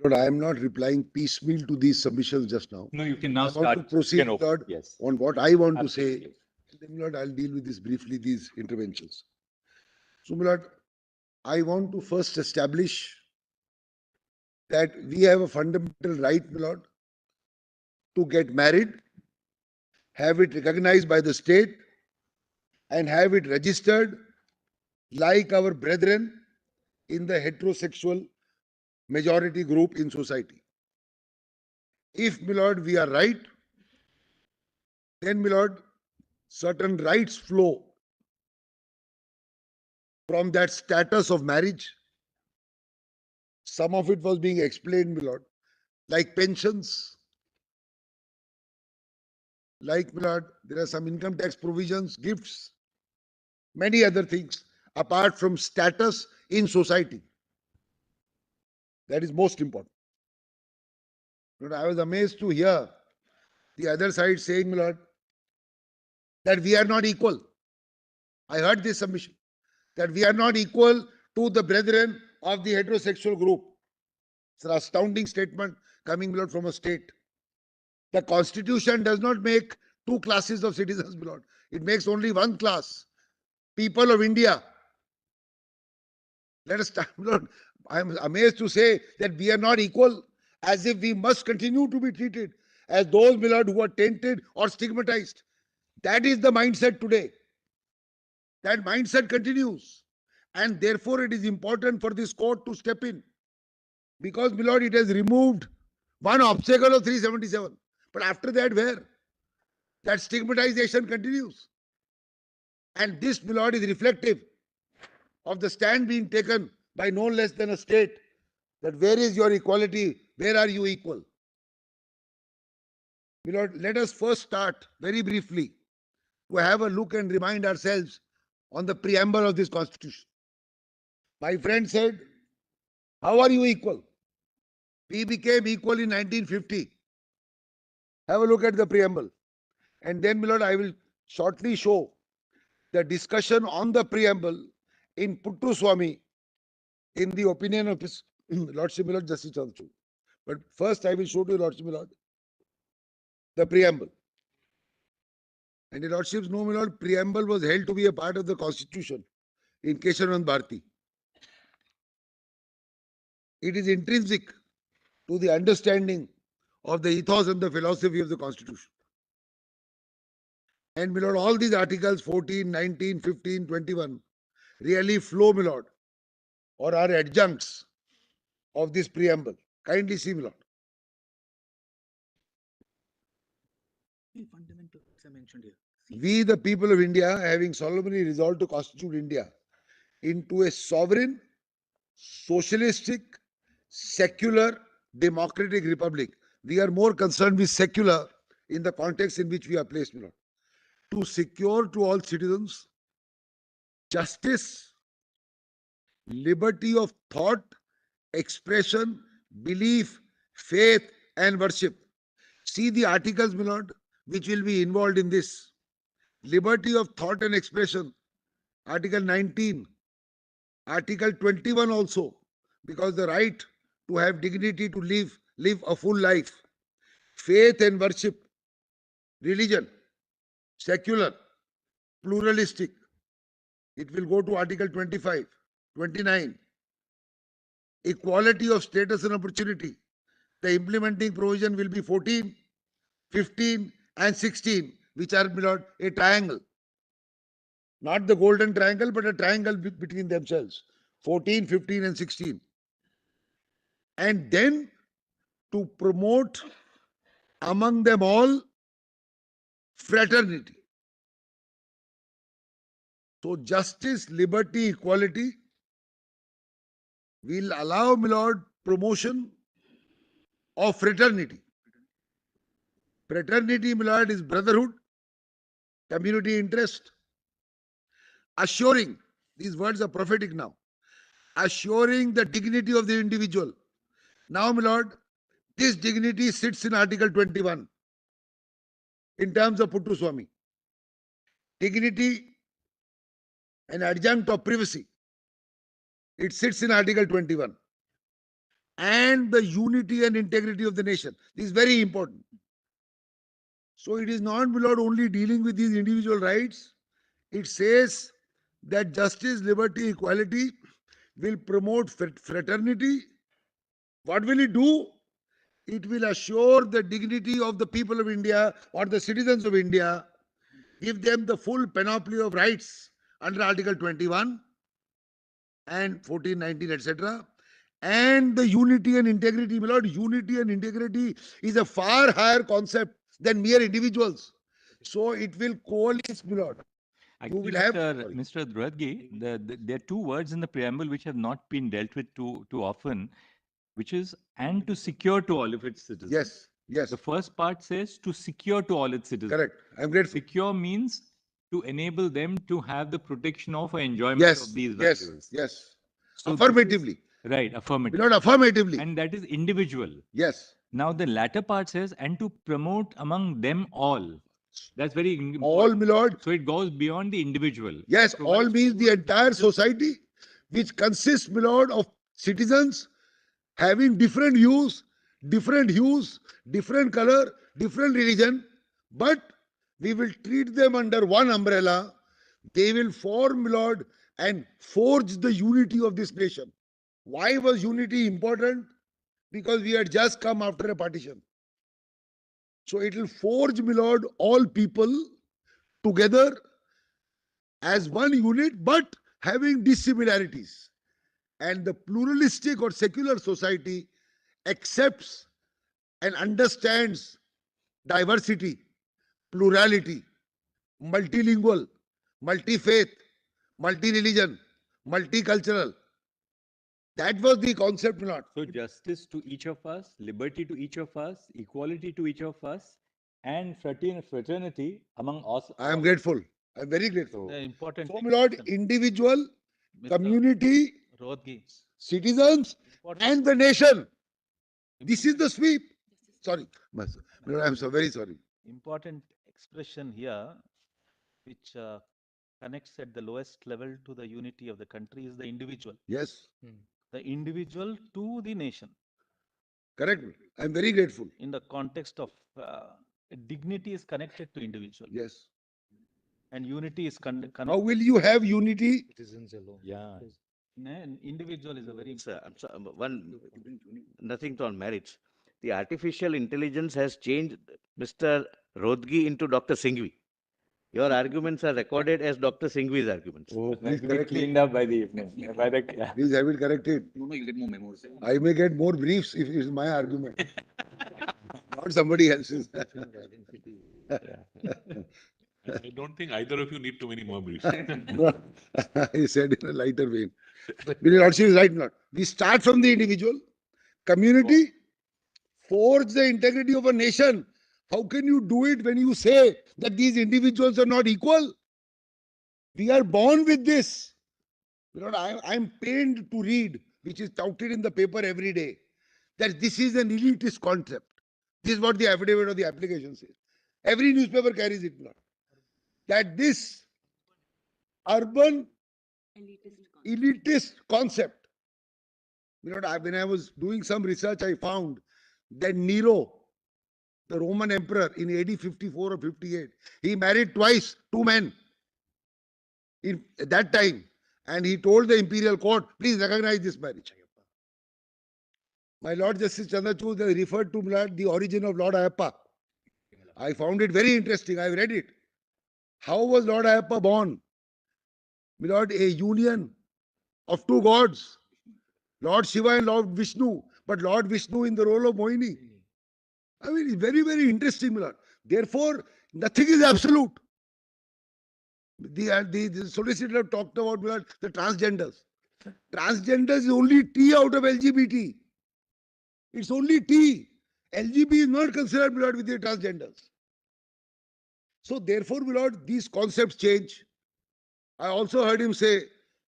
Lord, I am not replying piecemeal to these submissions just now.
No, you can now
I want
start.
to proceed,
open.
Lord,
Yes.
on what I want to say.
Absolutely.
Then, Lord, I'll deal with this briefly, these interventions. So, my Lord, I want to first establish that we have a fundamental right, my Lord, to get married, have it recognized by the state, and have it registered like our brethren in the heterosexual majority group in society. If, my Lord, we are right, then, my Lord, certain rights flow from that status of marriage. Some of it was being explained, my Lord, like pensions, like, my Lord, there are some income tax provisions, gifts, many other things apart from status in society. That is most important. Lord, I was amazed to hear the other side saying, my Lord, that we are not equal. I heard this submission, that we are not equal to the brethren of the heterosexual group. It's an astounding statement coming, my Lord, from a state. The constitution does not make two classes of citizens, my Lord. It makes only one class, people of India. Let us start, my Lord. I am amazed to say that we are not equal, as if we must continue to be treated as those, my Lord, who are tainted or stigmatized. That is the mindset today. That mindset continues. And therefore, it is important for this court to step in. Because, my Lord, it has removed one obstacle of 377. But after that, where? That stigmatization continues. And this, my Lord, is reflective of the stand being taken by no less than a state, that where is your equality? Where are you equal? My Lord, let us first start very briefly to have a look and remind ourselves on the preamble of this constitution. My friend said, how are you equal? We became equal in 1950. Have a look at the preamble. And then, my Lord, I will shortly show the discussion on the preamble in Puttu Swami, in the opinion of his Lordship, my Lord Justice Chandrachud. But first, I will show to your Lordship, my Lord, the preamble. And your Lordships know, my Lord, preamble was held to be a part of the Constitution in Keshavanand Bharati. It is intrinsic to the understanding of the ethos and the philosophy of the Constitution. And, my Lord, all these articles 14, 19, 15, 21 really flow, my Lord, or are adjuncts of this preamble. Kindly see, my Lord.
Fundamentals are mentioned here.
We, the people of India, having solemnly resolved to constitute India into a sovereign, socialistic, secular, democratic republic. We are more concerned with secular in the context in which we are placed, my Lord. To secure to all citizens justice, liberty of thought, expression, belief, faith, and worship. See the articles, my Lord, which will be involved in this. Liberty of thought and expression, Article 19, Article 21 also, because the right to have dignity to live a full life. Faith and worship, religion, secular, pluralistic. It will go to Article 25, 29. Equality of status and opportunity. The implementing provision will be 14, 15, and 16, which are, my Lord, a triangle. Not the golden triangle, but a triangle between themselves. 14, 15, and 16. And then to promote among them all fraternity. So justice, liberty, equality will allow, my Lord, promotion of fraternity. Fraternity, my Lord, is brotherhood, community interest, assuring, these words are prophetic now, assuring the dignity of the individual. Now, my Lord, this dignity sits in Article 21 in terms of Puttu Swami. Dignity, an adjunct of privacy. It sits in Article 21. and the unity and integrity of the nation. This is very important. So it is not, my lord, only dealing with these individual rights. It says that justice, liberty, equality will promote fraternity. What will it do? It will assure the dignity of the people of India or the citizens of India, give them the full panoply of rights under Article 21 and 14, 19, etc. And the unity and integrity, my lord, unity and integrity is a far higher concept than mere individuals. So it will coalesce, my lord. You will have,
Mr. Druadgi, there are two words in the preamble which have not been dealt with too often, which is and to secure to all of its citizens.
yes, yes,
The first part says to secure to all its citizens.
correct. I'm grateful.
Secure means to enable them to have the protection of or enjoyment
Yes,
of these
yes,
values.
yes.
So this is-
Affirmatively.
Right, affirmative.
My lord, affirmatively.
And that is individual.
Yes.
Now the latter part says and to promote among them all. That's very important.
All, my lord.
So it goes beyond the individual.
Yes,
So
all means the entire society, which consists, my lord, of citizens having different views, different hues, different color, different religion, but we will treat them under one umbrella. They will form, my lord, and forge the unity of this nation. Why was unity important? Because we had just come after a partition. So it will forge, my lord, all people together as one unit, but having dissimilarities. And the pluralistic or secular society accepts and understands diversity, plurality, multilingual, multi-faith, multi-religion, multicultural. That was the concept, not.
So justice to each of us, liberty to each of us, equality to each of us, and fraternity among us.
I am grateful. I am very grateful.
The important
So, my lord, individual,
Mr.
community,
Rodgi.
citizens,
Important-
and the nation. This is the sweep. Sorry. My lord, I am so very sorry.
Important expression here, which connects at the lowest level to the unity of the country, is the individual.
Yes,
The individual to the nation.
correct. I am very grateful.
In the context of dignity is connected to individual.
Yes.
And unity is
How
connected.
will you have unity?
Citizens alone.
Yeah.
Individual is a very
Nothing on marriage. The artificial intelligence has changed Mr. Rodgi into Dr. Singhvi. Your arguments are recorded as Dr. Singhvi's arguments.
Oh, please
Be
correct it.
cleaned up by the evening. By the,
Please have it corrected.
No, you get more memos.
I may get more briefs if it is my argument, not somebody else's.
I don't think either of you need too many more briefs.
He said in a lighter vein. Your Lordship is right, not. We start from the individual, community, forge the integrity of a nation. How can you do it when you say that these individuals are not equal? We are born with this. I'm pained to read, which is touted in the paper every day, that this is an elitist concept. This is what the affidavit of the application says. Every newspaper carries it, Lord. That this urban elitist concept. When I was doing some research, I found that Nero, the Roman emperor in AD 54 or 58, he married twice, two men in at that time. And he told the imperial court, please recognize this marriage. My Lord Justice Chandrachud referred to the origin of Lord Ayappa. I found it very interesting. I read it. How was Lord Ayappa born? My Lord, a union of two gods, Lord Shiva and Lord Vishnu, but Lord Vishnu in the role of Mohini. I mean, it's very, very interesting, my Lord. Therefore, nothing is absolute. The solicitor talked about, my Lord, the transgenders. Transgenders is only T out of LGBT. It's only T. LGB is not considered, my Lord, with the transgenders. So therefore, my Lord, these concepts change. I also heard him say,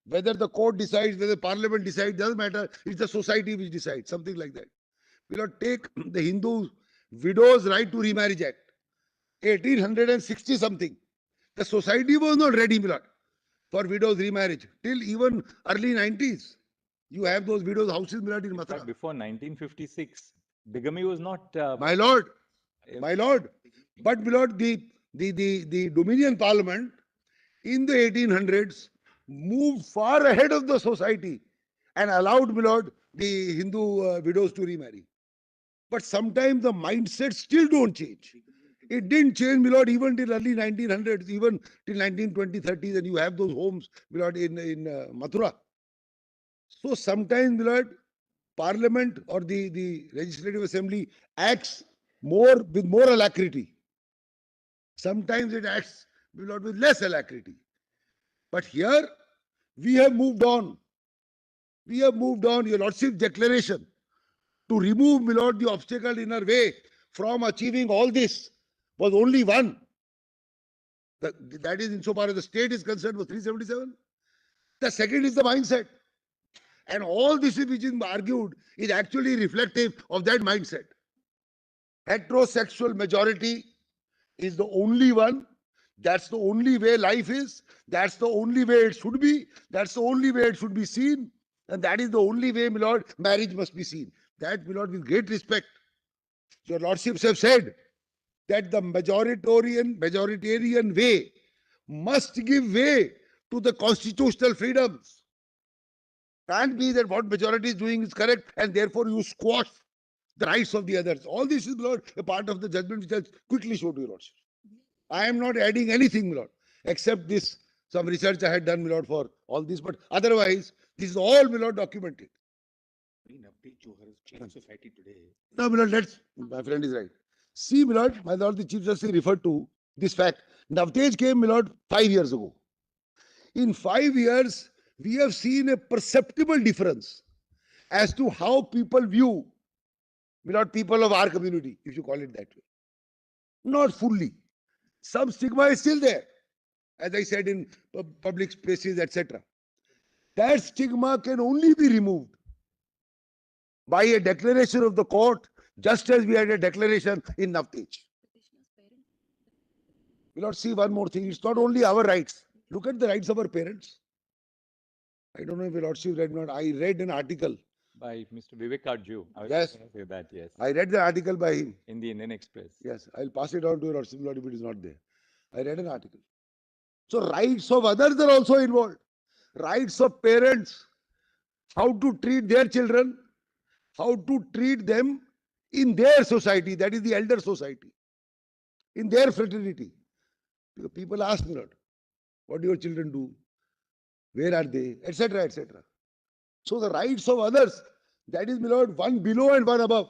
whether the court decides, whether parliament decides, doesn't matter. It's the society which decides, something like that. We will take the Hindu Widows' Right to Remarriage Act, 1860 something. The society was not ready, my lord, for widows' remarriage till even early 90s. You have those widows' houses, my lord, in
In fact,
Mathura.
before 1956, bigamy was not.
My lord, my lord. But, my lord, the Dominion Parliament in the 1800s moved far ahead of the society and allowed, my lord, the Hindu widows to remarry. But sometimes the mindset still don't change. It didn't change, my lord, even till early 1900s, even till 1920s, 30s, and you have those homes, my lord, in Mathura. So sometimes, my lord, Parliament or the Legislative Assembly acts more with more alacrity. Sometimes it acts, my lord, with less alacrity. But here, we have moved on. We have moved on. Your Lordship's declaration to remove, my lord, the obstacle in our way from achieving all this was only one. That is, insofar as the state is concerned, was 377. The second is the mindset. And all this which is argued is actually reflective of that mindset. Heterosexual majority is the only one. That's the only way life is. That's the only way it should be. That's the only way it should be seen. And that is the only way, my lord, marriage must be seen. That, my lord, with great respect. Your lordships have said that the majoritarian way must give way to the constitutional freedoms. Can't be that what majority is doing is correct and therefore you squash the rights of the others. All this is, my lord, a part of the judgment which I'll quickly show to your lordship. I am not adding anything, my lord, except this, some research I had done, my lord, for all this. But otherwise, this is all, my lord, documented.
Society today.
No, my lord, my friend is right. See, my lord, the Chief Justice referred to this fact. Navtej came, my lord, 5 years ago. In 5 years, we have seen a perceptible difference as to how people view, my lord, people of our community, if you call it that way. Not fully. Some stigma is still there, as I said, in public spaces, etc. That stigma can only be removed by a declaration of the court, just as we had a declaration in Navtej. We'll not see one more thing. It's not only our rights. Look at the rights of our parents. I don't know if your lordship read or not. I read an article
By Mr. Vivek Arju. I was
Yes.
going to say that, yes.
I read the article by him.
In the Indian Express.
Yes, I'll pass it on to your lordship if it is not there. I read an article. So rights of others are also involved. Rights of parents, how to treat their children, how to treat them in their society, that is the elder society, in their fraternity. People ask me, Lord, what do your children do? Where are they? Etc. etc. So the rights of others, that is, my lord, one below and one above.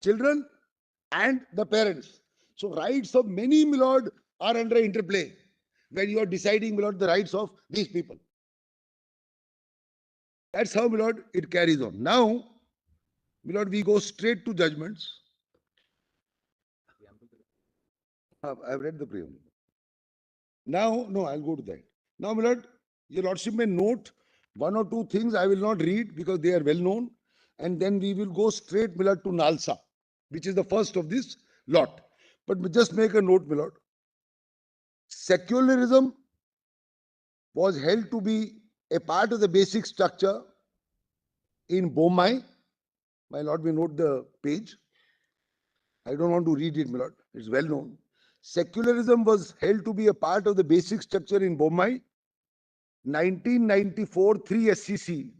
Children and the parents. So rights of many, my lord, are under interplay when you are deciding, my lord, the rights of these people. That's how, my lord, it carries on. Now, my lord, we go straight to judgments. I've read the preamble. Now, no, I'll go to that. Now, my lord, your lordship may note one or two things I will not read because they are well known. And then we will go straight, my lord, to Nalsa, which is the first of this lot. But just make a note, my lord. Secularism was held to be a part of the basic structure in Bombay. My lord, we note the page. I don't want to read it, my lord. It's well known. Secularism was held to be a part of the basic structure in Bombay. 1994, 3 SCC,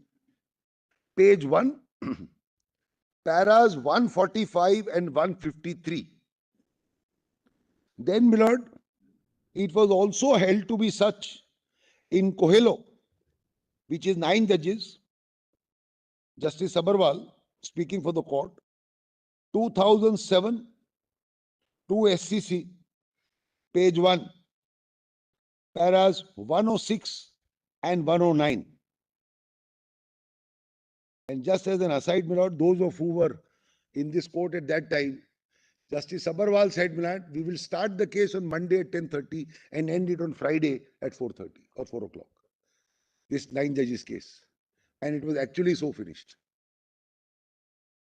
page 1, paras 145 and 153. Then, my lord, it was also held to be such in Coelho, which is 9 judges, Justice Sabharwal, speaking for the court, 2007, 2 SCC, page 1, paras 106 and 109. And just as an aside, my lord, those of who were in this court at that time, Justice Sabharwal said, my lord, we will start the case on Monday at 10:30 and end it on Friday at 4:30 or 4 o'clock. This 9 judges case. And it was actually so finished.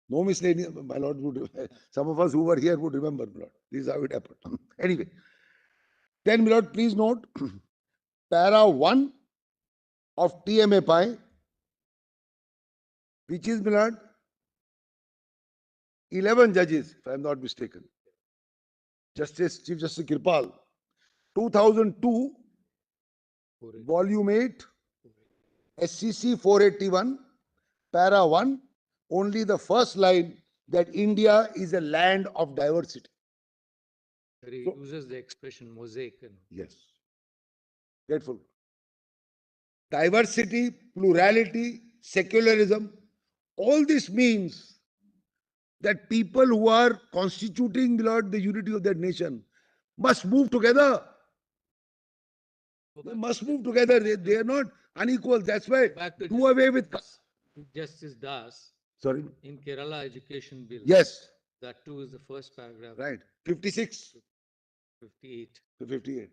No miscellaneous, my lord would, some of us who were here would remember, my lord. This is how it happened. Anyway. Then, my lord, please note, para 1 of TMA Pi, which is, my lord, 11 judges, if I am not mistaken. Chief Justice Kirpal, 2002, Volume 8, SCC 481, Para 1, only the first line that India is a land of diversity.
He uses the expression mosaic.
Yes. Grateful. Diversity, plurality, secularism, all this means that people who are constituting, Lord, the unity of that nation must move together. They must move together. They are not unequal. That's why do away with.
Justice Das.
Sorry.
In Kerala Education Bill.
Yes.
That too is the first paragraph.
Right. 56.
58.
To 58.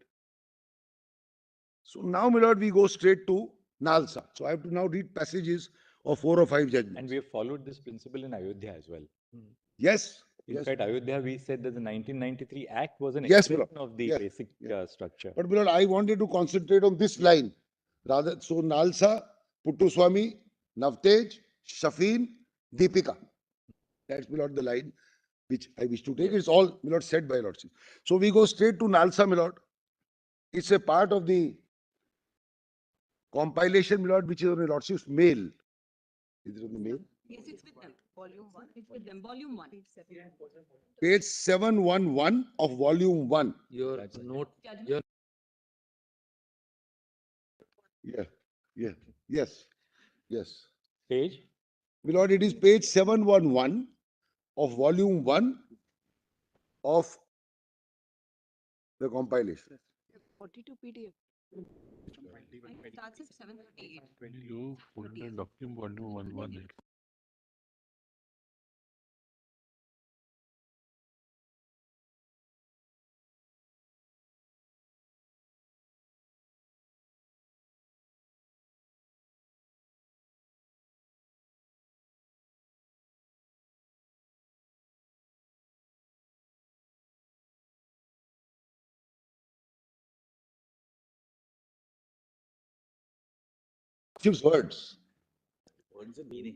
So now, my lord, we go straight to Nalsa. So I have to now read passages of 4 or 5 judgments.
And we have followed this principle in Ayodhya as well.
Yes.
In fact, Ayodhya, we said that the 1993 Act was an
Yes,
expression of the basic structure.
But, my lord, I wanted to concentrate on this line. Rather, so Nalsa, Puttuswamy, Navtej, Shafin, Deepika. That's, my lord, the line which I wish to take. It's all, my lord, said by lordship. So we go straight to Nalsa, my lord. It's a part of the compilation, my lord, which is on the lordship's mail. Is it on the mail?
Yes, it's with them. Volume 1. It's with them. Volume 1.
Page 711 of volume 1.
Your note. Your
Yes.
Page?
My lord, it is page 711 of volume 1 of the compilation.
42 PDF. It starts at 738.
You folder document volume 1.
Gives words.
What is the meaning?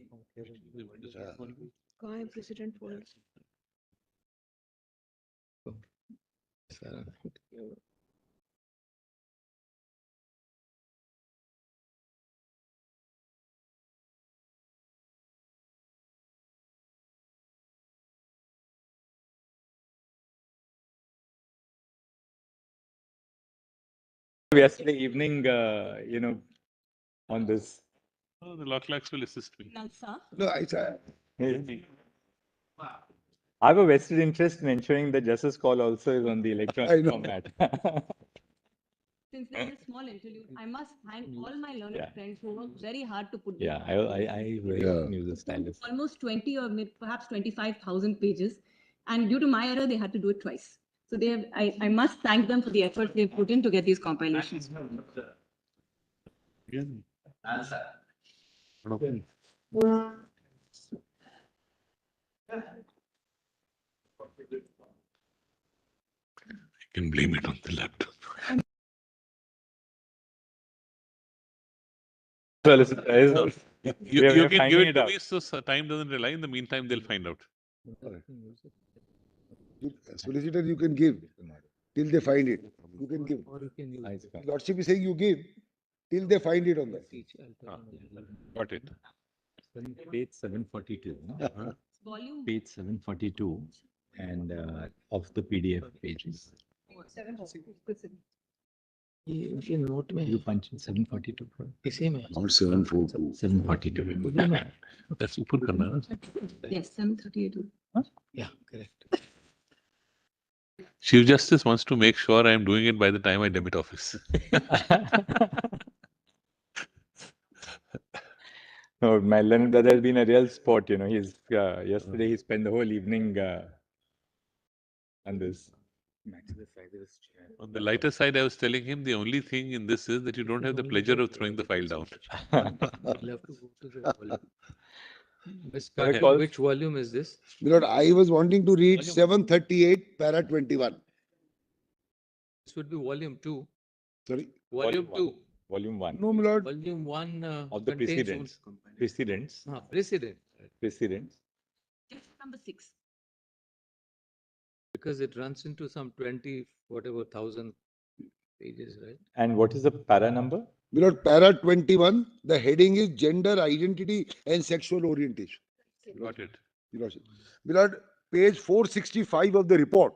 Guy President words.
Yesterday evening, on this.
Oh, the law clerks will assist me.
No,
I have a vested interest in ensuring that justice call also is on the electronic format.
Since there is a small interlude, I must thank all my learned friends who worked very hard to put
Yeah, I very often use the stylus.
Almost 20 or perhaps 25,000 pages. And due to my error, they had to do it twice. So they have, I must thank them for the effort they've put in to get these compilations.
I can blame it on the laptop. You can give it to me so time doesn't rely. In the meantime, they'll find out.
Solicitor, you can give till they find it. You can give. Lordship is saying you give till they find it on that.
Got it.
Page 742. No? Page 742 and of the PDF pages. You punch in 742.
Not 742.
742.
That's super karna.
Yes, 738.
Yeah, correct.
Chief Justice wants to make sure I am doing it by the time I demit office.
No, my learned brother has been a real sport. He's yesterday he spent the whole evening on this.
On the lighter side, I was telling him the only thing in this is that you don't have the pleasure of throwing the file down.
Which volume is this?
Lord, I was wanting to read 738, para 21.
This would be volume 2.
Sorry?
Volume 2.
Volume 1.
No, my lord.
Volume 1
Of the
contains
precedents.
precedent.
Precedents.
Number 6.
Because it runs into some 20, whatever, 1,000 pages, right?
And what is the para number?
My lord, para 21, the heading is gender identity and sexual orientation.
Got it.
My lord, page 465 of the report.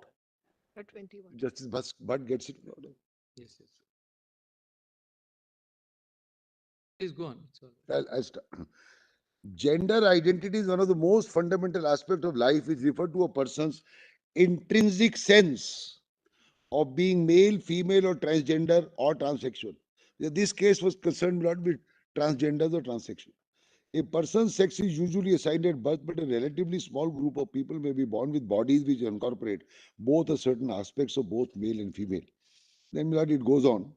Para 21.
Justice Bhatt gets it.
Yes, yes. Please go on.
I'll start. Gender identity is one of the most fundamental aspects of life, which refer to a person's intrinsic sense of being male, female, or transgender or transsexual. This case was concerned not with transgenders or transsexual. A person's sex is usually assigned at birth, but a relatively small group of people may be born with bodies which incorporate both or certain aspects of both male and female. Then, my lord, it goes on.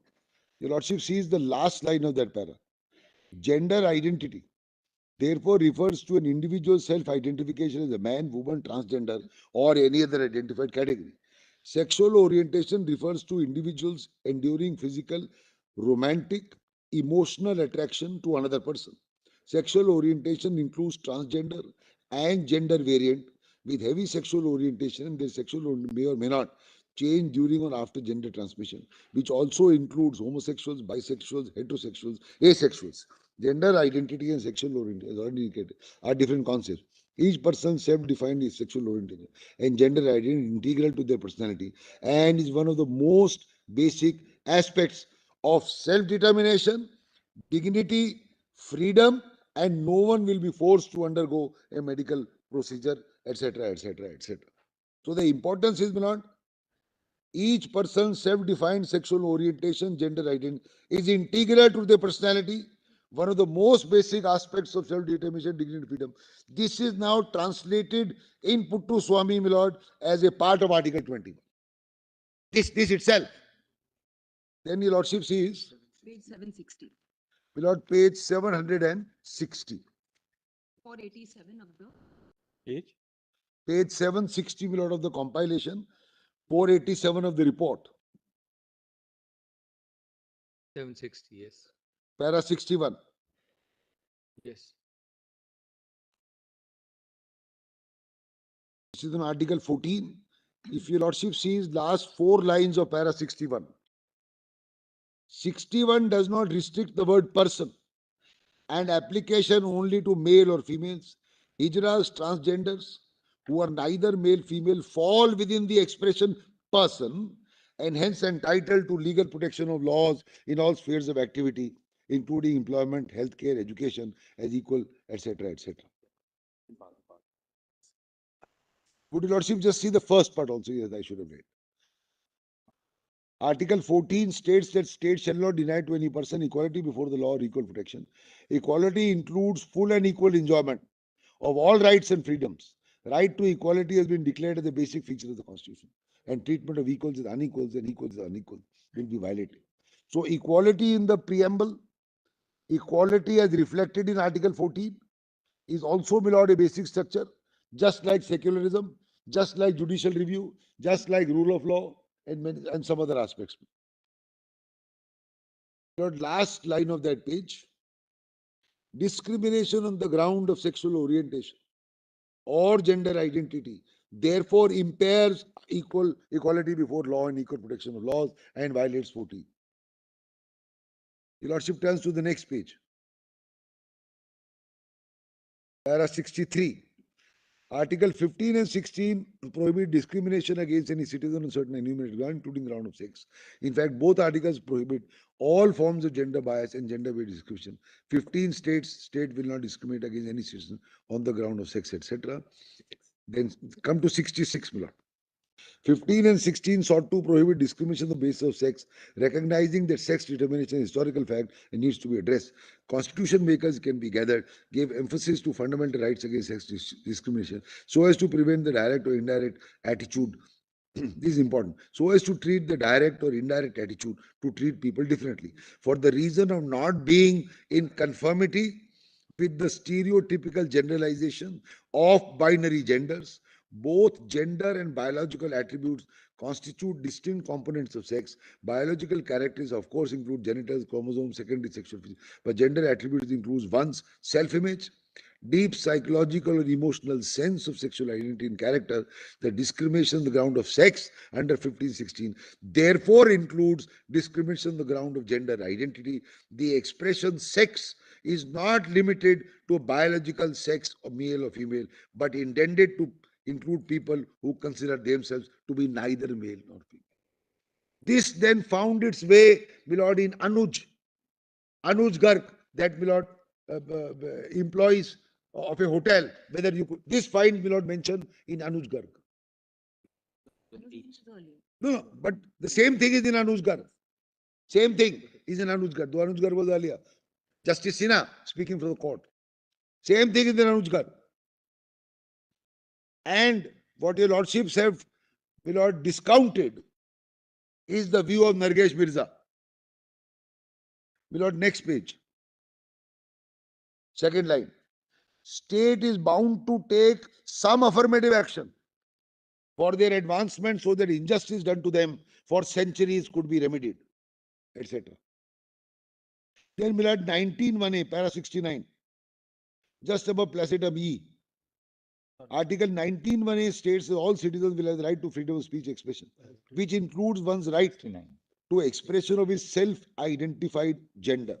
Your lordship sees the last line of that para. Gender identity therefore refers to an individual's self-identification as a man, woman, transgender, or any other identified category. Sexual orientation refers to individuals enduring physical, romantic, emotional attraction to another person. Sexual orientation includes transgender and gender variant with heavy sexual orientation, and their sexual may or may not change during or after gender transmission, which also includes homosexuals, bisexuals, heterosexuals, asexuals. Gender identity and sexual orientation are different concepts. Each person self-defined is sexual orientation and gender identity integral to their personality and is one of the most basic aspects of self-determination, dignity, freedom, and no one will be forced to undergo a medical procedure, etc., etc., etc. So the importance is not each person's self-defined sexual orientation, gender identity is integral to their personality, one of the most basic aspects of self-determination, dignity, and freedom. This is now translated in Puttu Swami, my lord, as a part of Article 21. This itself. Then your lordship sees
Page 760.
my lord, page 760.
487 of the
Page?
Page 760, my lord, of the compilation. 487 of the report.
760, yes.
Para 61.
Yes.
This is on Article 14. If your lordship sees last 4 lines of para 61. 61 does not restrict the word person and application only to male or females. Hijras, transgenders, who are neither male, female, fall within the expression person and hence entitled to legal protection of laws in all spheres of activity, including employment, healthcare, education, as equal, etc., etc. Would your lordship just see the first part also? Yes, I should have read. Article 14 states that state shall not deny to any person equality before the law or equal protection. Equality includes full and equal enjoyment of all rights and freedoms. Right to equality has been declared as a basic feature of the Constitution, and treatment of equals as unequals and equals as unequal will be violated. So equality in the preamble, equality as reflected in Article 14 is also below a basic structure, just like secularism, just like judicial review, just like rule of law, and some other aspects. Last line of that page, discrimination on the ground of sexual orientation or gender identity therefore impairs equality before law and equal protection of laws and violates 14. Your lordship turns to the next page. Para 63. Article 15 and 16 prohibit discrimination against any citizen on certain enumerated grounds, including ground of sex. In fact, both articles prohibit all forms of gender bias and gender-based discrimination. 15 states, state will not discriminate against any citizen on the ground of sex, etc. Then come to 66, my lord. 15 and 16 sought to prohibit discrimination on the basis of sex, recognizing that sex determination is a historical fact and needs to be addressed. Constitution makers can be gathered, gave emphasis to fundamental rights against sex discrimination so as to prevent the direct or indirect attitude. This is important. So as to treat the direct or indirect attitude to treat people differently for the reason of not being in conformity with the stereotypical generalization of binary genders, Both gender and biological attributes constitute distinct components of sex. Biological characteristics, of course, include genitals, chromosomes, secondary sexual features, but gender attributes includes one's self-image, deep psychological or emotional sense of sexual identity and character. The discrimination on the ground of sex under 1516 therefore includes discrimination on the ground of gender identity. The expression sex is not limited to a biological sex of male or female, but intended to include people who consider themselves to be neither male nor female. This then found its way, my lord, in Anuj Garg, that, my lord, employees of a hotel, whether you could, this find, my lord, mentioned in Anuj Garg. No, but the same thing is in Anuj Garg. Same thing is in Anuj Garg. Though Anuj Garg was earlier. Justice Sinha speaking for the court. Same thing is in Anuj Garg. And what your lordships have, my lord, discounted is the view of Nargesh Mirza. My lord, next page. Second line. State is bound to take some affirmative action for their advancement so that injustice done to them for centuries could be remedied, etc. Then, my lord, 19(1)(a), para 69, just above placetum E. Article 19(1)(a) states that all citizens will have the right to freedom of speech expression, which includes one's right to expression of his self-identified gender.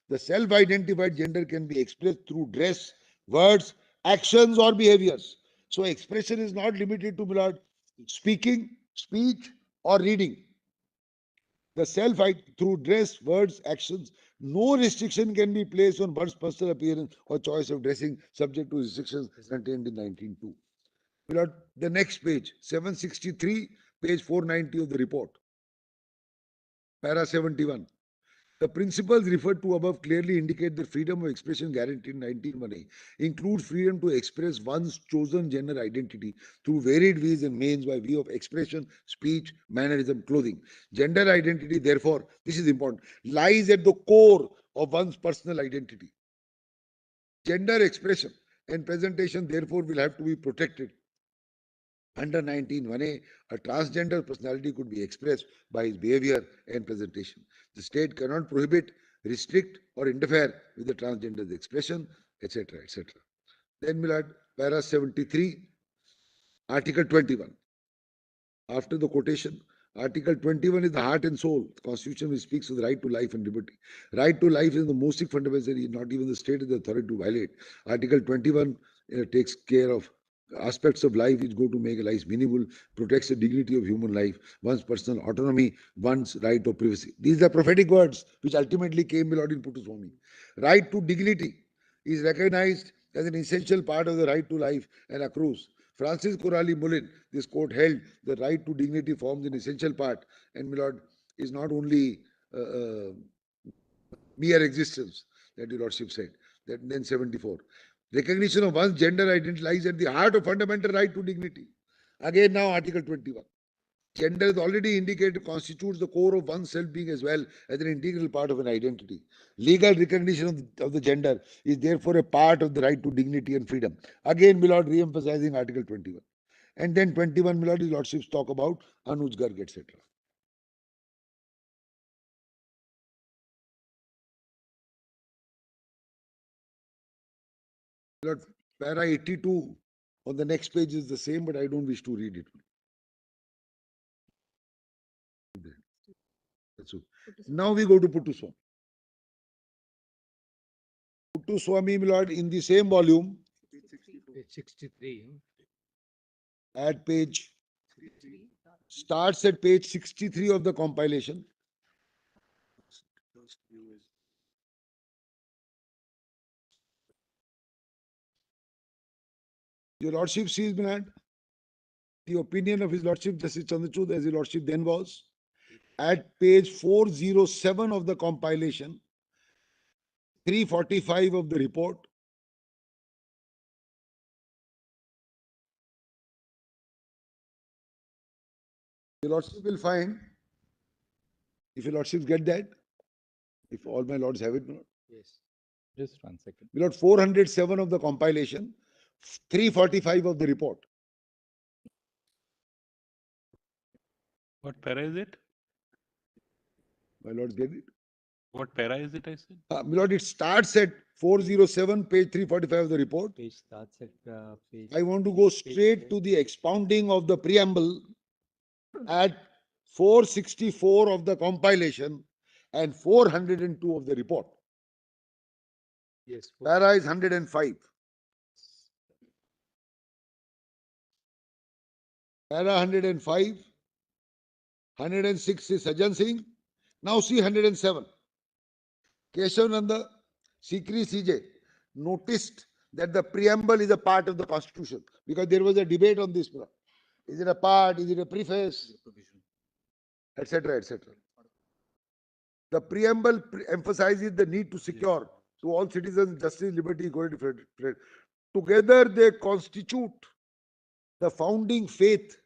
The self-identified gender can be expressed through dress, words, actions, or behaviors. So expression is not limited to, my lord, speaking, speech, or reading. The self through dress, words, actions, no restriction can be placed on one's personal appearance or choice of dressing, subject to restrictions contained in 19(2). My lord, the next page, 763, page 490 of the report, para 71. The principles referred to above clearly indicate that freedom of expression guaranteed in 19(1)(a) includes freedom to express one's chosen gender identity through varied ways and means by way of expression, speech, mannerism, clothing. Gender identity, therefore, this is important, lies at the core of one's personal identity. Gender expression and presentation, therefore, will have to be protected. Under 19(1)(a), a transgender personality could be expressed by his behavior and presentation. The state cannot prohibit, restrict, or interfere with the transgender's expression, etc., etc. Then, my lord, para 73, Article 21. After the quotation, Article 21 is the heart and soul. The Constitution which speaks of the right to life and liberty. Right to life is the most fundamental, not even the state has the authority to violate. Article 21 takes care of aspects of life which go to make life meaningful, protects the dignity of human life, one's personal autonomy, one's right of privacy. These are prophetic words which ultimately came, my lord, in Puttaswamy. Right to dignity is recognized as an essential part of the right to life and accrues. Francis Corali Mullin, this court held the right to dignity forms an essential part, and, my lord, is not only mere existence, that your lordship said. That then 74. Recognition of one's gender identity lies at the heart of fundamental right to dignity. Again, now Article 21. Gender is already indicated constitutes the core of one's self-being as well as an integral part of an identity. Legal recognition of the gender is therefore a part of the right to dignity and freedom. Again, my lord, re-emphasizing Article 21. And then 21, my lord, his lordships talk about Anuj Garg, etc. Lord, para 82 on the next page is the same, but I don't wish to read it. That's it. Now we go to Puttaswamy. Puttaswamy, my lord, in the same volume,
Page 63.
at page, starts at page 63 of the compilation. Your lordship sees, my lord, the opinion of his lordship Justice Chandrachud, as his lordship then was, at page 407 of the compilation, 345 of the report. Your lordship will find, if your lordships get that, if all my lords have it, my lord.
Yes.
Just 1 second.
My lord, 407 of the compilation, 345 of the report.
What para is it?
My lords get it?
What para is it, I said?
My lord, it starts at 407, page 345 of the report.
Page starts at page.
I want to go straight to the expounding of the preamble at 464 of the compilation and 402 of the report.
Yes.
Para is 105. Para 105. 106 is Sajjan Singh. Now see 107. Keshav Nanda, Sikri CJ noticed that the preamble is a part of the constitution because there was a debate on this. Is it a part? Is it a preface? Etc. etc. The preamble emphasizes the need to secure to all citizens justice, liberty, equality, freedom. Together they constitute the founding faith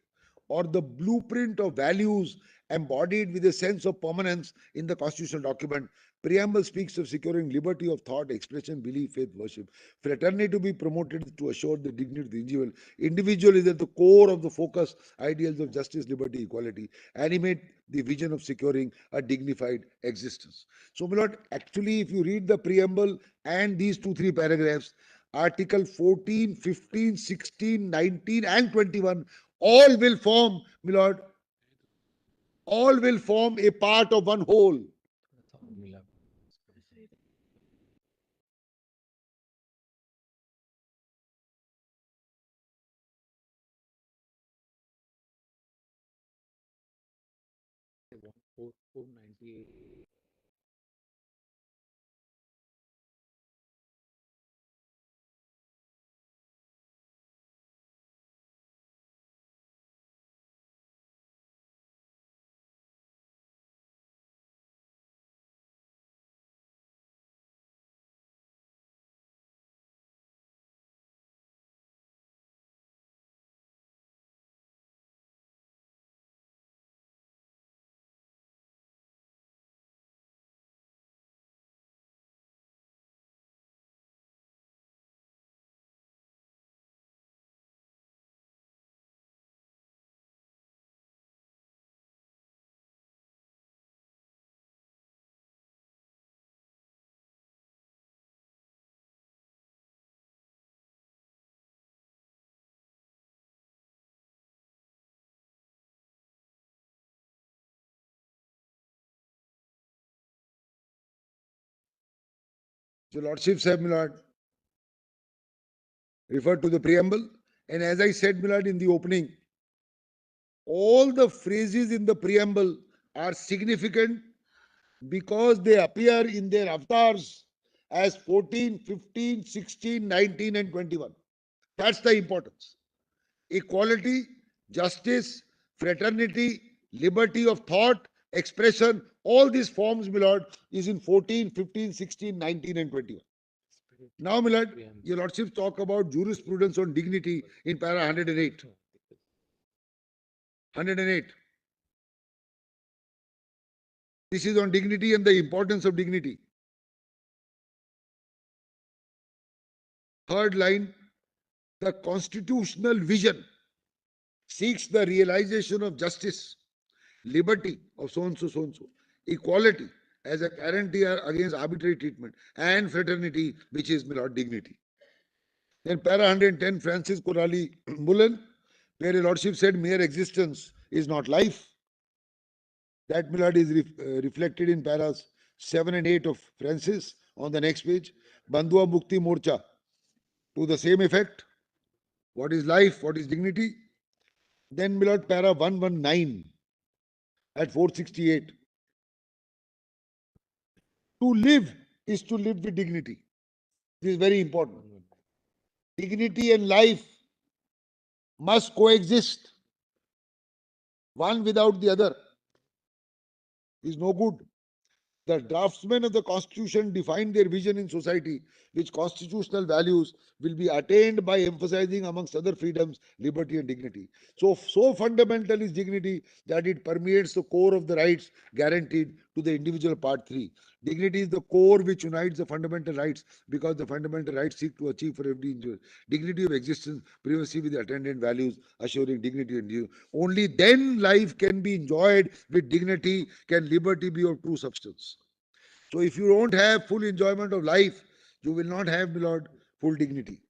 or the blueprint of values embodied with a sense of permanence in the constitutional document. Preamble speaks of securing liberty of thought, expression, belief, faith, worship. Fraternity to be promoted to assure the dignity of the individual. Individual is at the core of the focus. Ideals of justice, liberty, equality animate the vision of securing a dignified existence. So, my lord, actually, if you read the preamble and these 2-3 paragraphs, Article 14, 15, 16, 19 and 21 all will form, my lord, all will form a part of one whole. Your Lordship said, my lord, referred to the preamble. And as I said, my lord, in the opening, all the phrases in the preamble are significant because they appear in their avatars as 14, 15, 16, 19 and 21. That's the importance. Equality, justice, fraternity, liberty of thought, expression, all these forms, my lord, is in 14, 15, 16, 19 and 21. Now, my lord, your lordship talk about jurisprudence on dignity in para 108. 108. This is on dignity and the importance of dignity. Third line, the constitutional vision seeks the realization of justice, liberty of so-and-so, so-and-so, equality as a guarantee against arbitrary treatment, and fraternity, which is, my lord, dignity. Then para 110, Francis Corali Mullen, where your lordship said mere existence is not life. That, my lord, is reflected in paras 7 and 8 of Francis on the next page. Bandhua Mukti Morcha, to the same effect. What is life? What is dignity? Then, my lord, para 119 at 468. To live is to live with dignity. This is very important. Dignity and life must coexist. One without the other is no good. The draftsmen of the Constitution defined their vision in society, which constitutional values will be attained by emphasizing, amongst other freedoms, liberty and dignity. So fundamental is dignity that it permeates the core of the rights guaranteed to the individual. Part 3. Dignity is the core which unites the fundamental rights, because the fundamental rights seek to achieve for every individual dignity of existence, privacy with the attendant values, assuring dignity and you. Only then life can be enjoyed with dignity, can liberty be of true substance. So if you don't have full enjoyment of life, you will not have, my lord, full dignity.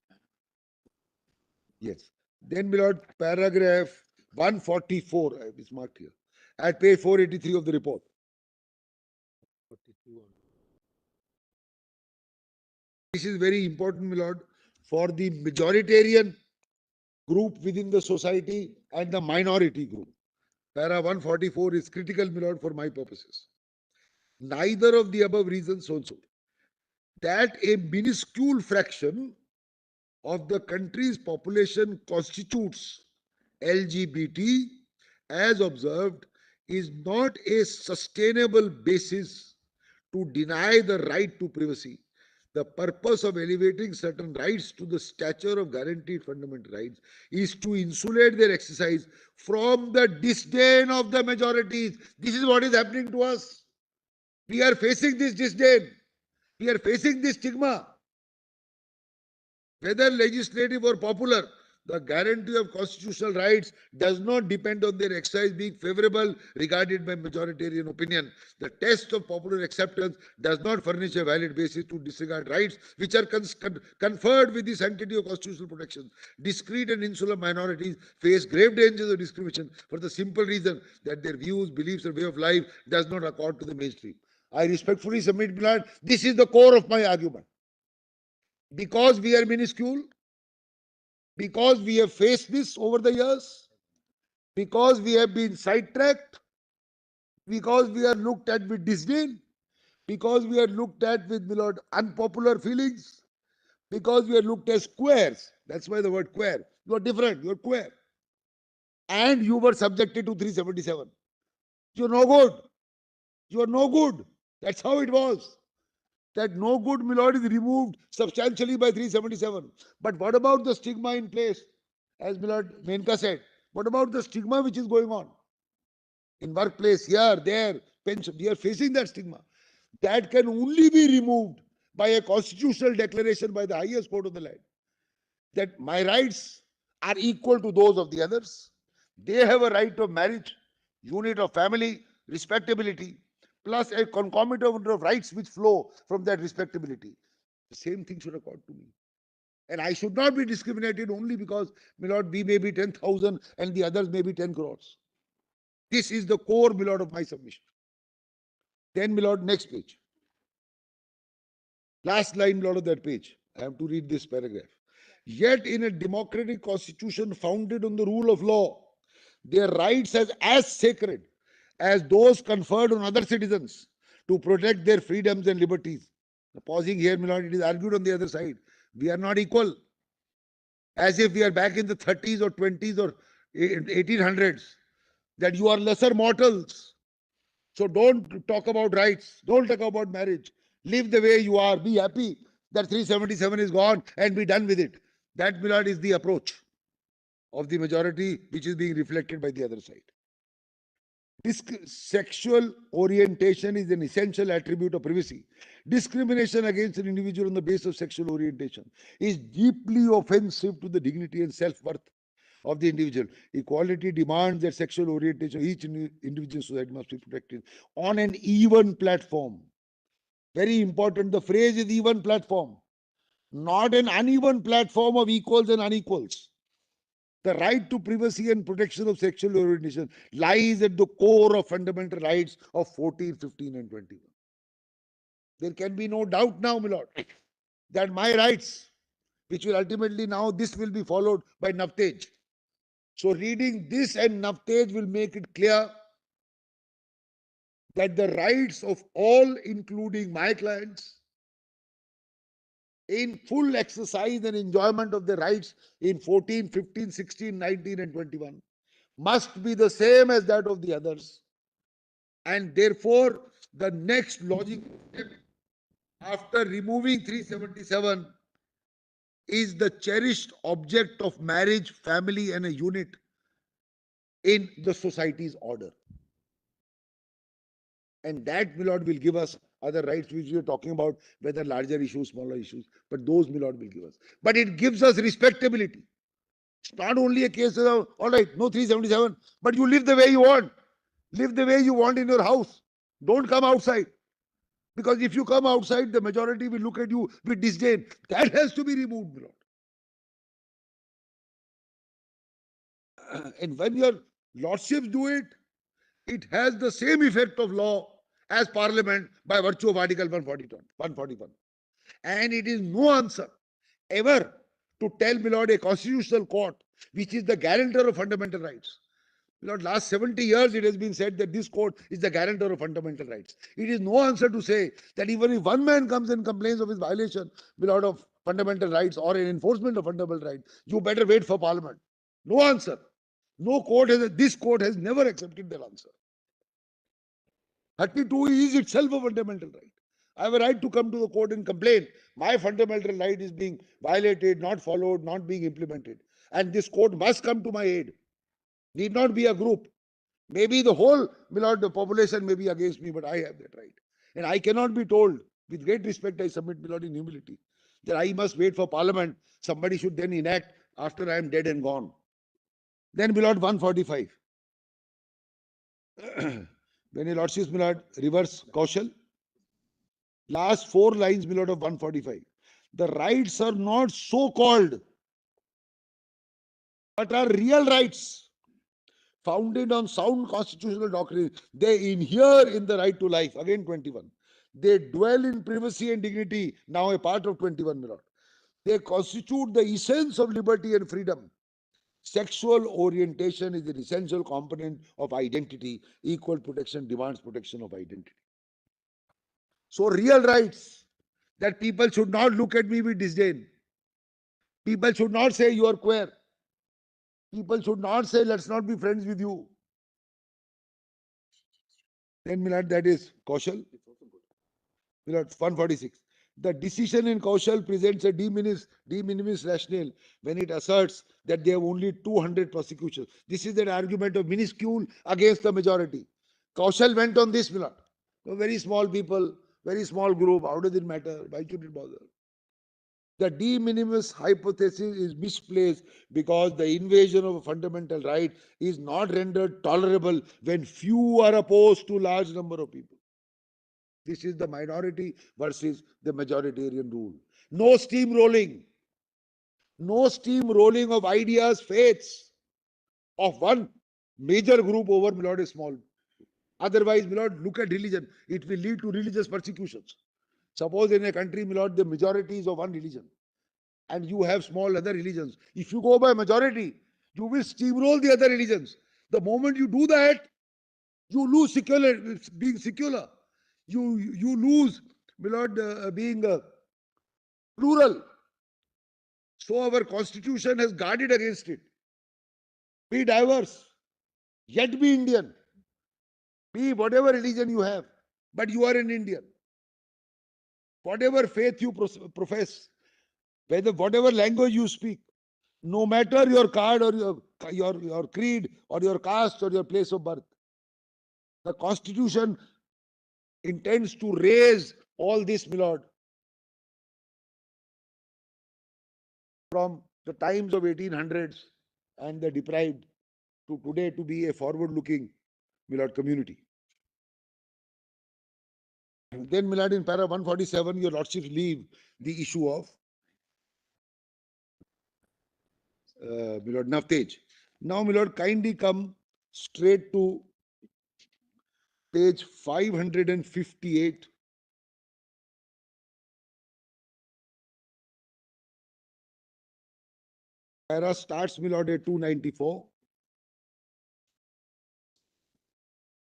Yes. Then, my lord, paragraph 144, it's marked here, at page 483 of the report. This is very important, my lord, for the majoritarian group within the society and the minority group. Para 144 is critical, my lord, for my purposes. Neither of the above reasons also, that a minuscule fraction of the country's population constitutes LGBT, as observed, is not a sustainable basis to deny the right to privacy. The purpose of elevating certain rights to the stature of guaranteed fundamental rights is to insulate their exercise from the disdain of the majorities. This is what is happening to us. We are facing this disdain. We are facing this stigma. Whether legislative or popular, the guarantee of constitutional rights does not depend on their exercise being favorable regarded by majoritarian opinion. The test of popular acceptance does not furnish a valid basis to disregard rights which are conferred with the sanctity of constitutional protection. Discrete and insular minorities face grave dangers of discrimination for the simple reason that their views, beliefs, and way of life does not accord to the mainstream. I respectfully submit, Milan, this is the core of my argument. Because we are minuscule, because we have faced this over the years, because we have been sidetracked, because we are looked at with disdain, because we are looked at with, my lord, unpopular feelings, because we are looked as squares. That's why the word queer. You are different, you are queer. And you were subjected to 377. You are no good. You are no good. That's how it was. That no good, my lord, is removed substantially by 377. But what about the stigma in place? As my lord Menka said, what about the stigma which is going on? In workplace, here, there, pension, we are facing that stigma. That can only be removed by a constitutional declaration by the highest court of the land. That my rights are equal to those of the others. They have a right of marriage, unit of family, respectability, plus a concomitant of rights which flow from that respectability. The same thing should accord to me. And I should not be discriminated only because, my lord, we may be 10,000 and the others may be 10 crores. This is the core, my lord, of my submission. Then, my lord, next page. Last line, my lord, of that page. I have to read this paragraph. Yet in a democratic constitution founded on the rule of law, their rights as sacred as those conferred on other citizens to protect their freedoms and liberties. Pausing here, my lord, it is argued on the other side. We are not equal. As if we are back in the 30s or 20s or 1800s, that you are lesser mortals. So don't talk about rights. Don't talk about marriage. Live the way you are. Be happy that 377 is gone and be done with it. That, my lord, is the approach of the majority which is being reflected by the other side. Sexual orientation is an essential attribute of privacy. Discrimination against an individual on the basis of sexual orientation is deeply offensive to the dignity and self-worth of the individual. Equality demands that sexual orientation of each individual society must be protected on an even platform. Very important, the phrase is even platform, not an uneven platform of equals and unequals. The right to privacy and protection of sexual orientation lies at the core of fundamental rights of 14, 15, and 21. There can be no doubt now, my lord, that my rights, which will ultimately now, this will be followed by Navtej. So reading this and Navtej will make it clear that the rights of all, including my clients, in full exercise and enjoyment of their rights in 14, 15, 16, 19, and 21, must be the same as that of the others. And therefore, the next logical step after removing 377 is the cherished object of marriage, family, and a unit in the society's order. And that, my lord, will give us other rights which we are talking about, whether larger issues, smaller issues, but those, my lord, will give us. But it gives us respectability. It's not only a case of, all right, no 377, but you live the way you want. Live the way you want in your house. Don't come outside. Because if you come outside, the majority will look at you with disdain. That has to be removed, my lord. And when your lordships do it, it has the same effect of law as parliament by virtue of article 141. And it is no answer ever to tell, my lord, a constitutional court, which is the guarantor of fundamental rights. My lord, last 70 years it has been said that this court is the guarantor of fundamental rights. It is no answer to say that even if one man comes and complains of his violation, my lord, of fundamental rights or an enforcement of fundamental rights, you better wait for parliament. No answer. No court has, this court has never accepted that answer. 32 is itself a fundamental right. I have a right to come to the court and complain. My fundamental right is being violated, not followed, not being implemented. And this court must come to my aid. Need not be a group. Maybe the whole, my lord, the population may be against me, but I have that right. And I cannot be told, with great respect, I submit, my lord, in humility, that I must wait for parliament. Somebody should then enact after I am dead and gone. Then, my lord, 145. When your lordship, my lord, reverse Kaushal, last 4 lines, my lord, of 145. The rights are not so called, but are real rights founded on sound constitutional doctrine. They inhere in the right to life. Again, 21. They dwell in privacy and dignity. Now a part of 21, my lord. They constitute the essence of liberty and freedom. Sexual orientation is an essential component of identity. Equal protection demands protection of identity. So real rights, that people should not look at me with disdain. People should not say you are queer. People should not say let's not be friends with you. Then, my lord, that is Kaushal. My lord, 146. The decision in Kaushal presents a de minimis rationale when it asserts that they have only 200 prosecutions. This is an argument of minuscule against the majority. Kaushal went on this, my lord. So very small people, very small group. How does it matter? Why should it bother? The de minimis hypothesis is misplaced because the invasion of a fundamental right is not rendered tolerable when few are opposed to large number of people. This is the minority versus the majoritarian rule. No steamrolling. No steamrolling of ideas, faiths of one major group over, my lord, a small. Otherwise, my lord, look at religion. It will lead to religious persecutions. Suppose in a country, my lord, the majority is of one religion, and you have small other religions. If you go by majority, you will steamroll the other religions. The moment you do that, you lose being secular. You lose, my lord, being plural. So our constitution has guarded against it. Be diverse, yet be Indian. Be whatever religion you have, but you are an Indian. Whatever faith you profess, whatever language you speak, no matter your card or your creed or your caste or your place of birth. The constitution intends to raise all this, my lord, from the times of 1800s and the deprived to today to be a forward-looking, my lord, community. Then, my lord, in para 147, your lordship leave the issue of my lord, Navtej. Now, my lord, kindly come straight to page 558. Para starts, my lord, at 294.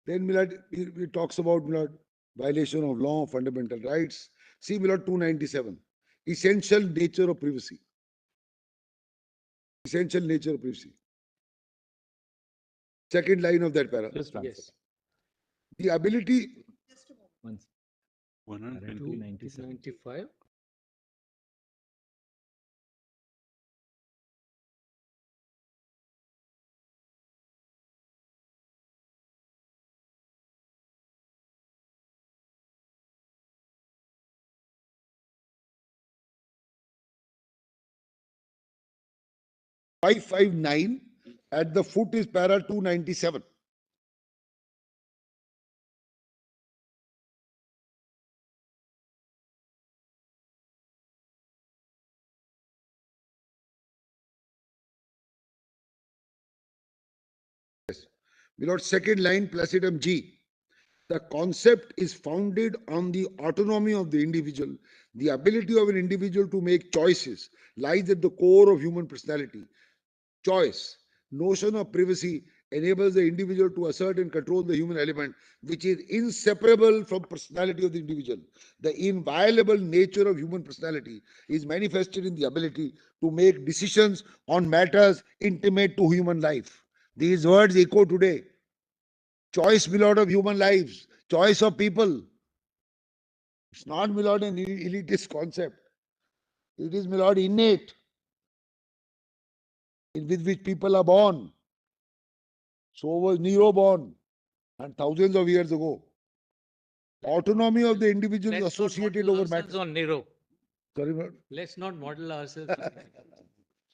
Then, my lord, it talks about, my lord, violation of law, fundamental rights. See, my lord, 297. Essential nature of privacy. Essential nature of privacy. Second line of that para.
Just one
Yes.
second.
The ability.
195.
559. At the foot is para 297. Below second line, placidum G. The concept is founded on the autonomy of the individual. The ability of an individual to make choices lies at the core of human personality. Choice, notion of privacy enables the individual to assert and control the human element, which is inseparable from personality of the individual. The inviolable nature of human personality is manifested in the ability to make decisions on matters intimate to human life. These words echo today. Choice, my lord, of human lives, choice of people. It's not, my lord, an elitist concept. It is, my lord, innate, with which people are born. So was Nero born, and thousands of years ago. Autonomy of the individual is associated over matters.
On Nero.
Sorry, my lord.
Let's not model ourselves.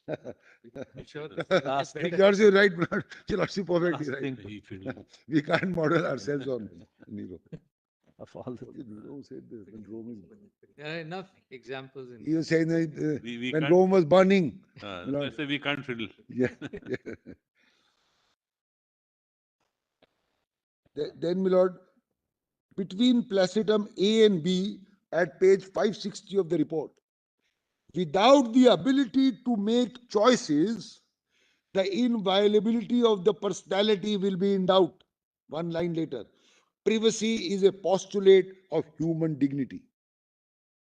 I'm sure.
Your Lordship, right, my lord. Your Lordship, perfectly right. We can't model ourselves on Nero.
Of all the
Nero said this when Rome is.
There are enough examples in.
He was saying that
We
when
can't-
Rome was burning.
I say we can't fiddle.
Yeah. Then, my lord, between placidum A and B at page 560 of the report, without the ability to make choices, the inviolability of the personality will be in doubt. One line later, privacy is a postulate of human dignity.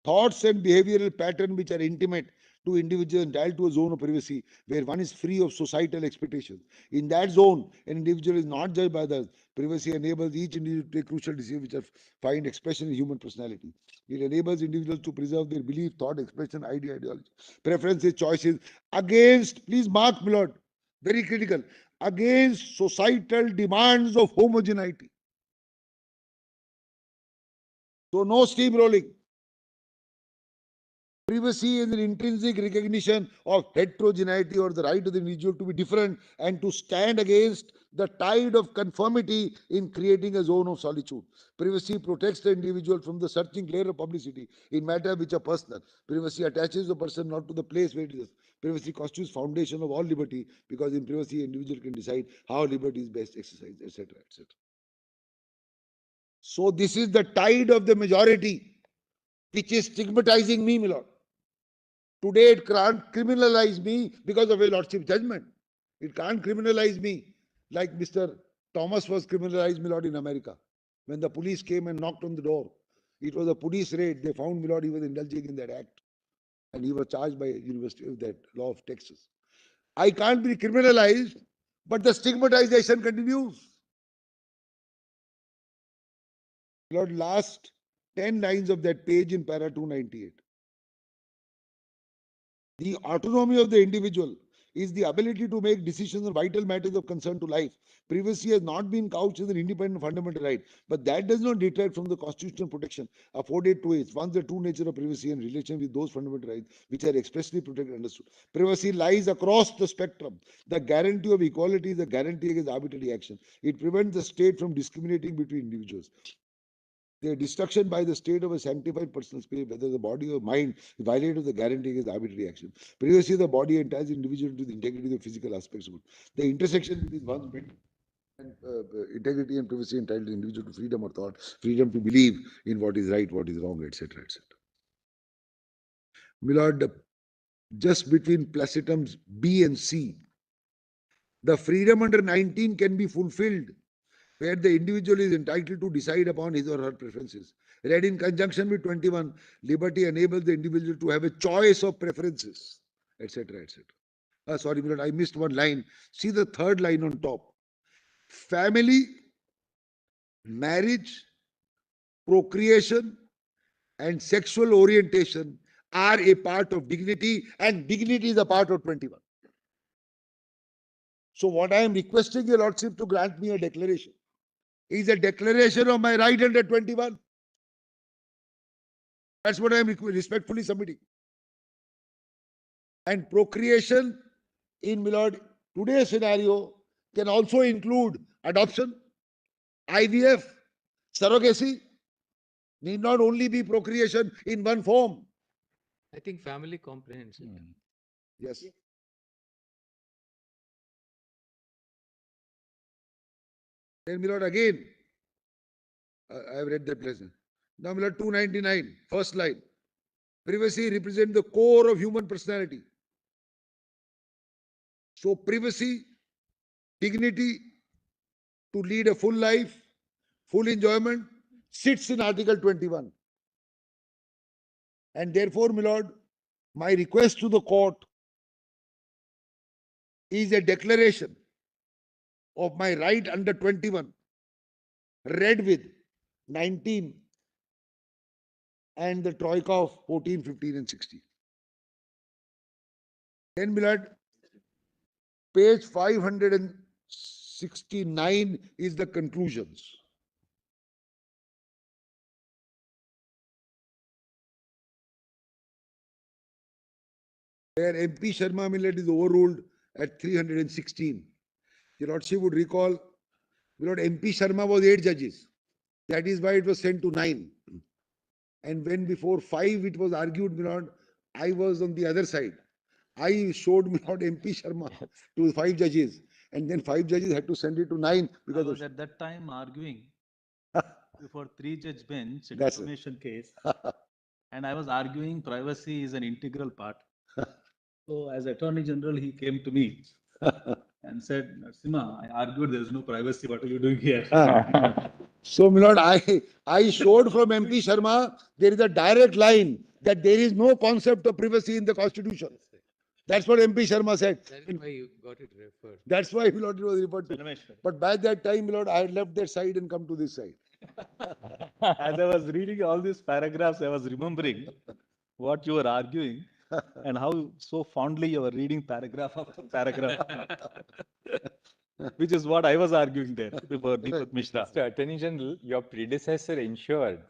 Thoughts and behavioral patterns which are intimate to individuals entitled to a zone of privacy where one is free of societal expectations. In that zone, an individual is not judged by others. Privacy enables each individual to take crucial decisions which find expression in human personality. It enables individuals to preserve their belief, thought, expression, ideology, preferences, choices against, please mark, my lord, very critical, against societal demands of homogeneity. So no steamrolling. Privacy is an intrinsic recognition of heterogeneity or the right of the individual to be different and to stand against the tide of conformity in creating a zone of solitude. Privacy protects the individual from the searching glare of publicity in matters which are personal. Privacy attaches the person not to the place where it is. Privacy constitutes foundation of all liberty because in privacy, an individual can decide how liberty is best exercised, etc., etc. So this is the tide of the majority which is stigmatizing me, my lord. Today it can't criminalize me because of a lordship judgment. It can't criminalize me like Mr. Thomas was criminalized, my lord, in America. When the police came and knocked on the door, it was a police raid. They found, my lord, he was indulging in that act. And he was charged by University of that law of Texas. I can't be criminalized, but the stigmatization continues. Lord, last 10 lines of that page in para 298. The autonomy of the individual is the ability to make decisions on vital matters of concern to life. Privacy has not been couched as an independent fundamental right, but that does not detract from the constitutional protection afforded to it. Once the true nature of privacy in relation with those fundamental rights which are expressly protected and understood. Privacy lies across the spectrum. The guarantee of equality is a guarantee against arbitrary action. It prevents the state from discriminating between individuals. The destruction by the state of a sanctified personal space, whether the body or mind, violates the guarantee against arbitrary action. Privacy, the body entices individual to the integrity of the physical aspects of it. The intersection between one's mental and integrity and privacy entitles the individual to freedom of thought, freedom to believe in what is right, what is wrong, etc., etc. My lord, just between placidums B and C, the freedom under 19 can be fulfilled where the individual is entitled to decide upon his or her preferences. Read in conjunction with 21, liberty enables the individual to have a choice of preferences, etc., etc. Sorry, I missed one line. See the third line on top. Family, marriage, procreation, and sexual orientation are a part of dignity, and dignity is a part of 21. So what I am requesting your lordship to grant me a declaration is a declaration of my right under 21. That's what I am respectfully submitting. And procreation in Milord, today's scenario can also include adoption, IVF, surrogacy, need not only be procreation in one form.
I think family comprehends it.
Yes. Then Milord again, I have read that lesson. Now Milord 299, first line. Privacy represents the core of human personality. So privacy, dignity to lead a full life, full enjoyment, sits in Article 21. And therefore, Milord, my request to the court is a declaration of my right under 21, read with 19 and the troika of 14, 15 and 16. Then, Milord, page 569 is the conclusions. Where MP Sharma Millet is overruled at 316. Your Lordship would recall, Milord, MP Sharma was 8 judges. That is why it was sent to 9. And when before 5 it was argued, Milord, I was on the other side. I showed Milord MP Sharma to 5 judges. And then 5 judges had to send it to 9 because
I was at that time arguing before 3-judge bench, a
That's
defamation case. And I was arguing privacy is an integral part. So as Attorney General, he came to me and said, Narasimha, I argued there is no privacy. What are you doing here?
So, Milord, I showed from MP Sharma, there is a direct line that there is no concept of privacy in the Constitution. That's what MP Sharma said.
That is why you got it referred.
That's why, Milord, it was referred to. But by that time, Milord, I had left that side and come to this side.
As I was reading all these paragraphs, I was remembering what you were arguing and how so fondly you were reading paragraph after paragraph, which is what I was arguing there before Deepak Mishra.
Mr. Attorney General, your predecessor ensured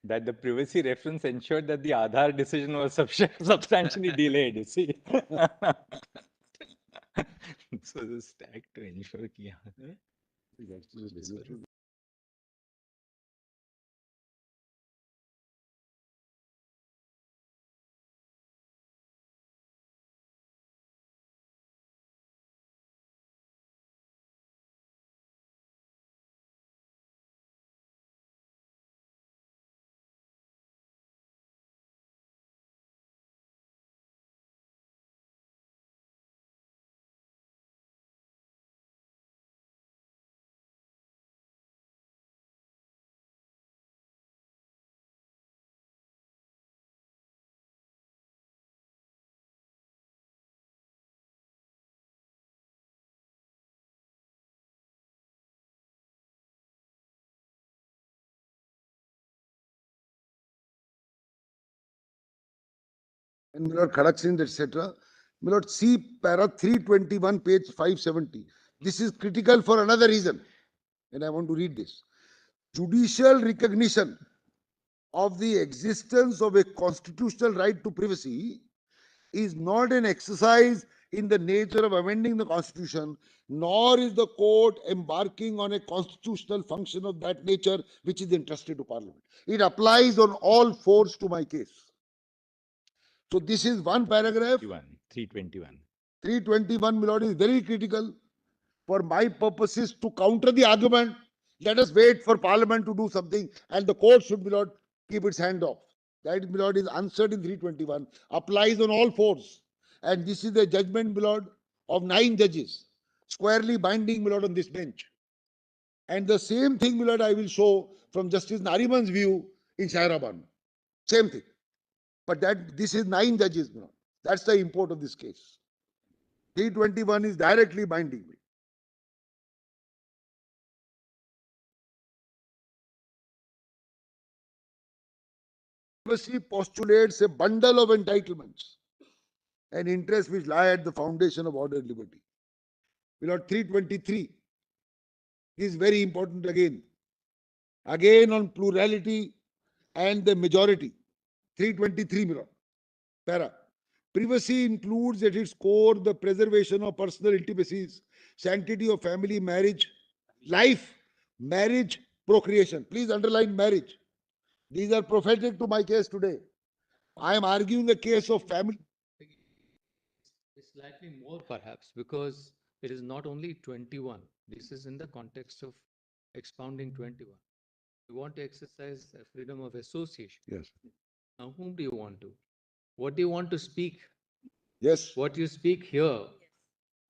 that the privacy reference ensured that the Aadhaar decision was substantially delayed, you see. So the stack to ensure कि
And Milord Khadak Singh, etc. Milord, see para 321, page 570. This is critical for another reason. And I want to read this. Judicial recognition of the existence of a constitutional right to privacy is not an exercise in the nature of amending the Constitution, nor is the court embarking on a constitutional function of that nature which is entrusted to Parliament. It applies on all fours to my case. So this is one paragraph.
321.
321, Milord, is very critical for my purposes to counter the argument. Let us wait for Parliament to do something and the court should, Milord, keep its hand off. That, Milord, is answered in 321, applies on all fours. And this is the judgment, Milord, of 9 judges, squarely binding, Milord, on this bench. And the same thing, Milord, I will show from Justice Nariman's view in Shairaban. Same thing. But that this is 9 judges, Milord. That's the import of this case. 321 is directly binding me. Privacy postulates a bundle of entitlements and interests which lie at the foundation of order and liberty. Milord, 323 is very important again. Again on plurality and the majority. 323, Milord. Para. Privacy includes at its core the preservation of personal intimacies, sanctity of family, marriage, life, marriage, procreation. Please underline marriage. These are prophetic to my case today. I am arguing the case of family.
It's slightly more perhaps because it is not only 21. This is in the context of expounding 21. You want to exercise freedom of association.
Yes.
Now, whom do you want to? What do you want to speak?
Yes.
What you speak here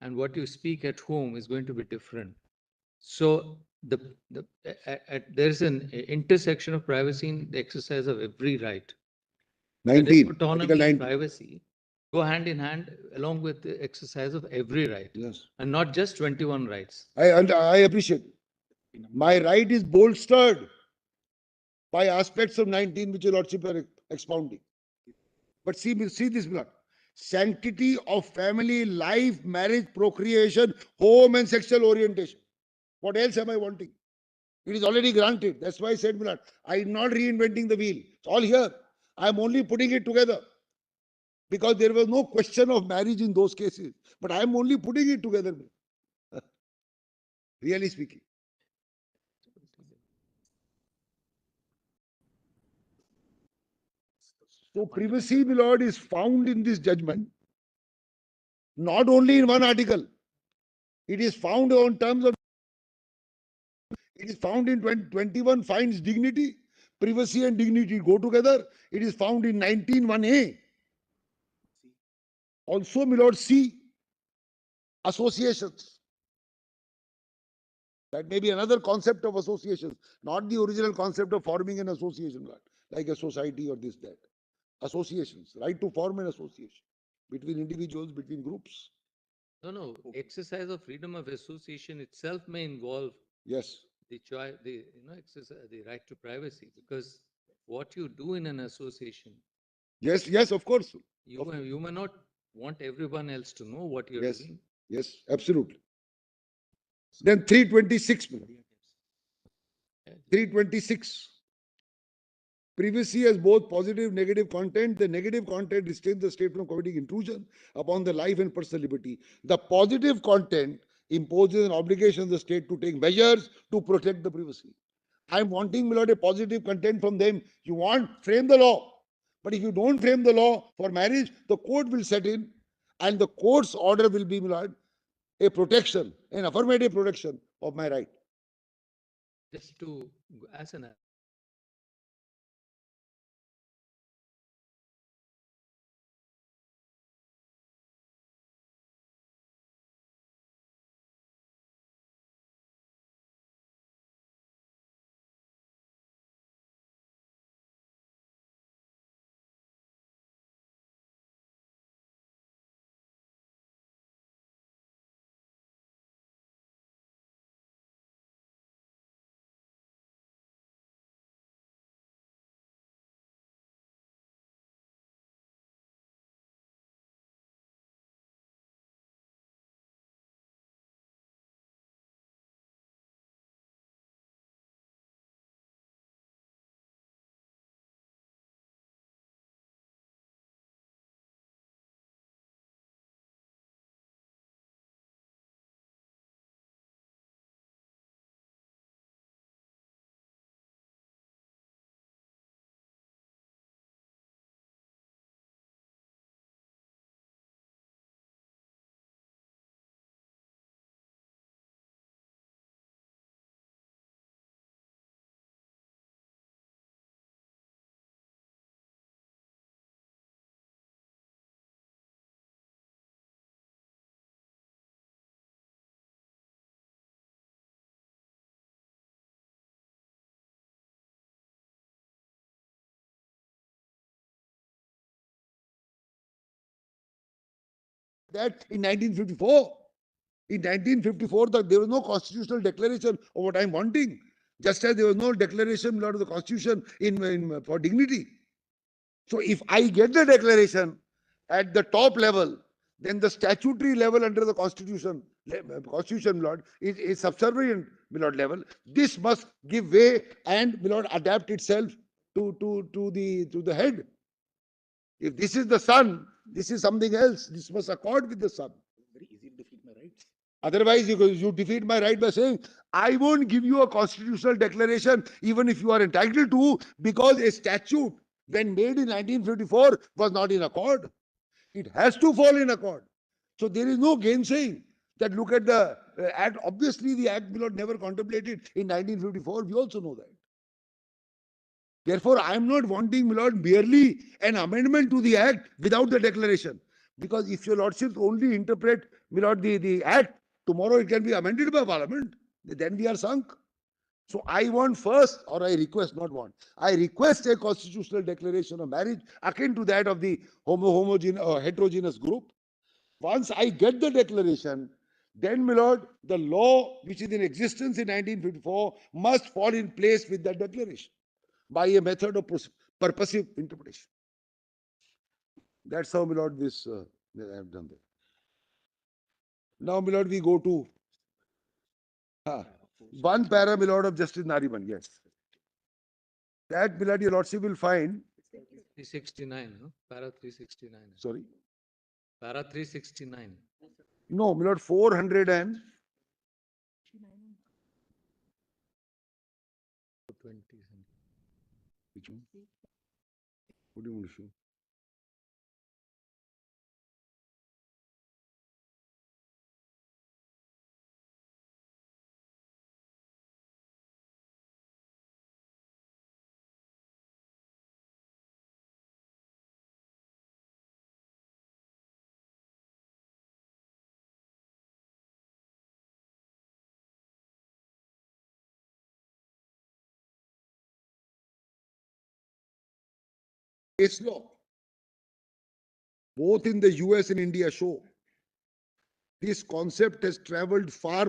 and what you speak at home is going to be different. So there's an intersection of privacy in the exercise of every right.
19.
Autonomy
Article
and
19.
privacy go hand in hand along with the exercise of every right.
Yes.
And not just 21 rights.
I appreciate. My right is bolstered by aspects of 19 which your lordship are expounding. But see this blood. Sanctity of family, life, marriage, procreation, home and sexual orientation. What else am I wanting? It is already granted. That's why I said, blood, I am not reinventing the wheel. It's all here. I am only putting it together. Because there was no question of marriage in those cases. But I am only putting it together. Really speaking. So privacy, my lord, is found in this judgment, not only in one article. It is found on terms of, it is found in 21 finds dignity, privacy and dignity go together. It is found in 19(1)(a). Also, my lord, C, associations. That may be another concept of associations, not the original concept of forming an association, like a society or this, that. Associations, right to form an association between individuals, between groups.
No. Exercise of freedom of association itself may involve
Yes.
the choice, exercise, the right to privacy, because what you do in an association.
Yes, of course.
You may not want everyone else to know what you're doing.
Yes, absolutely. Then 326. 326. Privacy has both positive and negative content. The negative content restrains the state from committing intrusion upon the life and personal liberty. The positive content imposes an obligation on the state to take measures to protect the privacy. I'm wanting, my lord, a positive content from them. You want, frame the law. But if you don't frame the law for marriage, the court will set in and the court's order will be, my lord, a protection, an affirmative protection of my right.
Just to, as an
That in 1954. In 1954, there was no constitutional declaration of what I'm wanting. Just as there was no declaration of the Constitution for dignity. So if I get the declaration at the top level, then the statutory level under the Constitution, Lord, is subservient, Lord, level. This must give way and, Lord, adapt itself to the head. If this is the sun, this is something else. This must accord with the sun.
Very easy to defeat my rights.
Otherwise, you defeat my right by saying, I won't give you a constitutional declaration, even if you are entitled to, because a statute, when made in 1954, was not in accord. It has to fall in accord. So there is no gainsaying that look at the act. Obviously, the act will never contemplated in 1954. We also know that. Therefore, I am not wanting, my lord, merely an amendment to the act without the declaration. Because if your lordships only interpret, my lord, the act, tomorrow it can be amended by parliament. Then we are sunk. So I want first, or I request, not want, I request a constitutional declaration of marriage akin to that of the heterogeneous group. Once I get the declaration, then, my lord, the law which is in existence in 1954 must fall in place with that declaration by a method of purposive interpretation. That's how, my lord, this I have done that. Now, my lord, we go to one para, my lord, of Justice Nariman. Yes. That, my lord, your lordship will find
369, no? Para 369.
Sorry?
Para 369.
No, my lord, 400 and
20.
Which one? What do you want to show? Case law, both in the US and India, show this concept has traveled far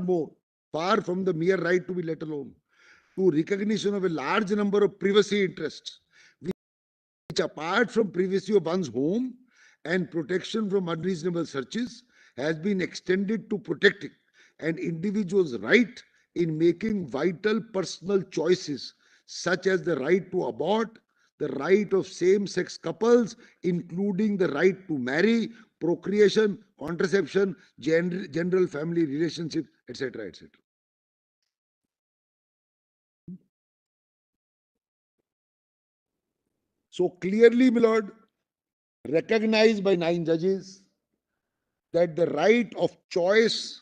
from the mere right to be let alone, to recognition of a large number of privacy interests, which apart from privacy of one's home and protection from unreasonable searches, has been extended to protecting an individual's right in making vital personal choices, such as the right to abort, the right of same-sex couples, including the right to marry, procreation, contraception, general family relationships, etc., etc. So clearly, my lord, recognized by 9 judges that the right of choice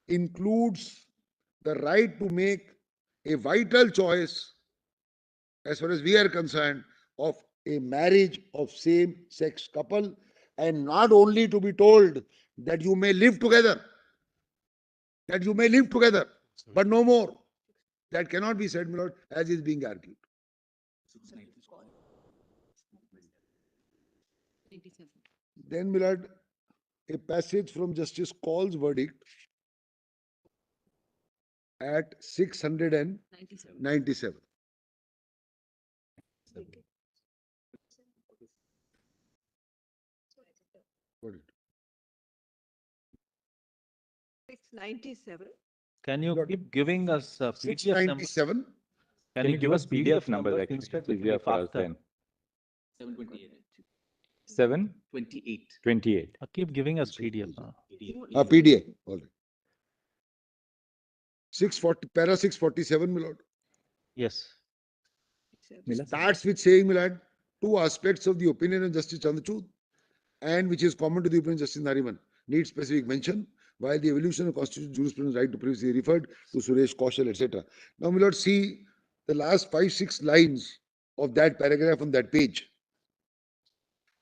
includes the right to make a vital choice, as far as we are concerned, of a marriage of same-sex couple, and not only to be told that you may live together, but no more. That cannot be said, my lord, as is being argued. Then, my lord, a passage from Justice Call's verdict at 697. What is it?
697.
Can you keep giving us a PDF number?
697.
Can you give us PDF numbers
actually?
instead?
It's easier for us then. 728. 28.
Keep giving us PDF.
PDA. All right. 640, para 647, my lord.
Yes.
Starts with saying, my lord, two aspects of the opinion of Justice Chandrachud, and which is common to the opinion of Justice Nariman, need specific mention, while the evolution of constitutional jurisprudence right to privacy referred to Suresh Kaushal, etc. Now, my lord, see the last 5-6 lines of that paragraph on that page.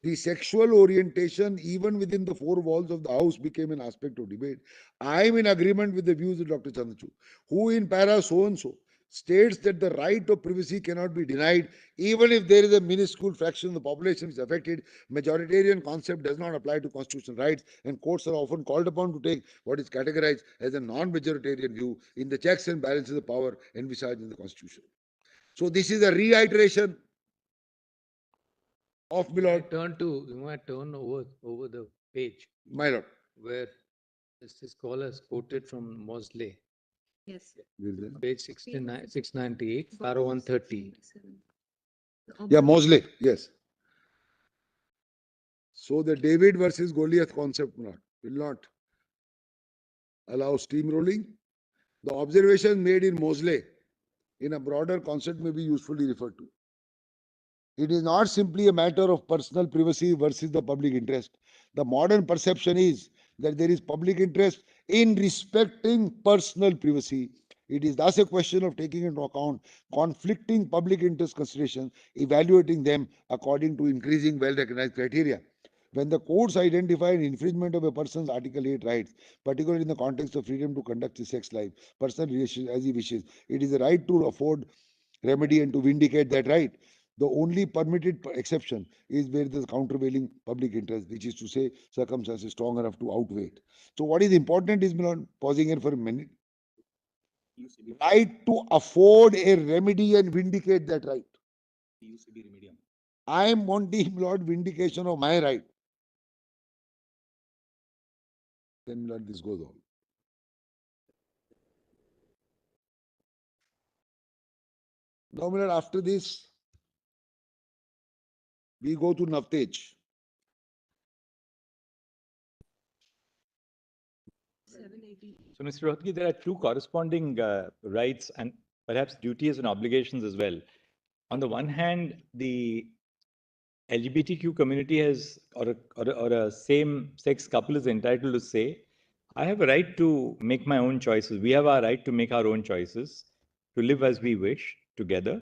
The sexual orientation, even within the four walls of the house, became an aspect of debate. I am in agreement with the views of Dr. Chandrachud, who in para so-and-so states that the right of privacy cannot be denied, even if there is a minuscule fraction of the population which is affected. Majoritarian concept does not apply to constitutional rights, and courts are often called upon to take what is categorized as a non-majoritarian view in the checks and balances of power envisaged in the Constitution. So this is a reiteration of my lord.
You might turn over the page.
My lord.
Where Justice Call has quoted from Mosley.
Yes.
Page 69, 698, para 130.
Yeah, Mosley, yes. So the David versus Goliath concept will not allow steamrolling. The observation made in Mosley in a broader concept may be usefully referred to. It is not simply a matter of personal privacy versus the public interest. The modern perception is that there is public interest in respecting personal privacy. It is thus a question of taking into account conflicting public interest considerations, evaluating them according to increasing well-recognized criteria. When the courts identify an infringement of a person's Article 8 rights, particularly in the context of freedom to conduct his sex life, personal relations as he wishes, it is the right to afford remedy and to vindicate that right. The only permitted exception is where there is countervailing public interest, which is to say circumstances strong enough to outweigh it. So what is important is, Milan, pausing here for a minute, right to afford a remedy and vindicate that right. I am wanting, Lord, vindication of my right. Then, Lord, this goes on. Now, Lord, after this, we go to Navtej.
So, Mr. Rohatgi, there are two corresponding rights and perhaps duties and obligations as well. On the one hand, the LGBTQ community has, or a same-sex couple is entitled to say, I have a right to make my own choices. We have our right to make our own choices, to live as we wish together.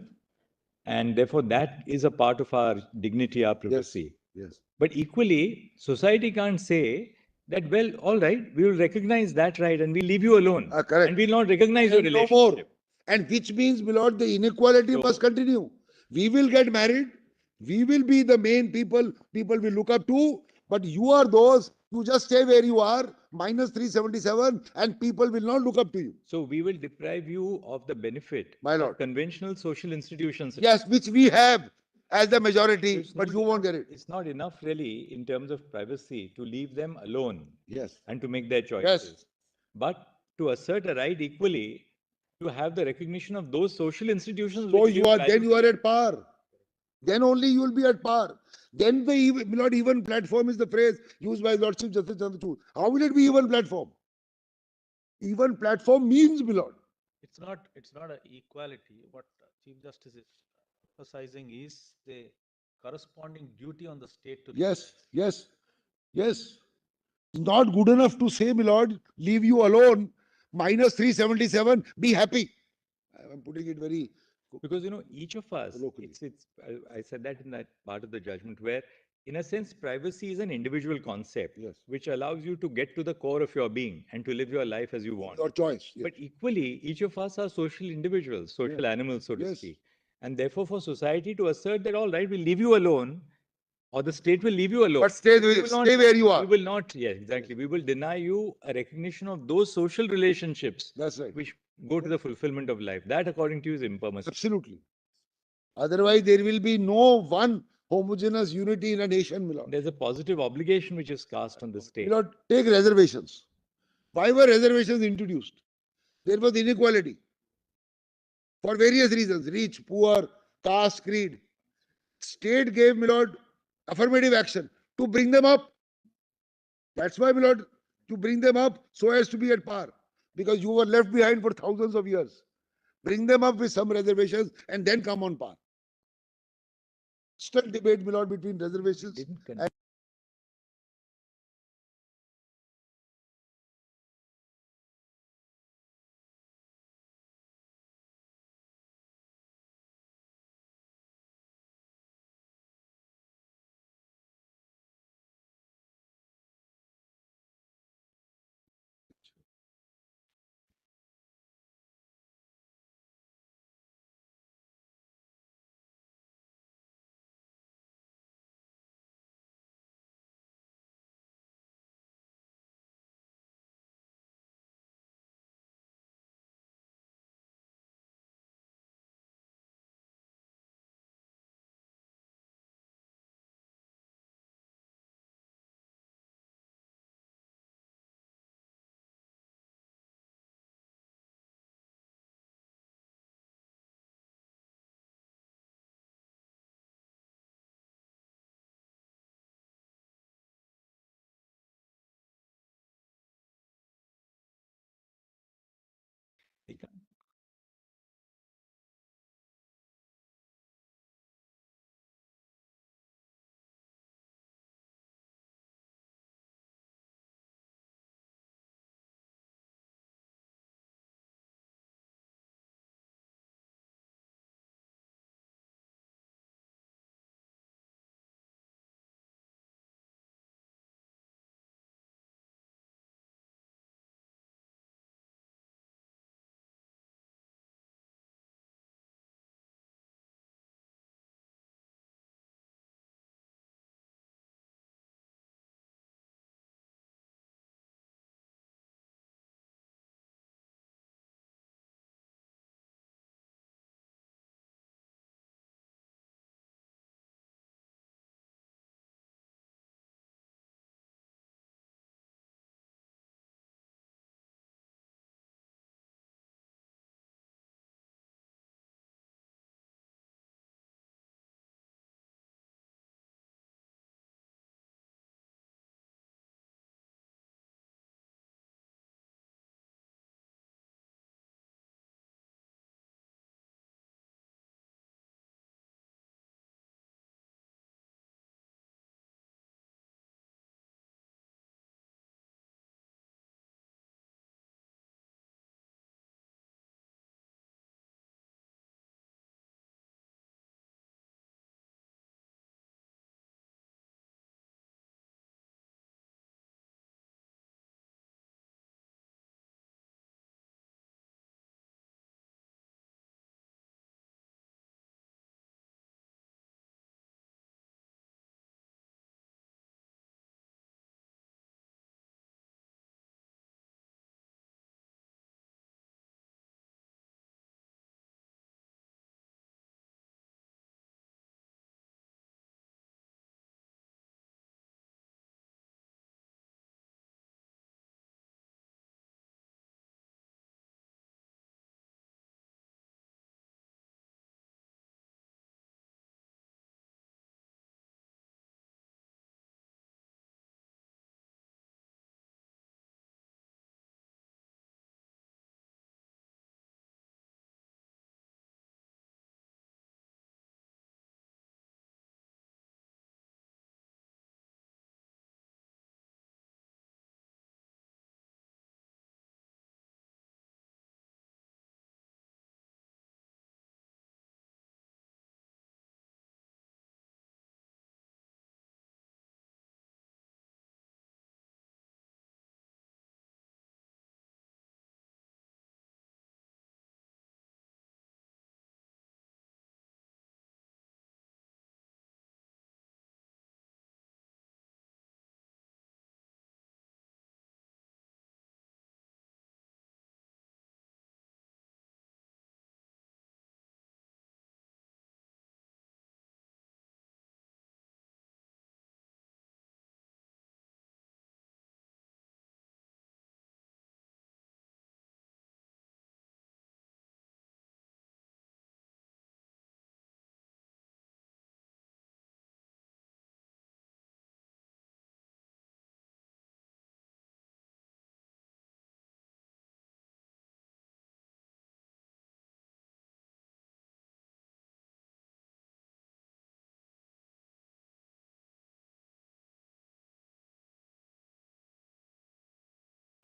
And therefore, that is a part of our dignity, our privacy.
Yes.
But equally, society can't say that, well, all right, we will recognize that right and we'll leave you alone.
Correct.
And we'll not recognize your
And no
relationship.
more. And which means, my Lord, the inequality must continue. We will get married. We will be the main people will look up to. But you are those who just stay where you are, minus 377, and people will not look up to you.
So we will deprive you of the benefit
My Lord.
of conventional social institutions.
Yes, which we have as the majority, but you won't get it.
It's not enough really in terms of privacy to leave them alone.
Yes.
And to make their choices. But to assert a right equally to have the recognition of those social institutions.
So
which
you
give
are,
value
then you are at par. Then only you will be at par. Then the not even platform is the phrase used by Lord Chief Justice Chandrachud. How will it be even platform? Even platform means, my Lord.
It's not an equality. What Chief Justice is emphasizing is the corresponding duty on the state to
Yes. It's not good enough to say, my Lord, leave you alone, minus 377, be happy. I'm putting it very...
Because, each of us, I said that in that part of the judgment where, in a sense, privacy is an individual concept, which allows you to get to the core of your being and to live your life as you want.
Your choice.
But equally, each of us are social individuals, social animals, so to speak. And therefore, for society to assert that, all right, we'll leave you alone, or the state will leave you alone.
But stay where you are.
We will not, exactly. We will deny you a recognition of those social relationships.
That's right.
Which go to the fulfillment of life. That, according to you, is impermissible.
Absolutely. Otherwise, there will be no one homogeneous unity in a nation, my Lord.
There's a positive obligation which is cast on the state.
My Lord, take reservations. Why were reservations introduced? There was inequality. For various reasons, rich, poor, caste, creed. State gave, my Lord, affirmative action to bring them up. That's why, my Lord, to bring them up so as to be at par. Because you were left behind for thousands of years. Bring them up with some reservations and then come on par. Still debate, my Lord, between reservations and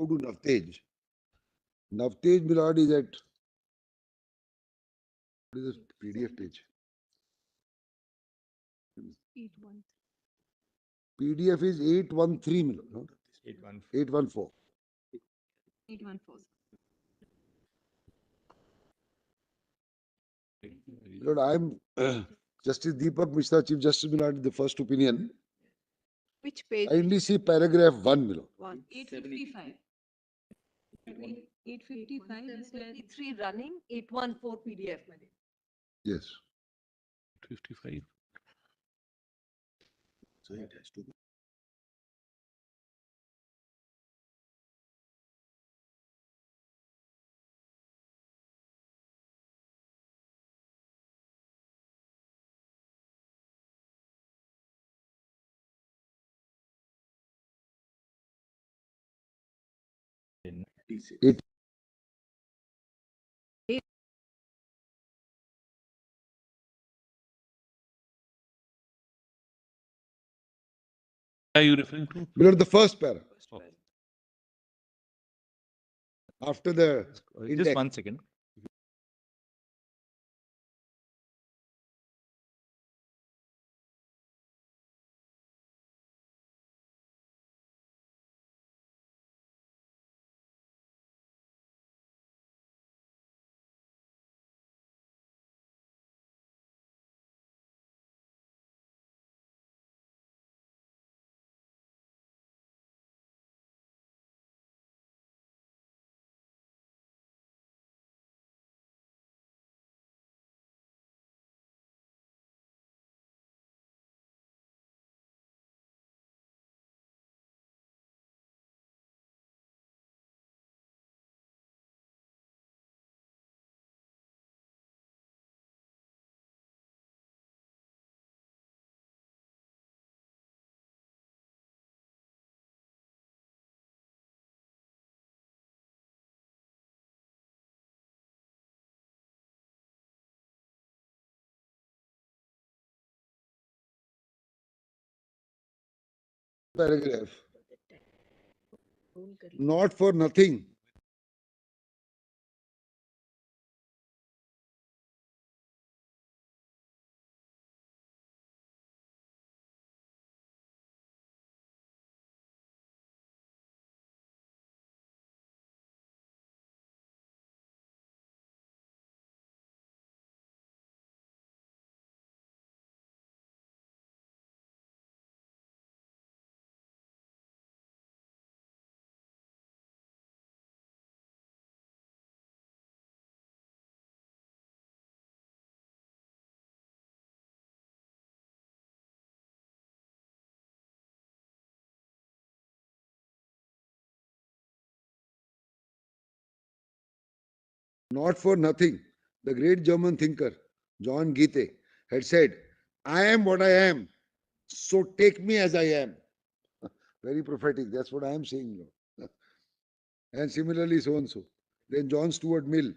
Go to Navtej. Navtej, my lord, is at, what is the PDF page? PDF is 813, my lord, no? 814.
814.
Lord, I'm Justice Deepak Mishra, Chief Justice, my lord, the first opinion.
Which page?
I only see paragraph 1, my lord.
855. 855 is where 3 running, 814 PDF.
Yes.
55.
So it has to be. It
Are you referring to?
below the first para.
Oh.
After the
Just
index.
1 second.
Paragraph. Not for nothing. Not for nothing. The great German thinker, John Goethe, had said, I am what I am, so take me as I am. Very prophetic. That's what I am saying now. And similarly, so and so. Then John Stuart Mill.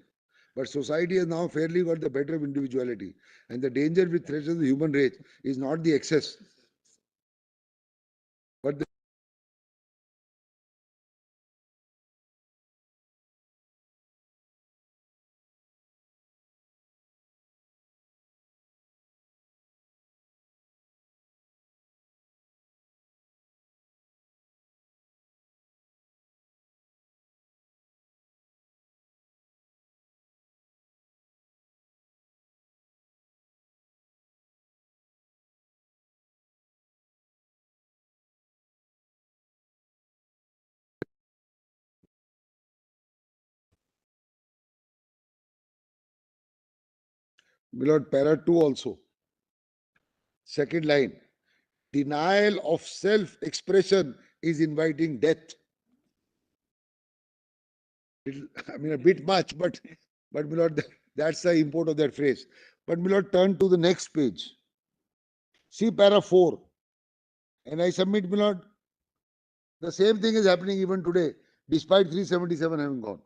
But society has now fairly got the better of individuality. And the danger which threatens the human race is not the excess, but the Milord, para 2 also. Second line. Denial of self-expression is inviting death. I mean, a bit much, but Milord, that's the import of that phrase. But Milord, turn to the next page. See para 4. And I submit, Milord, the same thing is happening even today, despite 377 having gone.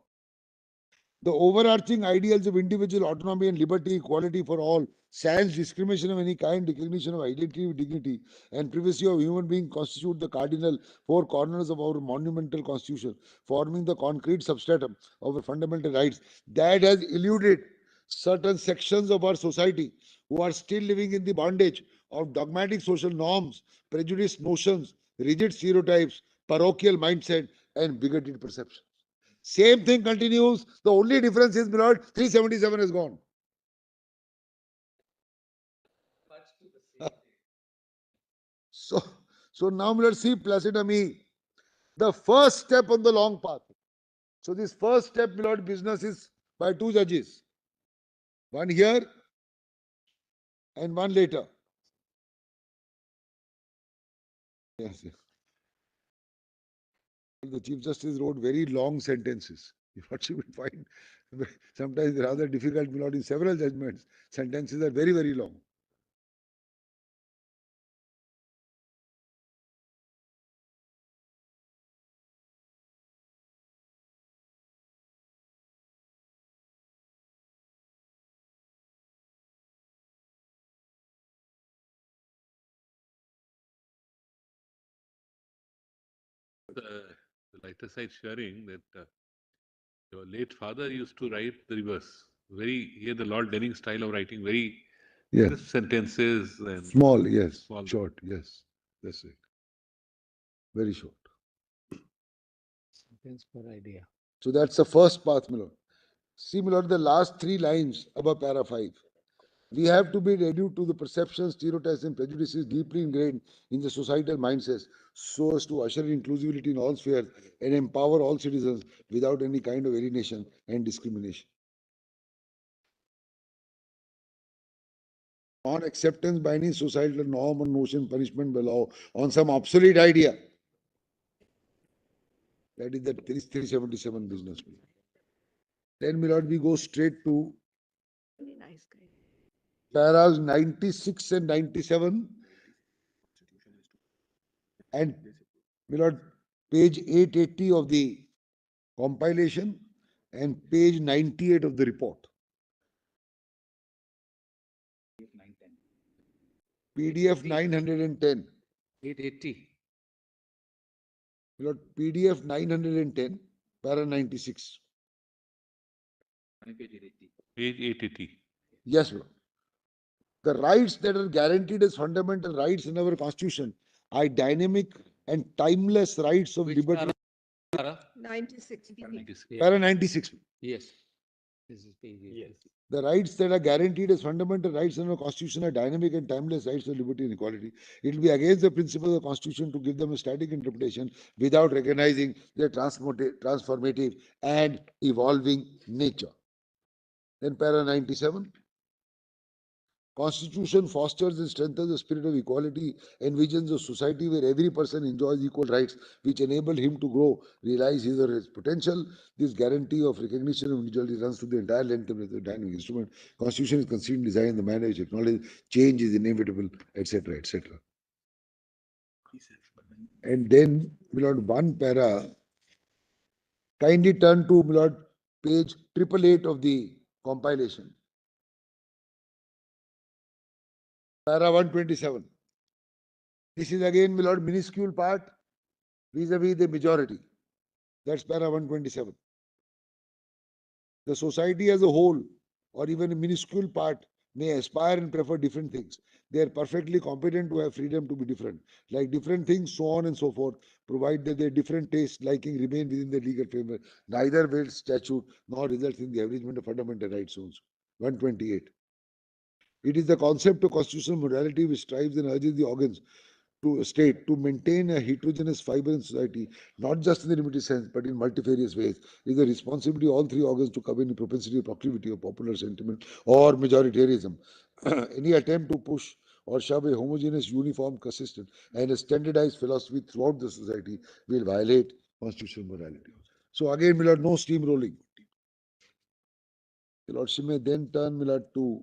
The overarching ideals of individual autonomy and liberty, equality for all, sans discrimination of any kind, recognition of identity, dignity, and privacy of human being constitute the cardinal four corners of our monumental constitution, forming the concrete substratum of our fundamental rights that has eluded certain sections of our society who are still living in the bondage of dogmatic social norms, prejudiced notions, rigid stereotypes, parochial mindset, and bigoted perception. Same thing continues. The only difference is, my lord, 377 is gone. So, so now let's see Placidami, the first step on the long path. So this first step, my lord, business is by two judges. One here and one later. Yes, yes. The Chief Justice wrote very long sentences. What you will find sometimes rather difficult, my lord, in several judgments. Sentences are very, very long.
The lighter side sharing that your late father used to write the reverse. He had the Lord Denning style of writing very
Yes.
crisp sentences and
Small, yes.
small.
Short, yes. That's it. Very short.
Sentence per idea.
So that's the first path, my lord. See, my lord, the last three lines above para 5. We have to be ready to the perceptions, stereotypes, and prejudices deeply ingrained in the societal mindsets so as to usher inclusivity in all spheres and empower all citizens without any kind of alienation and discrimination. On acceptance by any societal norm or notion, punishment by law, on some obsolete idea. That is the 377 business. Then, my lord, we go straight to paras 96 and 97. And, my lord, page 880 of the compilation and page 98 of the report. PDF 910.
880.
Lord, PDF 910, para 96.
Page 880.
Yes, Lord. The rights that are guaranteed as fundamental rights in our constitution are dynamic and timeless rights of liberty.
Para?
96.
Para 96.
Yes. This is page 880.
The rights that are guaranteed as fundamental rights in our constitution are dynamic and timeless rights of liberty and equality. It will be against the principles of the constitution to give them a static interpretation without recognizing their transformative and evolving nature. Then para 97. Constitution fosters and strengthens the spirit of equality, envisions a society where every person enjoys equal rights, which enable him to grow, realize his or his potential. This guarantee of recognition of individuality runs through the entire length of the dynamic instrument. Constitution is conceived and designed in the manner which acknowledges change is inevitable, etc., etc. And then, my lord, one para, kindly turn to, my lord, page 888 of the compilation. Para 127. This is again, my lord, minuscule part vis-a-vis the majority. That's para 127. The society as a whole, or even a minuscule part, may aspire and prefer different things. They are perfectly competent to have freedom to be different, like different things, so on and so forth, provided that their different tastes, liking remain within the legal framework. Neither will statute nor results in the averagement of fundamental rights zones. 128. It is the concept of constitutional morality which strives and urges the organs to a state to maintain a heterogeneous fiber in society, not just in the limited sense, but in multifarious ways. It is the responsibility of all three organs to cover any propensity or proclivity of popular sentiment or majoritarianism. Any attempt to push or shove a homogeneous, uniform, consistent, and a standardized philosophy throughout the society will violate constitutional morality. So again, my lord, no steamrolling. The lordship may then turn, my lord, to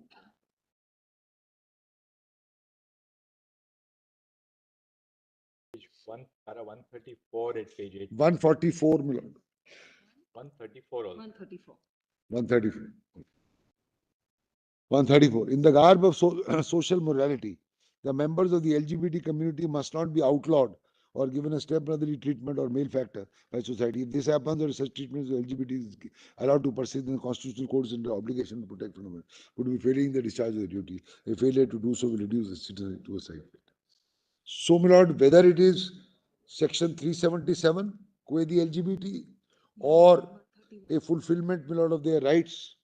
para 134 at page 8.
144, my lord.
134 also.
134.
134. 134. In the garb of social morality, the members of the LGBT community must not be outlawed or given a stepbrotherly treatment or male factor by society. If this happens, or such treatment of LGBT is allowed to persist, then the constitutional code is under obligation to protect women would be failing the discharge of the duty. A failure to do so will reduce the citizen to a side effect. So, my lord, whether it is section 377, quae the LGBT, or a fulfillment, my lord, of their rights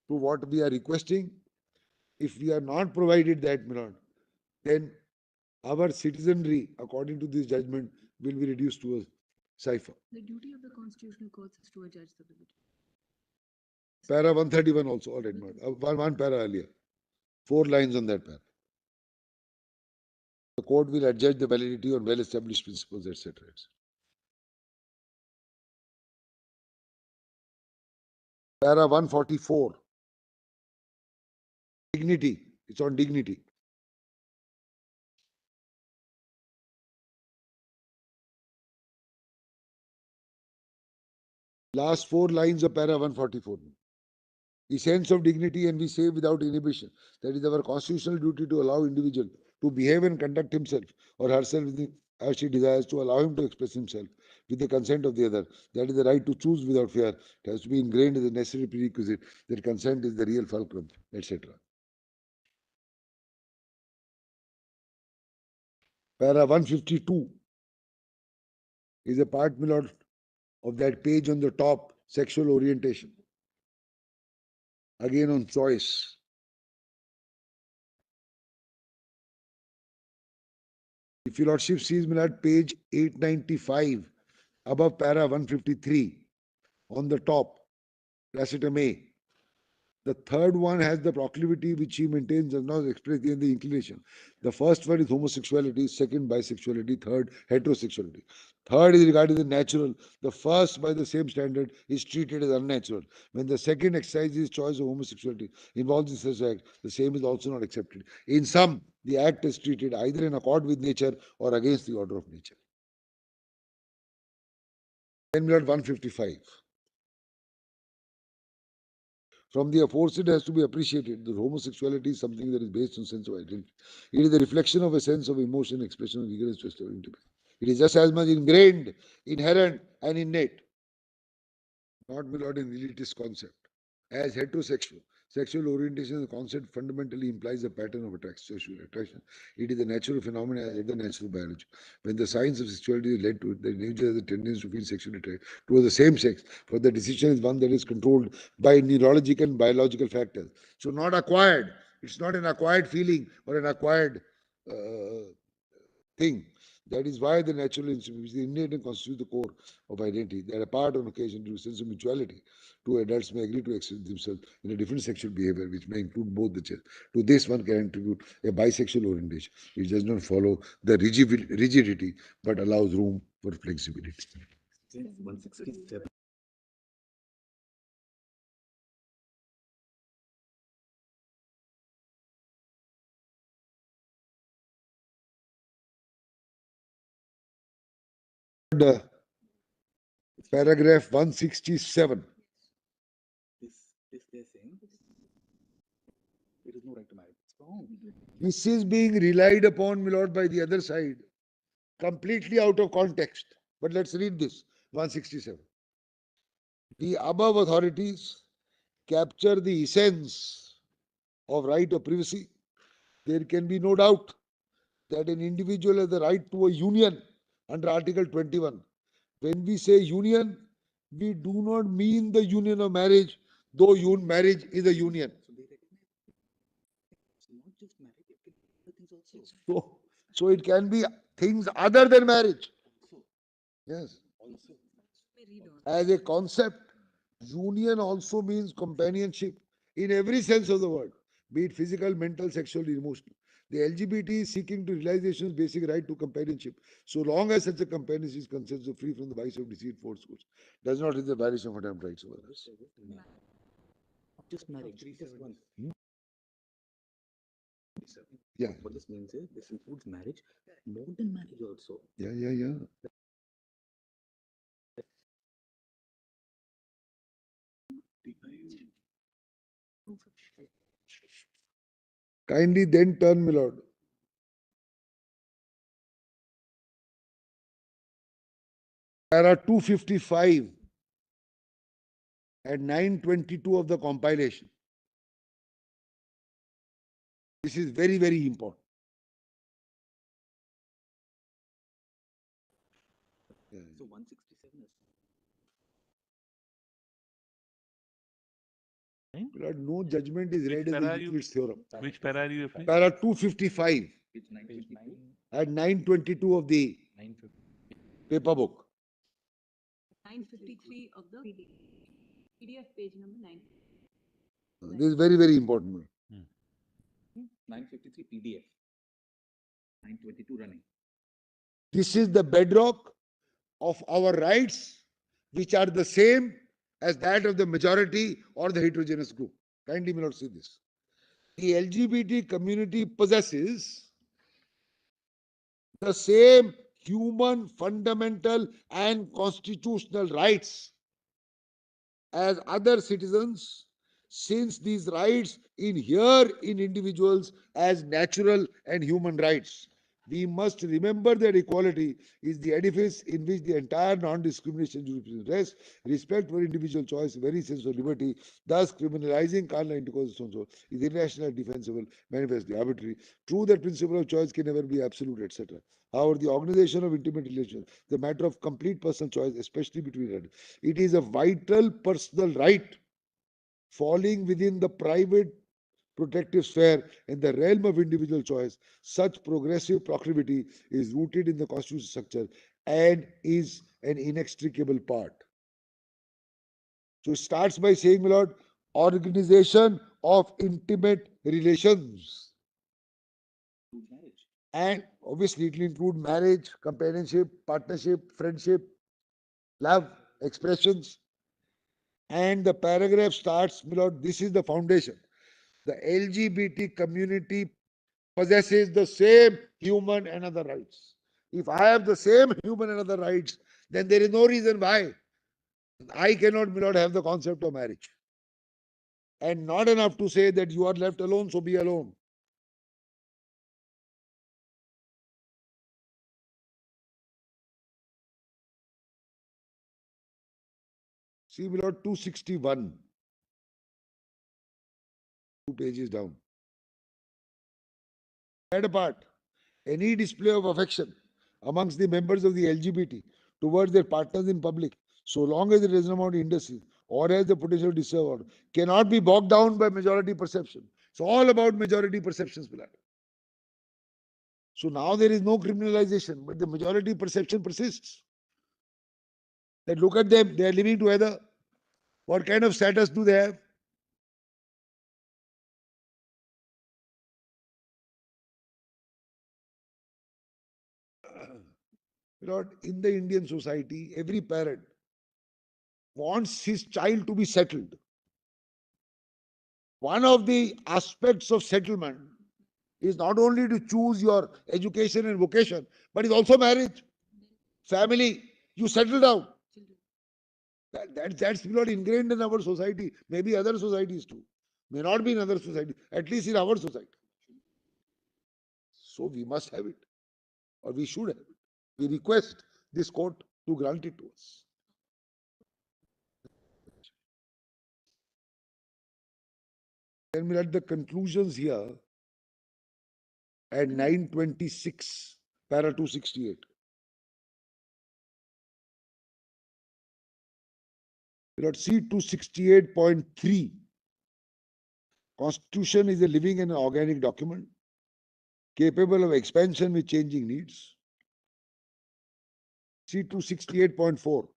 to what we are requesting, if we are not provided that, my lord, then our citizenry, according to this judgment, will be reduced to a cipher.
The duty of the constitutional courts is to adjudge the validity.
Para 131 also, all right, my lord. One para earlier. 4 lines on that para. The court will adjudge the validity on well-established principles, etc. Para 144. Dignity. It's on dignity. Last 4 lines of para 144. Essence of dignity, and we say without inhibition. That is our constitutional duty to allow individual to behave and conduct himself or herself as she desires, to allow him to express himself with the consent of the other. That is the right to choose without fear. It has to be ingrained as a necessary prerequisite that consent is the real fulcrum, etc. Para 152 is a part, my lord, of that page on the top, sexual orientation. Again on choice. If your lordship sees, my lord, page 895, above para 153, on the top, Placetum A. The third one has the proclivity which he maintains does not express in the inclination. The first one is homosexuality, second bisexuality, third heterosexuality. Third is regarding the natural. The first, by the same standard, is treated as unnatural. When the second exercises choice of homosexuality involves in such act, the same is also not accepted. In sum, the act is treated either in accord with nature or against the order of nature. Then we are 155. From the aforesaid has to be appreciated that homosexuality is something that is based on sense of identity. It is the reflection of a sense of emotion, expression of eagerness to establish intimacy. It is just as much ingrained, inherent, and innate, not merely an elitist concept. As heterosexual, sexual orientation as a concept fundamentally implies a pattern of sexual attraction. It is a natural phenomenon as other natural biology. When the science of sexuality is led to it, the individual has a tendency to feel sexually attracted towards the same sex, for the decision is one that is controlled by neurological and biological factors. So not acquired. It's not an acquired feeling or an acquired thing. That is why the natural instinct, which is innate and constitutes the core of identity, that apart on occasion due to sense of mutuality, two adults may agree to express themselves in a different sexual behavior, which may include both the genders. To this, one can attribute a bisexual orientation, which does not follow the rigidity, but allows room for flexibility.
167.
Paragraph 167.
This they're saying there is no right to marry. It's wrong.
This is being relied upon, my lord, by the other side, completely out of context. But let's read this, 167. The above authorities capture the essence of right of privacy. There can be no doubt that an individual has the right to a union under Article 21. When we say union, we do not mean the union of marriage, though marriage is a union. So it can be things other than marriage. Yes. As a concept, union also means companionship in every sense of the word, be it physical, mental, sexual, emotional. The LGBT is seeking to realization's basic right to companionship, so long as such a companionship is concerned, so free from the vice of deceit, force, does not is the violation of fundamental rights of others.
Just marriage.
Yeah.
What this means is this includes marriage, more than marriage also.
Yeah. Kindly then turn, my lord. Para 255 and 922 of the compilation. This is very, very important.
So 167 is.
Lord, no judgment is read as
para
a
are you-
Euclid's theorem.
Which para are you referring?
Para 255
Page 959.
and 922 of the paper book.
953 of the PDF page number 9.
This is very, very important.
953 PDF. 922 running.
This is the bedrock of our rights, which are the same as that of the majority or the heterogeneous group. Kindly, may not see this. The LGBT community possesses the same human, fundamental, and constitutional rights as other citizens, since these rights inhere in individuals as natural and human rights. We must remember that equality is the edifice in which the entire non-discrimination jurisprudence rests. Respect for individual choice, very sense of liberty, thus criminalizing carnal intercourse is irrational, defensible, manifestly arbitrary. True that principle of choice can never be absolute, etc. However, the organization of intimate relations, the matter of complete personal choice, especially between adults, it is a vital personal right falling within the private protective sphere in the realm of individual choice. Such progressive proclivity is rooted in the constitutional structure and is an inextricable part. So it starts by saying, my lord, organization of intimate relations. And obviously it will include marriage, companionship, partnership, friendship, love, expressions. And the paragraph starts, my lord, this is the foundation. The LGBT community possesses the same human and other rights. If I have the same human and other rights, then there is no reason why I cannot, my lord, have the concept of marriage. And not enough to say that you are left alone, so be alone. See, my lord, 261. 2 pages down. Third part, any display of affection amongst the members of the LGBT towards their partners in public, so long as it does not amount to industry or has the potential to disturb order, cannot be bogged down by majority perception. It's all about majority perceptions, Bilal. So now there is no criminalization, but the majority perception persists. That look at them, they are living together. What kind of status do they have? Lord, in the Indian society, every parent wants his child to be settled. One of the aspects of settlement is not only to choose your education and vocation, but it's also marriage, family. You settle down. That's not ingrained in our society. Maybe other societies too. May not be in other societies, at least in our society. So we must have it, or we should have it. We request this court to grant it to us. Then we'll at the conclusions here at 926, para 268. We'll at C 268.3. Constitution is a living and organic document capable of expansion with changing needs. C 268.4.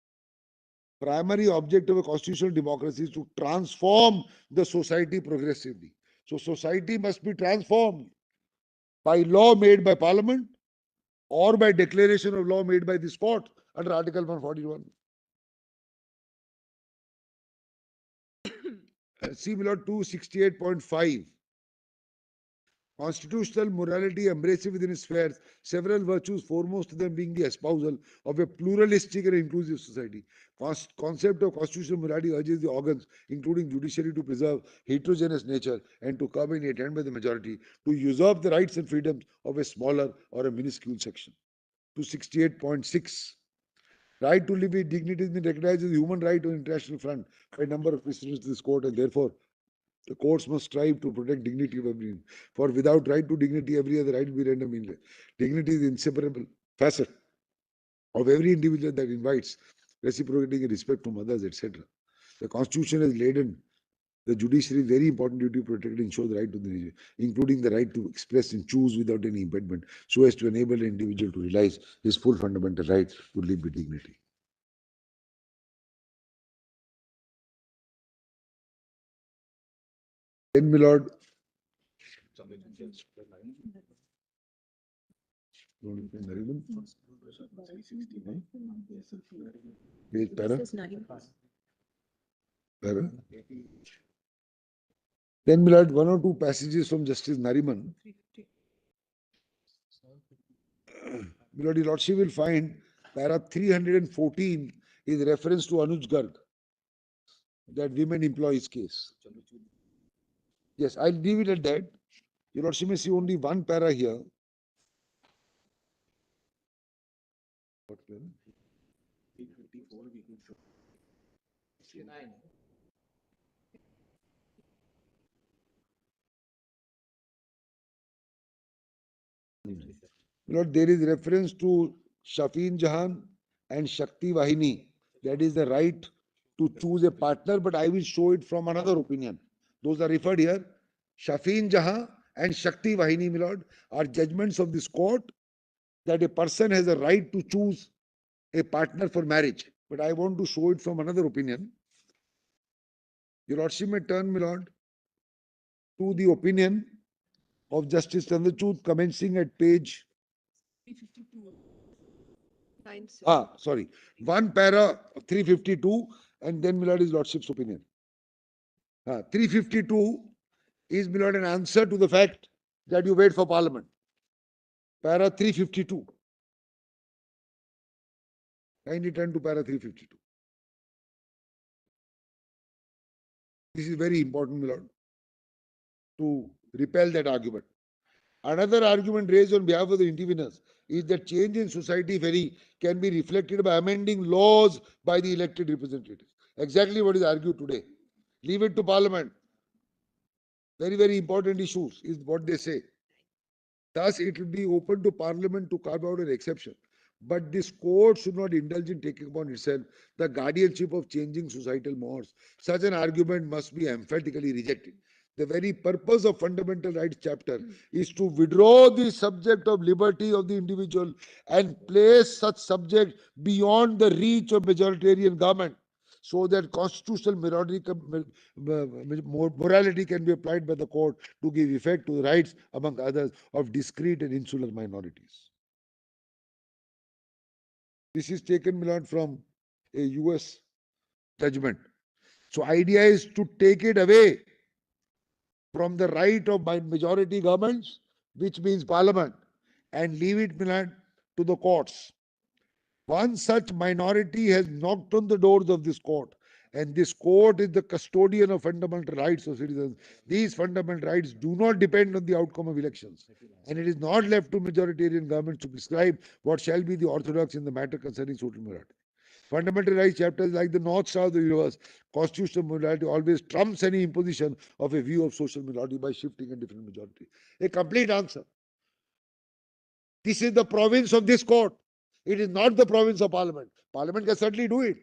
Primary object of a constitutional democracy is to transform the society progressively. So society must be transformed by law made by parliament or by declaration of law made by this court under Article 141. Similar to 268.5. Constitutional morality embraces within its spheres several virtues, foremost of them being the espousal of a pluralistic and inclusive society. Concept of constitutional morality urges the organs, including judiciary, to preserve heterogeneous nature and to curb any attempt by the majority to usurp the rights and freedoms of a smaller or a minuscule section. 268.6. Right to live with dignity has been recognized as a human right on international front by a number of precedents of this court, and therefore the courts must strive to protect dignity of everyone. For without right to dignity, every other right will be rendered meaningless. Dignity is the inseparable facet of every individual that invites reciprocating respect from others, etc. The Constitution has laden the judiciary very important duty to protect and ensure the right to the individual, including the right to express and choose without any impediment, so as to enable an individual to realize his full fundamental right to live with dignity. Then, my lord, page para. Para. Then, my lord, one or two passages from Justice Nariman. My lord, your lordship will find para 314 is reference to Anuj Garg, that women employees case. Yes, I'll leave it at that. Your lordship may see only one para here. What para?
354 we can show.
69.
Lord, there is reference to Shafeen Jahan and Shakti Vahini. That is the right to choose a partner, but I will show it from another opinion. Those are referred here. Shafeen Jahan and Shakti Vahini, my lord, are judgments of this court that a person has a right to choose a partner for marriage. But I want to show it from another opinion. Your lordship may turn, my lord, to the opinion of Justice Chandrachud commencing at page
352.
sorry, one para 352, and then my lord is lordship's opinion. 352 is, my lord, an answer to the fact that you wait for parliament. Para 352. Kindly turn to para 352. This is very important, my lord, to repel that argument. Another argument raised on behalf of the interveners is that change in society, if any, can be reflected by amending laws by the elected representatives. Exactly what is argued today. Leave it to parliament. Very, very important issues is what they say. Thus, it will be open to parliament to carve out an exception. But this court should not indulge in taking upon itself the guardianship of changing societal mores. Such an argument must be emphatically rejected. The very purpose of fundamental rights chapter is to withdraw the subject of liberty of the individual and place such subject beyond the reach of majoritarian government, so that constitutional morality can be applied by the court to give effect to the rights, among others, of discrete and insular minorities. This is taken, my lord, from a US judgment. So idea is to take it away from the right of majority governments, which means parliament, and leave it, my lord, to the courts. One such minority has knocked on the doors of this court, and this court is the custodian of fundamental rights of citizens. These fundamental rights do not depend on the outcome of elections, and it is not left to majoritarian governments to prescribe what shall be the orthodox in the matter concerning social morality. Fundamental rights chapters like the North Star of the universe. Constitutional morality always trumps any imposition of a view of social morality by shifting a different majority. A complete answer. This is the province of this court. It is not the province of parliament. Parliament can certainly do it.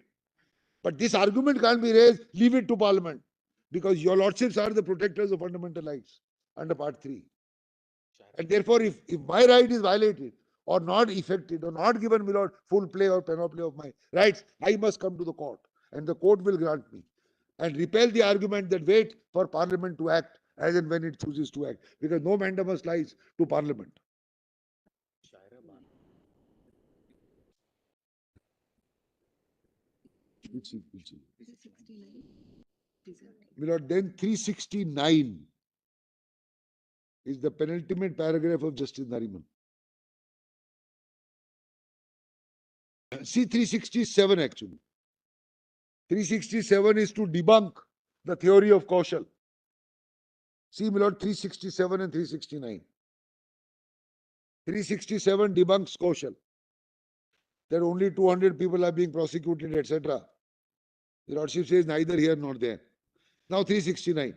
But this argument can't be raised, leave it to parliament. Because your lordships are the protectors of fundamental rights under part 3. And therefore, if my right is violated or not effected or not given without full play or panoply of my rights, I must come to the court. And the court will grant me. And repel the argument that wait for parliament to act as and when it chooses to act. Because no mandamus lies to parliament. My lord, then 369. is the penultimate paragraph of Justice Nariman. See 367 actually. 367 is to debunk the theory of Kaushal. See, my lord, 367 and 369. 367 debunks Kaushal. That only 200 people are being prosecuted, etc. The Lordship says neither here nor there. Now 369.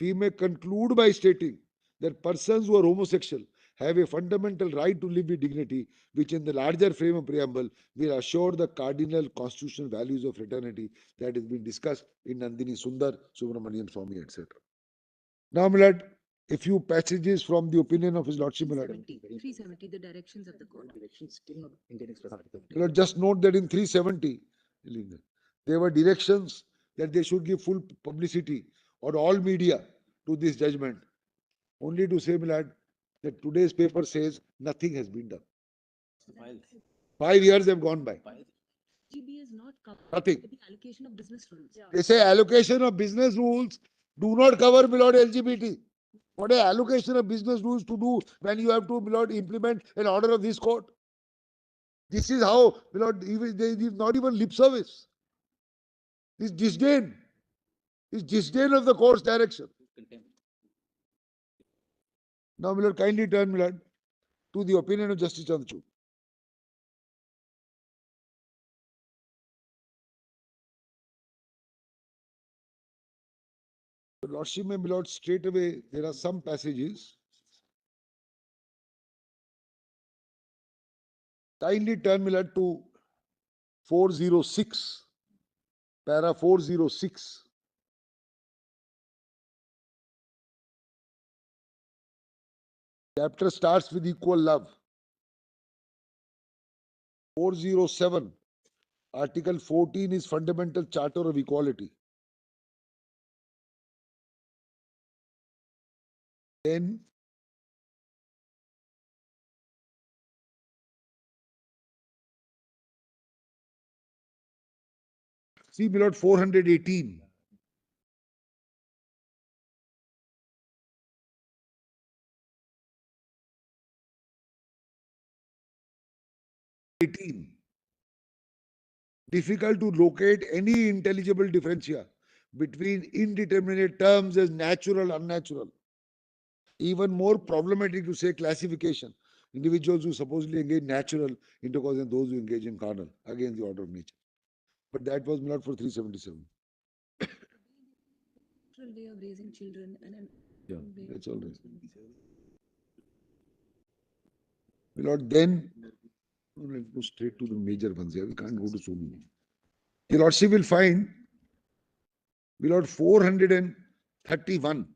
We may conclude by stating that persons who are homosexual have a fundamental right to live with dignity, which in the larger frame of preamble will assure the cardinal constitutional values of fraternity that has been discussed in Nandini Sundar, Subramanian Swami, etc. Now, my lord, a few passages from the opinion of His Lordship, my lord.
370, the directions of the court.
Directions still not Indian Express article.
My lord, just note that in 370, there were directions that they should give full publicity or all media to this judgment. Only to say, my lord, that today's paper says nothing has been done. 5 years have gone by.
GB is not covered
Nothing.
with the allocation of business rules.
They say allocation of business rules do not cover, my lord, LGBT. What is allocation of business rules to do when you have to, my lord, implement an order of this court? This is how, my lord, there is not even lip service. This disdain. This disdain of the court's direction. Now, my lord, kindly turn, my lord, to the opinion of Justice Chandrachud. Lordship, my lord, straight away, there are some passages. Kindly turn, my lord, to 406, para 406. Chapter starts with equal love. 407, Article 14 is Fundamental Charter of Equality. Then see, my lord, 418. Difficult to locate any intelligible differentia between indeterminate terms as natural, unnatural. Even more problematic to say classification. Individuals who supposedly engage natural intercourse and those who engage in carnal, against the order of nature. But that was not for 377.
Natural way of raising children and an
Yeah,
way
that's
of
all right. My lord, then let's go straight to the major ones here. We can't go to so many. Your lordship will find, my lord, 431.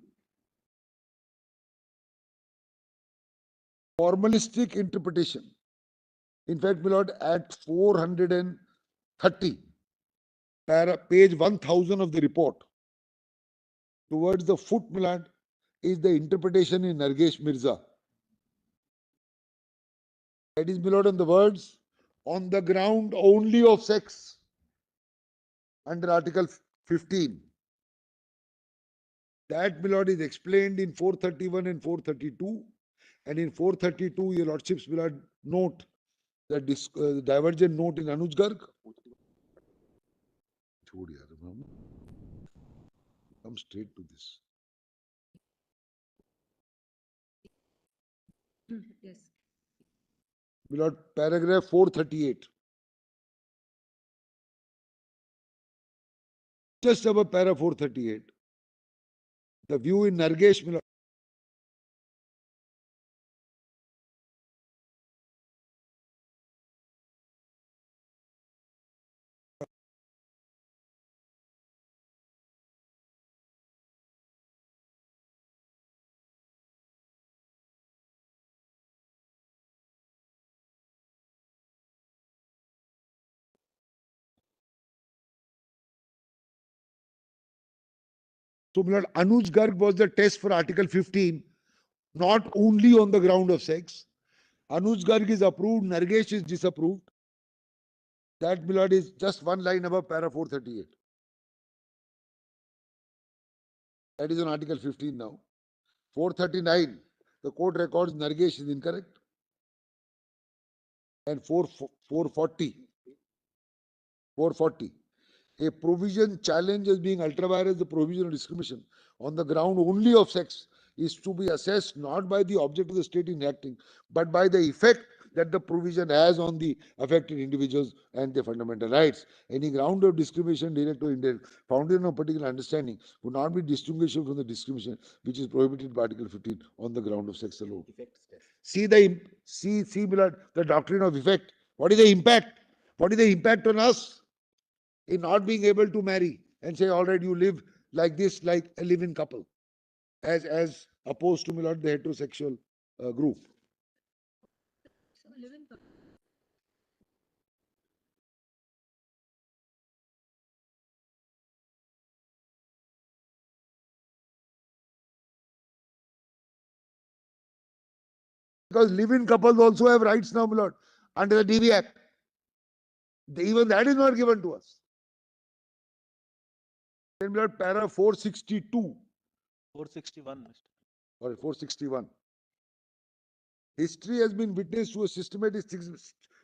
Formalistic interpretation. In fact, my lord, at 430, page 1000 of the report, towards the foot, my lord, is the interpretation in Nargesh Mirza. That is, my lord, on the words, on the ground only of sex, under Article 15. That, my lord, is explained in 431 and 432. And in 432, your lordships will note the divergent note in Anuj Garg. Come straight to this.
Yes.
My lord, paragraph 438. Just above para 438. The view in Nargesh, my lord. So, my lord, Anuj Garg was the test for Article 15, not only on the ground of sex. Anuj Garg is approved, Nargesh is disapproved. That, my lord, is just one line above para 438. That is on Article 15 now. 439, the court records Nargesh is incorrect. And 440, a provision challenged as being ultra vires the provision of discrimination on the ground only of sex is to be assessed not by the object of the state enacting, but by the effect that the provision has on the affected individuals and their fundamental rights. Any ground of discrimination, direct or indirect, founded on a particular understanding, would not be distinguishable from the discrimination which is prohibited by Article 15 on the ground of sex alone. See below the doctrine of effect. What is the impact? What is the impact on us in not being able to marry and say, all right, you live like this, like a live-in couple, as opposed to the heterosexual group. Because live-in couples also have rights now, my lord, under the DV Act. Even that is not given to us. Then, my lord, para 462.
461, Mr.
Or 461. History has been witness to a systematic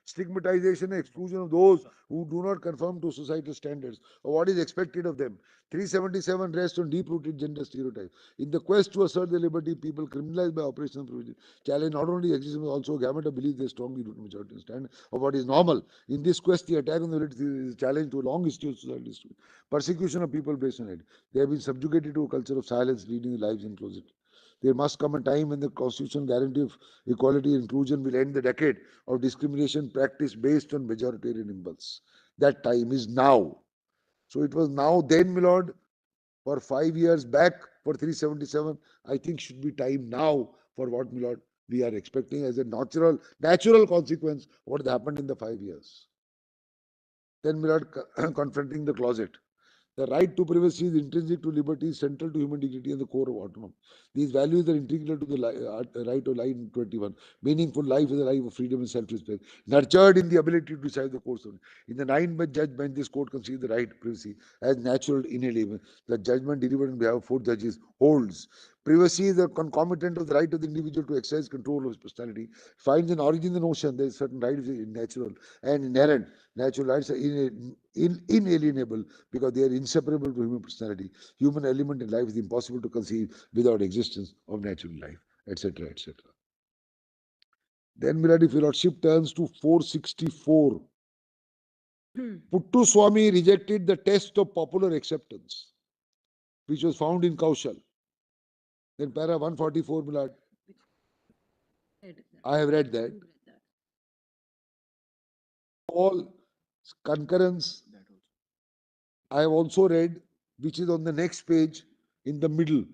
stigmatization and exclusion of those who do not conform to societal standards or what is expected of them. 377 rests on deep-rooted gender stereotypes. In the quest to assert their liberty, people criminalized by operational provision challenge not only existence but also a gamut of beliefs they strongly rooted majority stand of what is normal. In this quest, the attack on the liberty is a challenge to a long history of social history. Persecution of people based on it. They have been subjugated to a culture of silence, leading their lives in closet. There must come a time when the constitutional guarantee of equality and inclusion will end the decade of discrimination practice based on majoritarian impulse. That time is now. So it was now, then, my lord, for 5 years back for 377. I think should be time now for what, my lord, we are expecting as a natural consequence of what happened in the 5 years. Then, my lord, confronting the closet. The right to privacy is intrinsic to liberty, central to human dignity, and the core of autonomy. These values are integral to the right of life in 21. Meaningful life is a life of freedom and self-respect, nurtured in the ability to decide the course of it. In the 9-judge bench, this court considers the right to privacy as natural, inalienable. The judgment delivered on behalf of 4 judges holds. Privacy is a concomitant of the right of the individual to exercise control of his personality. Finds an origin in the notion there is certain rights natural and inherent. Natural rights are inalienable because they are inseparable to human personality. Human element in life is impossible to conceive without existence of natural life, etc., etc. Then, Milady, if your lordship turns to 464, Puttu Swami rejected the test of popular acceptance, which was found in Kaushal. Then, para 144, Milad. I have read that. All concurrence. I have also read, which is on the next page in the middle,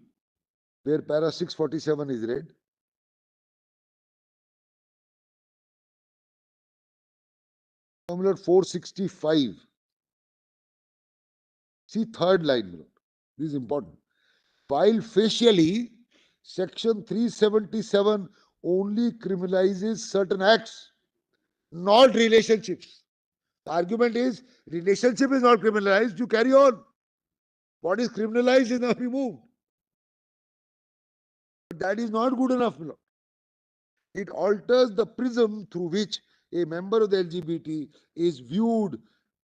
where para 647 is read. Formula 465. See third line. This is important. While facially, section 377 only criminalizes certain acts, not relationships. The argument is relationship is not criminalized, you carry on. What is criminalized is now removed. But that is not good enough. It alters the prism through which a member of the LGBT is viewed.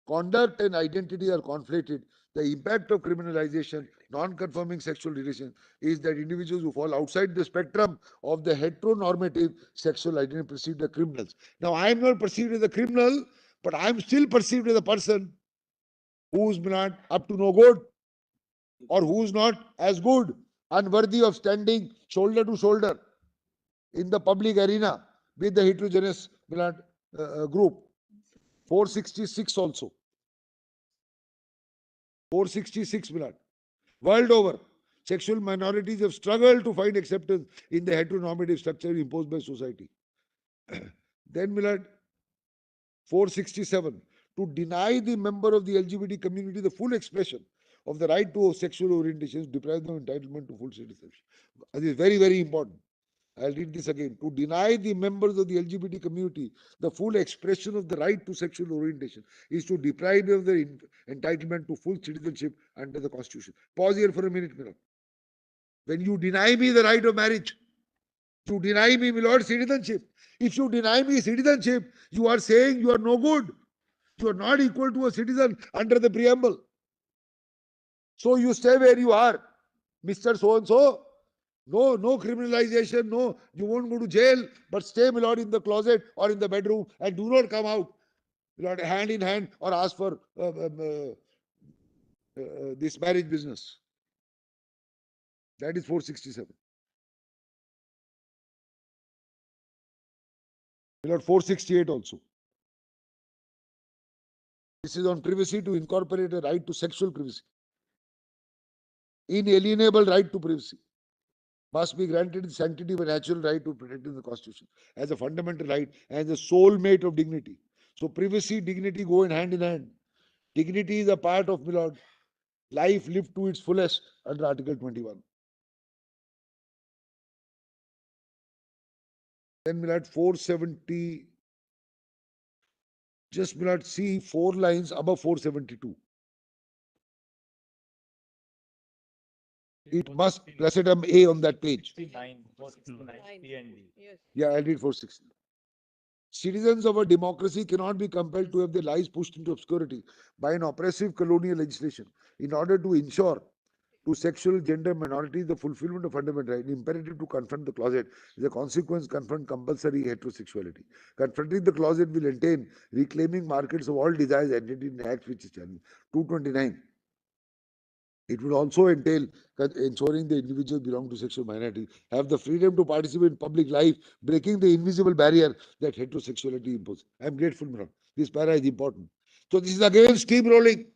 Conduct and identity are conflated. The impact of criminalization, non-conforming sexual relation, is that individuals who fall outside the spectrum of the heteronormative sexual identity perceived as criminals. Now, I am not perceived as a criminal, but I am still perceived as a person who's not up to no good, or who's not as good, unworthy of standing shoulder to shoulder in the public arena with the heterogeneous group. 466 also. 466 blood. World over, sexual minorities have struggled to find acceptance in the heteronormative structure imposed by society. Then, Millard, 467, to deny the member of the LGBT community the full expression of the right to sexual orientation, deprive them of entitlement to full citizenship. This is very, very important. I'll read this again. To deny the members of the LGBT community the full expression of the right to sexual orientation is to deprive them of their entitlement to full citizenship under the Constitution. Pause here for a minute, Mira. When you deny me the right of marriage, you deny me, my lord, citizenship. If you deny me citizenship, you are saying you are no good. You are not equal to a citizen under the preamble. So you stay where you are, Mr. So-and-so. No, no criminalization, no, you won't go to jail, but stay, my lord, in the closet or in the bedroom and do not come out, my lord, hand in hand or ask for this marriage business. That is 467. My lord, 468 also. This is on privacy to incorporate a right to sexual privacy. Inalienable right to privacy must be granted the sanctity of a natural right to protect in the Constitution as a fundamental right and the soulmate of dignity. So privacy, dignity go in hand. Dignity is a part of, my lord, life lived to its fullest under Article 21. Then, my lord, 470, just, my lord, see 4 lines above 472. It must, placetum A on that page.
69, 469, C and D.
Yes.
Yeah, I'll read 460. Citizens of a democracy cannot be compelled to have their lives pushed into obscurity by an oppressive colonial legislation in order to ensure to sexual gender minorities the fulfillment of fundamental right. Imperative to confront the closet is a consequence confront compulsory heterosexuality. Confronting the closet will entail reclaiming markets of all desires entered in acts which is challenged. 229. It will also entail ensuring the individuals belong to sexual minorities have the freedom to participate in public life, breaking the invisible barrier that heterosexuality imposes. I am grateful, madam. This para is important. So this is again steamrolling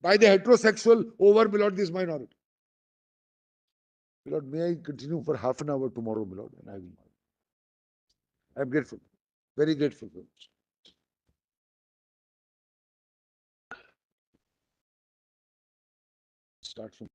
by the heterosexual over, my lord, this minority. My lord, may I continue for half an hour tomorrow, my lord? And I will. I am grateful, very grateful. Start from